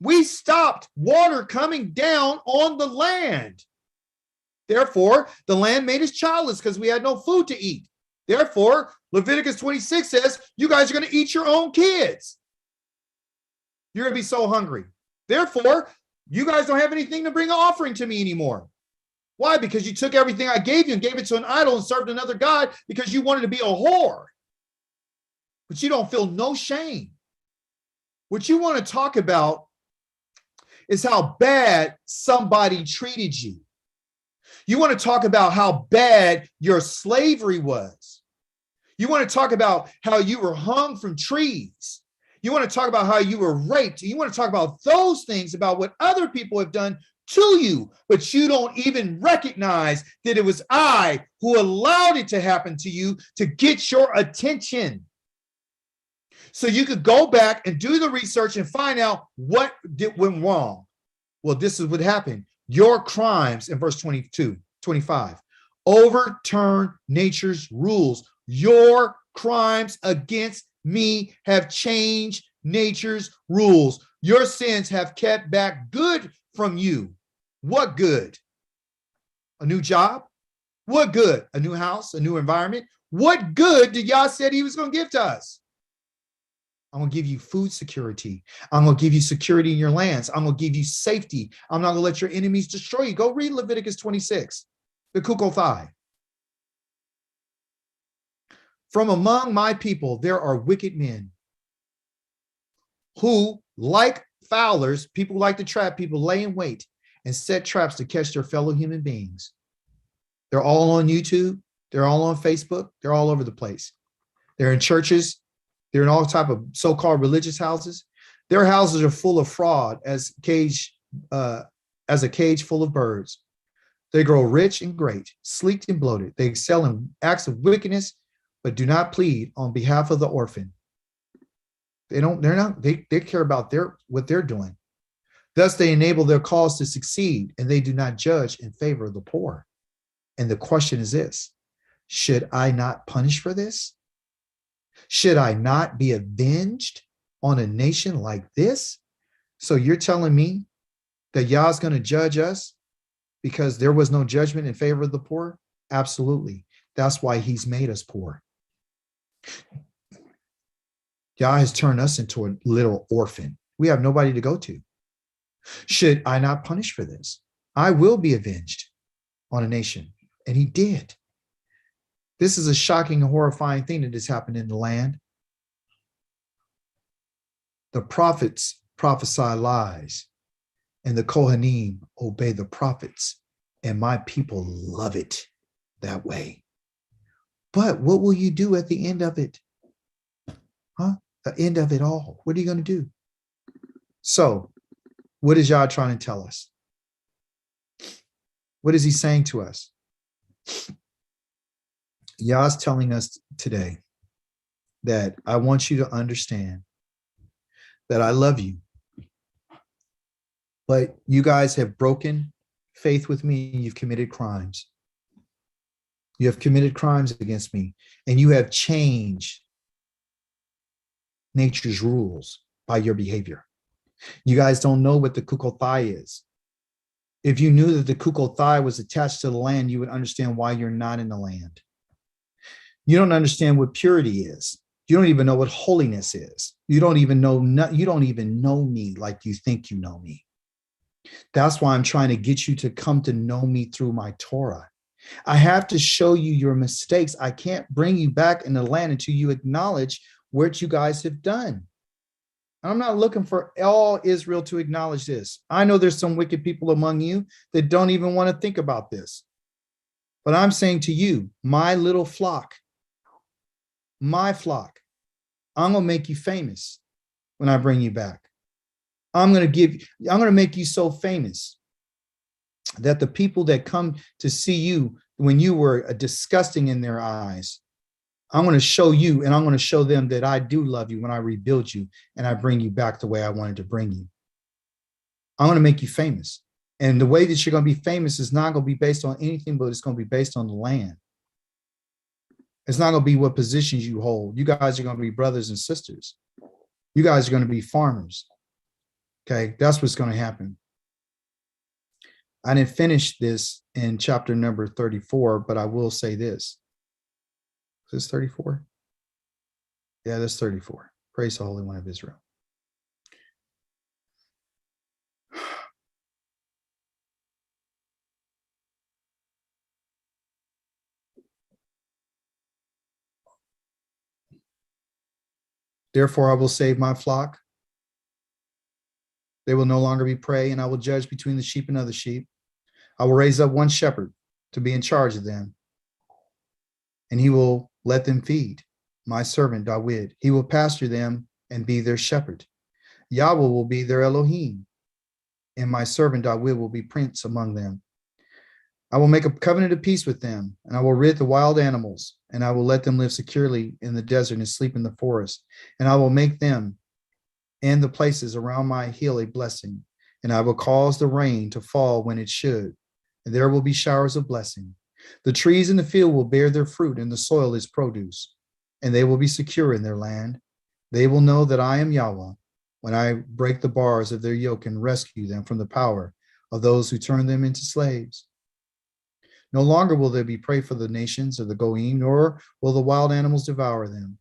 Speaker 1: We stopped water coming down on the land. Therefore, the land made us childless because we had no food to eat. Therefore, Leviticus 26 says, you guys are going to eat your own kids. You're going to be so hungry. Therefore, you guys don't have anything to bring an offering to me anymore. Why? Because you took everything I gave you and gave it to an idol and served another god because you wanted to be a whore. But you don't feel no shame. What you want to talk about is how bad somebody treated you. You want to talk about how bad your slavery was. You want to talk about how you were hung from trees. You want to talk about how you were raped. You want to talk about those things, about what other people have done to you, but you don't even recognize that it was I who allowed it to happen to you to get your attention. So you could go back and do the research and find out what went wrong. Well, this is what happened. Your crimes in verse 25, overturn nature's rules. Your crimes against me have changed nature's rules. Your sins have kept back good from you. What good? A new job? What good? A new house, a new environment? What good did Yah said he was going to give to us? I'm going to give you food security. I'm going to give you security in your lands. I'm going to give you safety. I'm not going to let your enemies destroy you. Go read Leviticus 26, the Kukothai. From among my people, there are wicked men who, like fowlers, people like to trap, people lay in wait and set traps to catch their fellow human beings. They're all on YouTube. They're all on Facebook. They're all over the place. They're in churches. They're in all type of so-called religious houses. Their houses are full of fraud as a cage full of birds. They grow rich and great, sleek and bloated. They excel in acts of wickedness, but do not plead on behalf of the orphan. They care about what they're doing. Thus they enable their cause to succeed, and they do not judge in favor of the poor. And the question is this: should I not punish for this? Should I not be avenged on a nation like this? So you're telling me that Yah's going to judge us because there was no judgment in favor of the poor? Absolutely. That's why he's made us poor. Yah has turned us into a little orphan. We have nobody to go to. Should I not punish for this? I will be avenged on a nation. And he did. This is a shocking and horrifying thing that has happened in the land. The prophets prophesy lies, and the Kohanim obey the prophets, and my people love it that way. But what will you do at the end of it? Huh? The end of it all. What are you going to do? So, what is Yah trying to tell us? What is he saying to us? Yah's telling us today that I want you to understand that I love you. But you guys have broken faith with me. You've committed crimes. You have committed crimes against me, and you have changed nature's rules by your behavior. You guys don't know what the kukothai is. If you knew that the kukothai was attached to the land, you would understand why you're not in the land. You don't understand what purity is. You don't even know what holiness is. You don't even know me like you think you know me. That's why I'm trying to get you to come to know me through my Torah. I have to show you your mistakes. I can't bring you back in the land until you acknowledge what you guys have done. I'm not looking for all Israel to acknowledge this. I know there's some wicked people among you that don't even want to think about this. But I'm saying to you, my little flock, my flock, I'm going to make you famous when I bring you back. I'm going to make you so famous that the people that come to see you when you were disgusting in their eyes, I'm going to show you, and I'm going to show them that I do love you when I rebuild you and I bring you back the way I wanted to bring you. I'm going to make you famous. And the way that you're going to be famous is not going to be based on anything, but it's going to be based on the land. It's not going to be what positions you hold. You guys are going to be brothers and sisters. You guys are going to be farmers. Okay, that's what's going to happen. I didn't finish this in chapter number 34, but I will say this. Is this 34? Yeah, that's 34. Praise the Holy One of Israel. Therefore, I will save my flock. They will no longer be prey, and I will judge between the sheep and other sheep. I will raise up one shepherd to be in charge of them, and he will let them feed, my servant WID. He will pasture them and be their shepherd. Yahweh will be their Elohim, and my servant WID will be prince among them. I will make a covenant of peace with them, and I will rid the wild animals, and I will let them live securely in the desert and sleep in the forest. And I will make them and the places around my hill a blessing, and I will cause the rain to fall when it should, and there will be showers of blessing. The trees in the field will bear their fruit, and the soil its produce, and they will be secure in their land. They will know that I am Yahweh when I break the bars of their yoke and rescue them from the power of those who turn them into slaves. No longer will there be prey for the nations of the Goyim, nor will the wild animals devour them.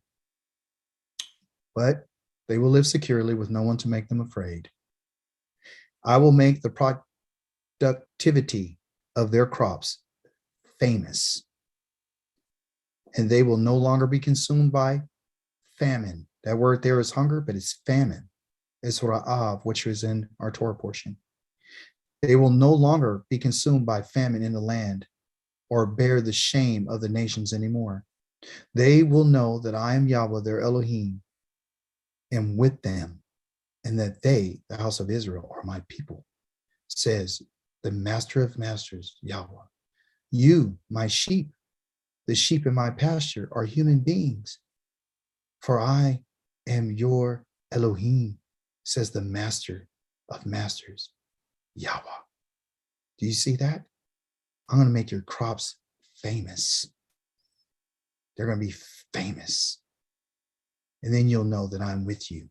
Speaker 1: But they will live securely with no one to make them afraid. I will make the productivity of their crops famous, and they will no longer be consumed by famine. That word there is hunger, but it's famine. It's ra'av, which is in our Torah portion. They will no longer be consumed by famine in the land or bear the shame of the nations anymore. They will know that I am Yahweh, their Elohim, am with them, and that they, the house of Israel, are my people, says the master of masters, Yahweh. You, my sheep, the sheep in my pasture, are human beings, for I am your Elohim, says the master of masters, Yahweh. Do you see that? I'm going to make your crops famous. They're going to be famous. And then you'll know that I'm with you.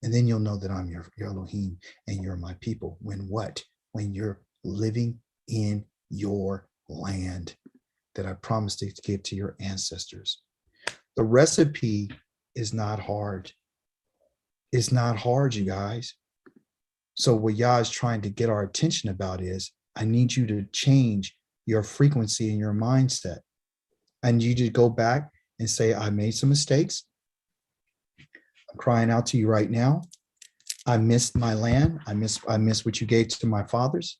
Speaker 1: And then you'll know that I'm your Elohim and you're my people. When what? When you're living in your land that I promised to give to your ancestors. The recipe is not hard. It's not hard, you guys. So what Yah is trying to get our attention about is, I need you to change your frequency and your mindset. I need you to go back and say, I made some mistakes. I'm crying out to you right now. I missed my land. I miss what you gave to my fathers.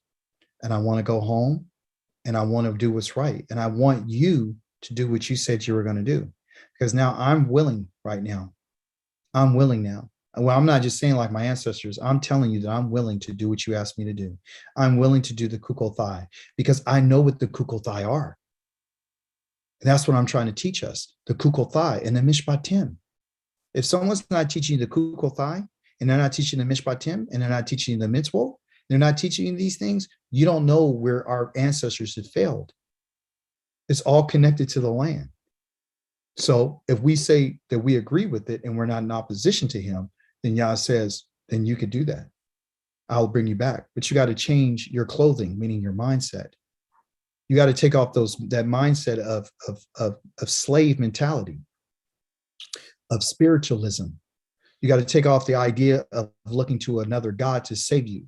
Speaker 1: And I want to go home and I want to do what's right. And I want you to do what you said you were going to do. Because now I'm willing right now. I'm willing now. Well, I'm not just saying like my ancestors. I'm telling you that I'm willing to do what you asked me to do. I'm willing to do the kukothai because I know what the kukothai are. And that's what I'm trying to teach us, the kukothai and the mishpatim. If someone's not teaching you the kukothai and they're not teaching the mishpatim and they're not teaching you the mitzvot, they're not teaching you these things, you don't know where our ancestors had failed. It's all connected to the land. So if we say that we agree with it and we're not in opposition to him, then Yah says, then you could do that. I'll bring you back. But you got to change your clothing, meaning your mindset. You got to take off that mindset of slave mentality, of spiritualism. You got to take off the idea of looking to another God to save you.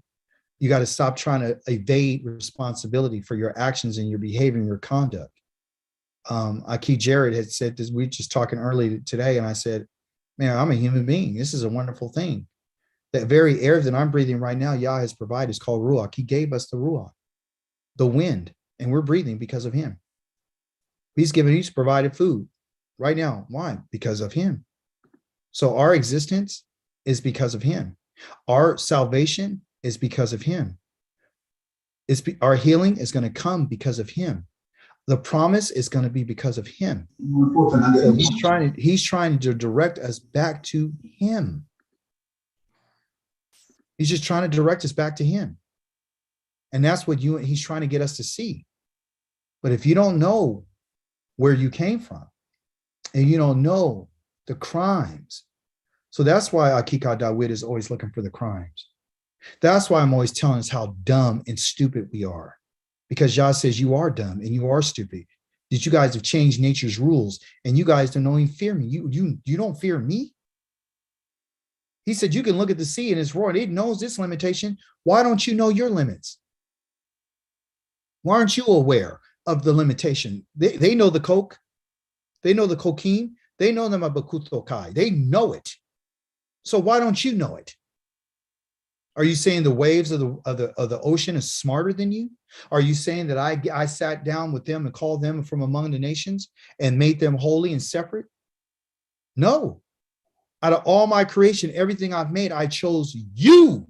Speaker 1: You got to stop trying to evade responsibility for your actions and your behavior and your conduct. Aki Jared had said this, we were just talking earlier today, and I said, man, I'm a human being. This is a wonderful thing. That very air that I'm breathing right now, Yah has provided, is called Ruach. He gave us the Ruach, the wind, and we're breathing because of him. He's provided food right now. Why? Because of him. So our existence is because of him. Our salvation is because of him. Our healing is going to come because of him. The promise is going to be because of him. So he's trying to direct us back to him. He's just trying to direct us back to him. And that's what he's trying to get us to see. But if you don't know where you came from and you don't know the crimes, so that's why ACHI'KA WID is always looking for the crimes. That's why I'm always telling us how dumb and stupid we are. Because Yah says you are dumb and you are stupid. That you guys have changed nature's rules and you guys don't even fear me. You don't fear me? He said you can look at the sea and it's roaring. It knows its limitation. Why don't you know your limits? Why aren't you aware of the limitation? They know the coke. They know the cocaine. They know the mabakutokai. They know it. So why don't you know it? Are you saying the waves of the ocean is smarter than you? Are you saying that I sat down with them and called them from among the nations and made them holy and separate? No. Out of all my creation, everything I've made, I chose you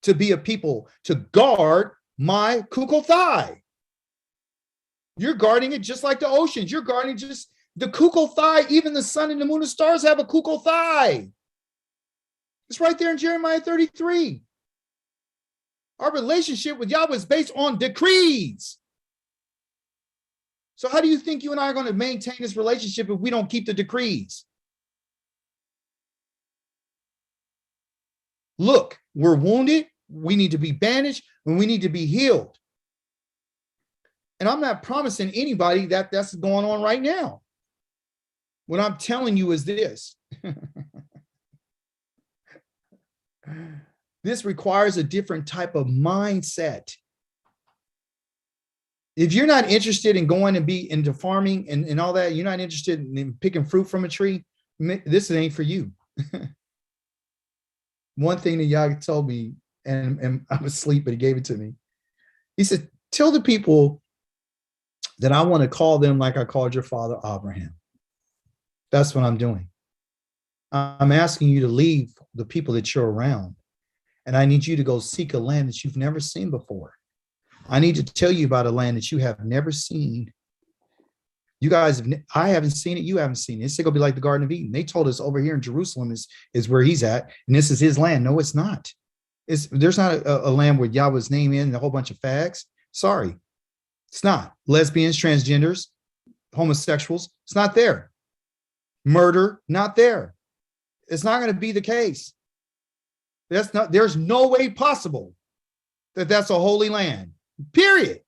Speaker 1: to be a people to guard my kukothai. You're guarding it just like the oceans. You're guarding just the kukothai. Even the sun and the moon and stars have a kukothai. It's right there in Jeremiah 33. Our relationship with Yahweh is based on decrees. So how do you think you and I are going to maintain this relationship if we don't keep the decrees? Look, we're wounded. We need to be bandaged and we need to be healed. And I'm not promising anybody that that's going on right now. What I'm telling you is this. This requires a different type of mindset. If you're not interested in going and be into farming and all that, you're not interested in picking fruit from a tree, this ain't for you. One thing that Yah told me, and I was asleep, but he gave it to me. He said, tell the people that I want to call them like I called your father Abraham. That's what I'm doing. I'm asking you to leave the people that you're around. And I need you to go seek a land that you've never seen before. I need to tell you about a land that you have never seen. You guys, I haven't seen it. You haven't seen it. It's going to be like the Garden of Eden. They told us over here in Jerusalem is where he's at. And this is his land. No, it's not. There's not a land with Yahweh's name in and a whole bunch of fags. Sorry. It's not. Lesbians, transgenders, homosexuals. It's not there. Murder, not there. It's not going to be the case. There's no way possible that that's a holy land, period.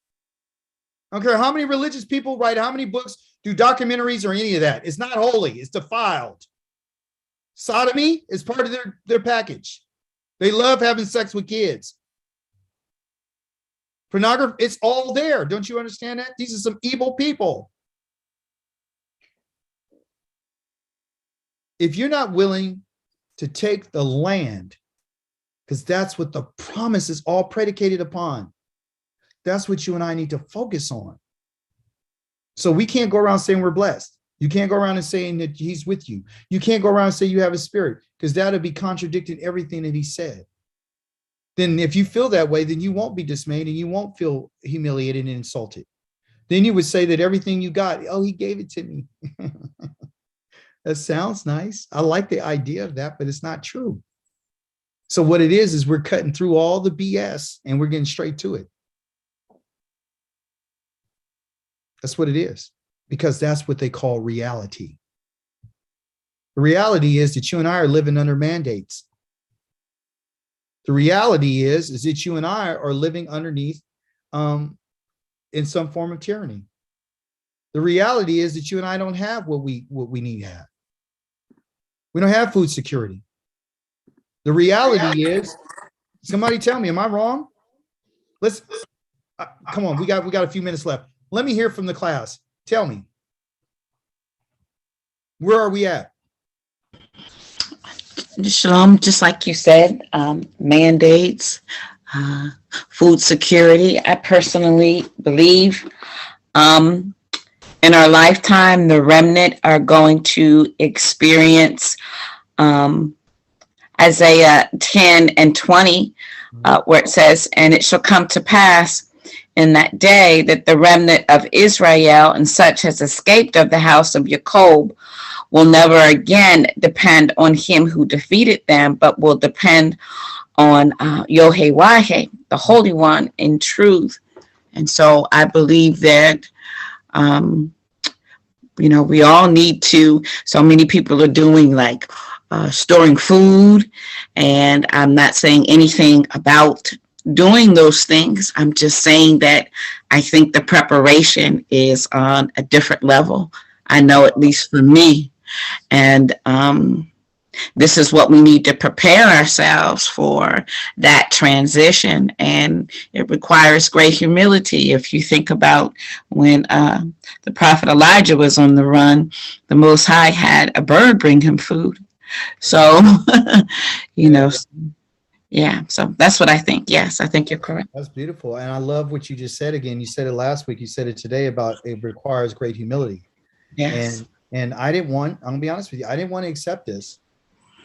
Speaker 1: I don't care how many religious people write, how many books, do documentaries or any of that. It's not holy. It's defiled. Sodomy is part of their package. They love having sex with kids. Pornography, it's all there. Don't you understand that? These are some evil people. If you're not willing to take the land, because that's what the promise is all predicated upon. That's what you and I need to focus on. So we can't go around saying we're blessed. You can't go around and saying that he's with you. You can't go around and say you have a spirit, because that'll be contradicting everything that he said. Then if you feel that way, then you won't be dismayed and you won't feel humiliated and insulted. Then you would say that everything you got, oh, he gave it to me. That sounds nice. I like the idea of that, but it's not true. So what it is we're cutting through all the BS and we're getting straight to it. That's what it is, because that's what they call reality. The reality is that you and I are living under mandates. The reality is that you and I are living underneath in some form of tyranny. The reality is that you and I don't have what we need to have. We don't have food security. The reality is, somebody tell me, am I wrong? Let's come on. We got a few minutes left. Let me hear from the class. Tell me, where are we at?
Speaker 5: Shalom, just like you said, mandates, food security. I personally believe in our lifetime, the remnant are going to experience Isaiah 10 and 20, where it says, and it shall come to pass in that day that the remnant of Israel and such as escaped of the house of Jacob will never again depend on him who defeated them, but will depend on Yahweh, the Holy One, in truth. And so I believe that, we all need to, so many people are doing like storing food, and I'm not saying anything about doing those things. I'm just saying that I think the preparation is on a different level. I know, at least for me. And this is what we need to prepare ourselves for, that transition. And it requires great humility. If you think about when the prophet Elijah was on the run, the Most High had a bird bring him food. So, yeah, so that's what I think. Yes, I think you're correct.
Speaker 1: That's beautiful. And I love what you just said again. You said it last week. You said it today about it requires great humility.
Speaker 5: Yes.
Speaker 1: And I'm going to be honest with you, I didn't want to accept this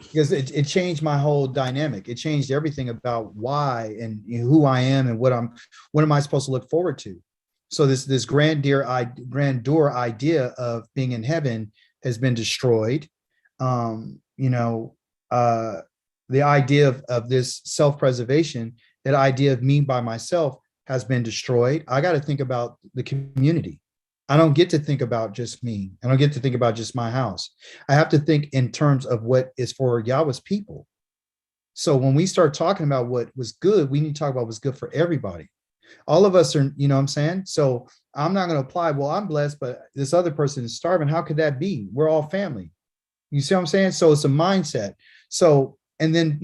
Speaker 1: because it changed my whole dynamic. It changed everything about why and who I am and what am I supposed to look forward to. So this grandeur idea of being in heaven has been destroyed. The idea of this self-preservation, that idea of me by myself has been destroyed. I got to think about the community. I don't get to think about just me. I don't get to think about just my house. I have to think in terms of what is for Yahweh's people. So when we start talking about what was good, we need to talk about what's good for everybody. All of us are, you know what I'm saying? So I'm not going to apply, well, I'm blessed, but this other person is starving. How could that be? We're all family. You see what I'm saying? So it's a mindset. So, and then,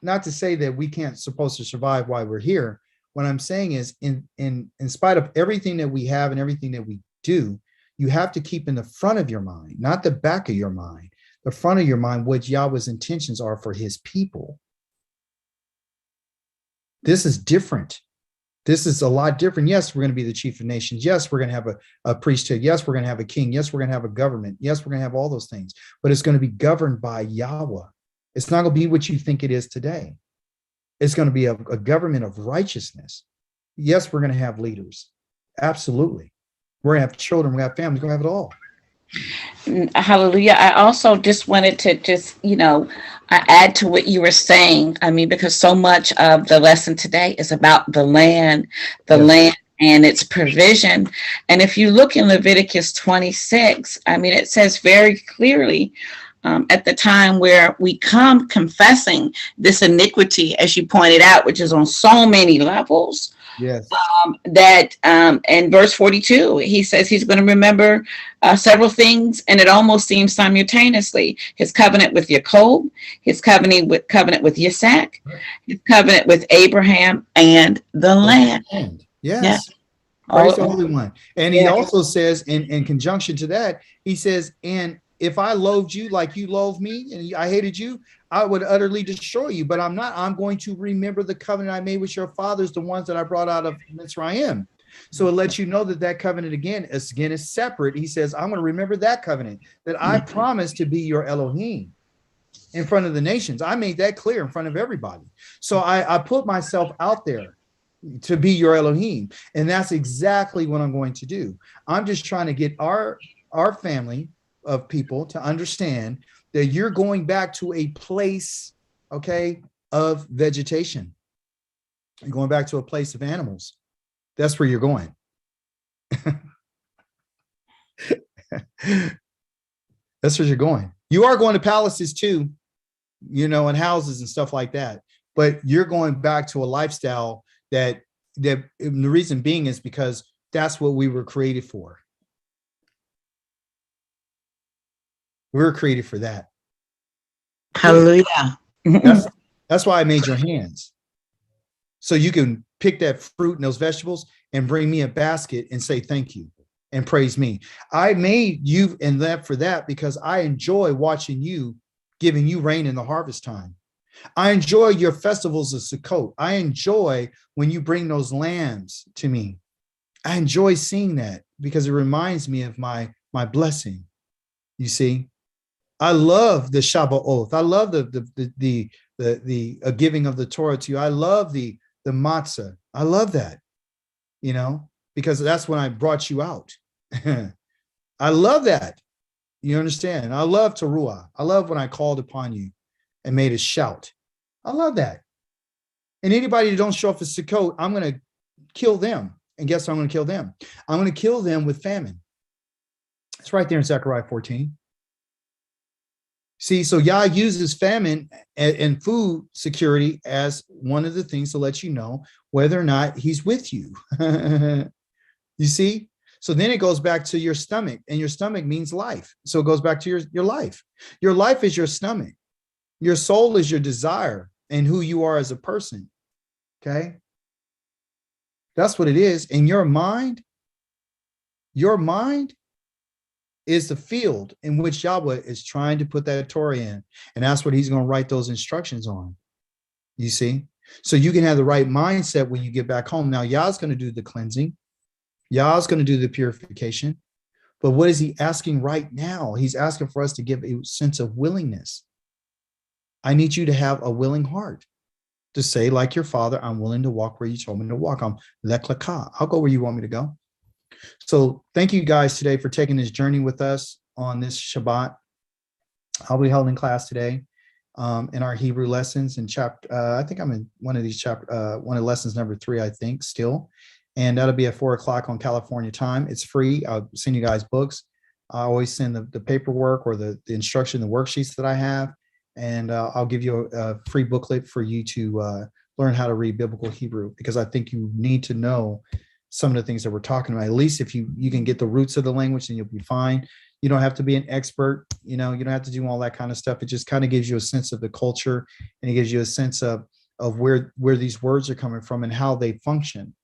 Speaker 1: not to say that we can't supposed to survive while we're here. What I'm saying is in spite of everything that we have and everything that we do, you have to keep in the front of your mind, not the back of your mind, the front of your mind, what Yahweh's intentions are for his people. This is different. This is a lot different. Yes, we're going to be the chief of nations. Yes, we're going to have a priesthood. Yes, we're going to have a king. Yes, we're going to have a government. Yes, we're going to have all those things, but it's going to be governed by Yahweh. It's not going to be what you think it is today. It's going to be a government of righteousness. Yes, we're going to have leaders. Absolutely. We're going to have children. We're going to have families. We're going to have it all.
Speaker 5: Hallelujah. I also just wanted to add to what you were saying. I mean, because so much of the lesson today is about the land and its provision. And if you look in Leviticus 26, I mean, it says very clearly, at the time where we come confessing this iniquity, as you pointed out, which is on so many levels.
Speaker 1: Yes.
Speaker 5: That in verse 42, he says he's going to remember several things, and it almost seems simultaneously. His covenant with Jacob, his covenant with Isaac, his covenant with Abraham, and the land.
Speaker 1: Yes. Praise the Holy One. And he also says, in conjunction to that, he says, and if I loathed you like you loathed me and I hated you, I would utterly destroy you. But I'm not. I'm going to remember the covenant I made with your fathers, the ones that I brought out of Mitzrayim. So it lets you know that that covenant again is separate. He says, I'm going to remember that covenant that I promised to be your Elohim in front of the nations. I made that clear in front of everybody. So I put myself out there to be your Elohim. And that's exactly what I'm going to do. I'm just trying to get our family of people to understand that you're going back to a place, okay, of vegetation. You're going back to a place of animals. That's where you're going. That's where you're going. You are going to palaces too, you know, and houses and stuff like that. But you're going back to a lifestyle that the reason being is because that's what we were created for. We were created for that.
Speaker 5: Hallelujah.
Speaker 1: That's why I made your hands. So you can pick that fruit and those vegetables and bring me a basket and say thank you and praise me. I made you and that for that because I enjoy watching you, giving you rain in the harvest time. I enjoy your festivals of Sukkot. I enjoy when you bring those lambs to me. I enjoy seeing that because it reminds me of my blessing. You see, I love the Shabbat oath. I love the giving of the Torah to you. I love the matzah. I love that, you know, because that's when I brought you out. I love that. You understand? I love Teruah. I love when I called upon you and made a shout. I love that. And anybody who don't show up for Sukkot, I'm going to kill them. And guess how I'm going to kill them? I'm going to kill them with famine. It's right there in Zechariah 14. See, so Yah uses famine and food security as one of the things to let you know whether or not he's with you. You see? So then it goes back to your stomach, and your stomach means life. So it goes back to your life. Your life is your stomach. Your soul is your desire and who you are as a person. Okay? That's what it is. And your mind is the field in which Yahweh is trying to put that Torah in. And that's what he's going to write those instructions on. You see? So you can have the right mindset when you get back home. Now, Yah's going to do the cleansing. Yah's going to do the purification. But what is he asking right now? He's asking for us to give a sense of willingness. I need you to have a willing heart to say, like your father, I'm willing to walk where you told me to walk. I'm leklaka. I'll go where you want me to go. So thank you guys today for taking this journey with us on this Shabbat. I'll be holding class today in our Hebrew lessons in chapter. I think I'm in one of these one of lessons number 3, I think still. And that'll be at 4:00 on California time. It's free. I'll send you guys books. I always send the paperwork or the instruction, the worksheets that I have. And I'll give you a free booklet for you to learn how to read biblical Hebrew, because I think you need to know some of the things that we're talking about. At least if you can get the roots of the language, then you'll be fine. You don't have to be an expert. You know, you don't have to do all that kind of stuff. It just kind of gives you a sense of the culture, and it gives you a sense of where these words are coming from and how they function.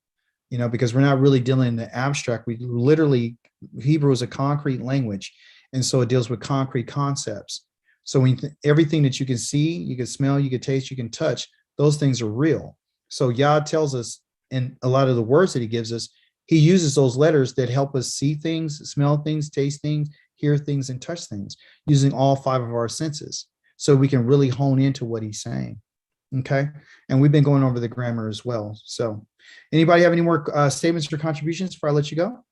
Speaker 1: You know, because we're not really dealing in the abstract. We literally, Hebrew is a concrete language. And so it deals with concrete concepts. So when everything that you can see, you can smell, you can taste, you can touch, those things are real. So Yah tells us in a lot of the words that he gives us, he uses those letters that help us see things, smell things, taste things, hear things, and touch things, using all 5 of our senses. So we can really hone into what he's saying. Okay. And we've been going over the grammar as well. So anybody have any more statements or contributions before I let you go?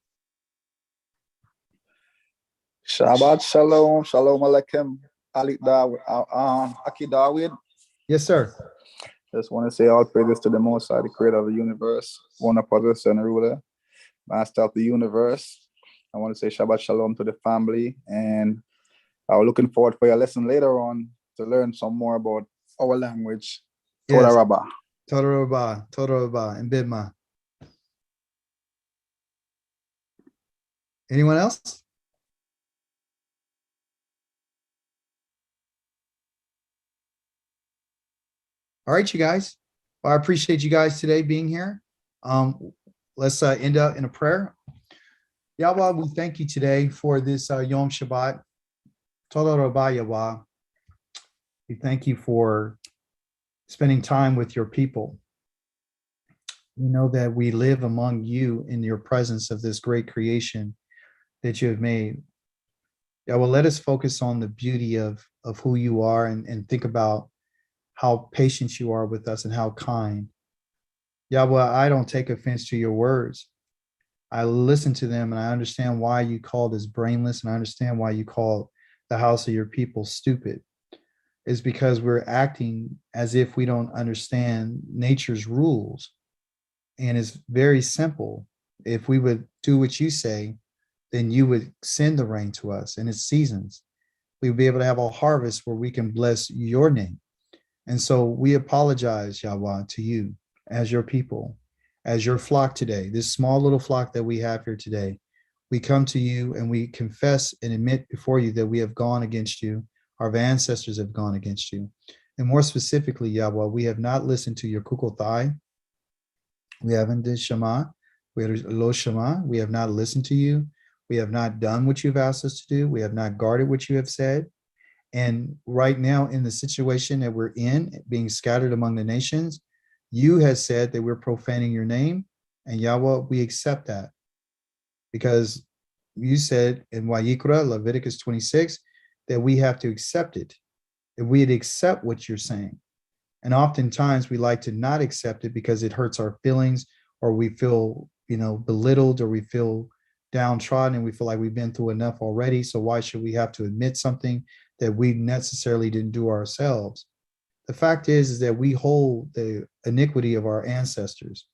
Speaker 6: Shabbat shalom, shalom aleichem, Aki David.
Speaker 1: Yes, sir.
Speaker 6: Just want to say all praises to the Most High, the creator of the universe, one of us and ruler, master of the universe. I want to say Shabbat shalom to the family, and I'm looking forward for your lesson later on to learn some more about our language. Toda
Speaker 1: Yes.
Speaker 6: Rabbah.
Speaker 1: Toda Rabbah, and Bidma. Anyone else? All right, you guys. Well, I appreciate you guys today being here. Let's end up in a prayer. Yahweh, we thank you today for this Yom Shabbat. Toda Rabbah, Yahweh. We thank you for spending time with your people. We know that we live among you in your presence of this great creation that you have made. Yahweh, let us focus on the beauty of who you are and think about how patient you are with us and how kind. Yahweh, I don't take offense to your words. I listen to them and I understand why you called us brainless, and I understand why you called the house of your people stupid. It's because we're acting as if we don't understand nature's rules. And it's very simple. If we would do what you say, then you would send the rain to us in its seasons. We would be able to have a harvest where we can bless your name. And so we apologize, Yahweh, to you as your people, as your flock today, this small little flock that we have here today. We come to you and we confess and admit before you that we have gone against you. Our ancestors have gone against you. And more specifically, Yahweh, we have not listened to your kukothai. We haven't did Shema. We had lo Shema. We have not listened to you. We have not done what you've asked us to do. We have not guarded what you have said. And right now, in the situation that we're in, being scattered among the nations, you have said that we're profaning your name. And Yahweh, we accept that. Because you said in Wayikra, Leviticus 26, that we have to accept it. That we'd accept what you're saying. And oftentimes we like to not accept it because it hurts our feelings, or we feel, belittled, or we feel downtrodden, and we feel like we've been through enough already. So why should we have to admit something that we necessarily didn't do ourselves? The fact is that we hold the iniquity of our ancestors.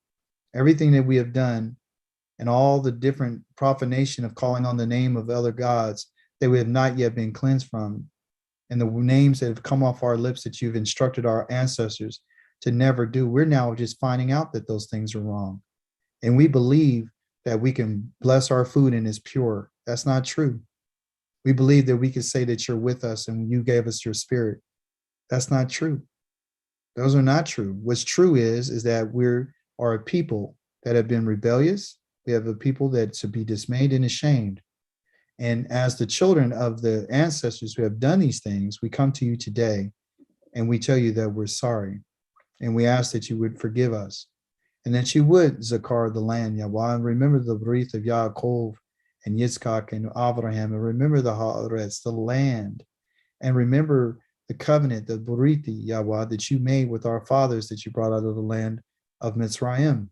Speaker 1: Everything that we have done and all the different profanation of calling on the name of other gods that we have not yet been cleansed from, and the names that have come off our lips that you've instructed our ancestors to never do, we're now just finding out that those things are wrong. And we believe that we can bless our food and it's pure. That's not true. We believe that we can say that you're with us and you gave us your spirit. That's not true. Those are not true. What's true is that we are a people that have been rebellious. We have a people that should be dismayed and ashamed. And as the children of the ancestors who have done these things, we come to you today and we tell you that we're sorry. And we ask that you would forgive us and that you would zakar the land, Yahweh, and remember the breath of Yaakov and Yitzchak and Abraham, and remember the Haaretz, the land, and remember the covenant, the Buriti, Yahweh, that you made with our fathers that you brought out of the land of Mitzrayim.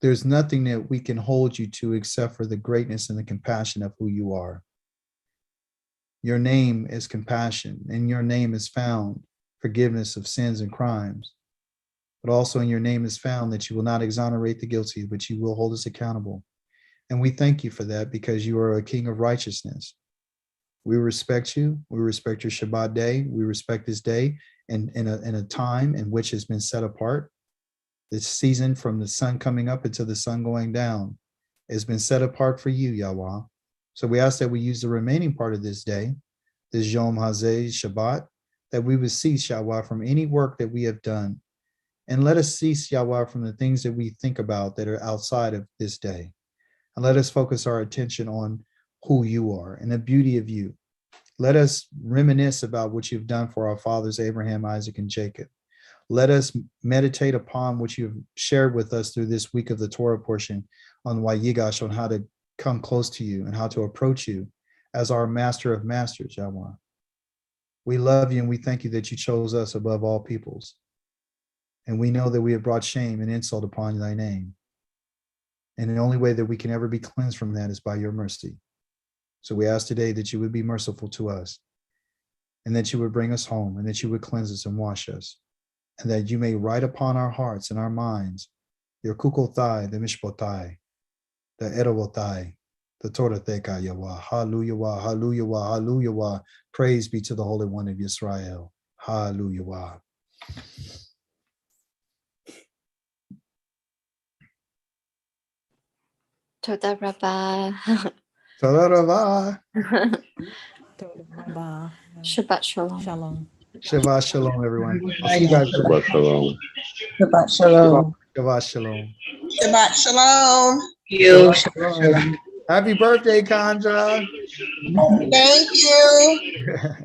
Speaker 1: There's nothing that we can hold you to except for the greatness and the compassion of who you are. Your name is compassion, and your name is found forgiveness of sins and crimes. But also in your name is found that you will not exonerate the guilty, but you will hold us accountable. And we thank you for that because you are a king of righteousness. We respect you. We respect your Shabbat day. We respect this day in a time in which has been set apart. This season from the sun coming up until the sun going down has been set apart for you, Yahweh. So we ask that we use the remaining part of this day, this Yom Hazeh Shabbat, that we would cease, Yahweh, from any work that we have done. And let us cease, Yahweh, from the things that we think about that are outside of this day. And let us focus our attention on who you are and the beauty of you. Let us reminisce about what you've done for our fathers, Abraham, Isaac, and Jacob. Let us meditate upon what you've shared with us through this week of the Torah portion on Wayigash, on how to come close to you and how to approach you as our master of masters, Yahweh. We love you and we thank you that you chose us above all peoples. And we know that we have brought shame and insult upon thy name. And the only way that we can ever be cleansed from that is by your mercy. So we ask today that you would be merciful to us and that you would bring us home and that you would cleanse us and wash us. And that you may write upon our hearts and our minds your kukothai, the mishpotai, the erovotai, the toratheka, Yahweh. Hallelujah, hallelujah, hallelujah. Praise be to the Holy One of Israel. Hallelujah.
Speaker 3: Toda Rabba.
Speaker 1: Toda Rabah.
Speaker 4: Toda
Speaker 3: Shabbat Shalom.
Speaker 4: Shalom.
Speaker 1: Shabbat Shalom, everyone. I'll see you guys later.
Speaker 7: Shabbat shalom.
Speaker 5: Shabbat shalom.
Speaker 1: Shabbat Shalom.
Speaker 8: Shabbat shalom.
Speaker 5: You.
Speaker 1: Happy birthday, Kandra.
Speaker 8: Thank you.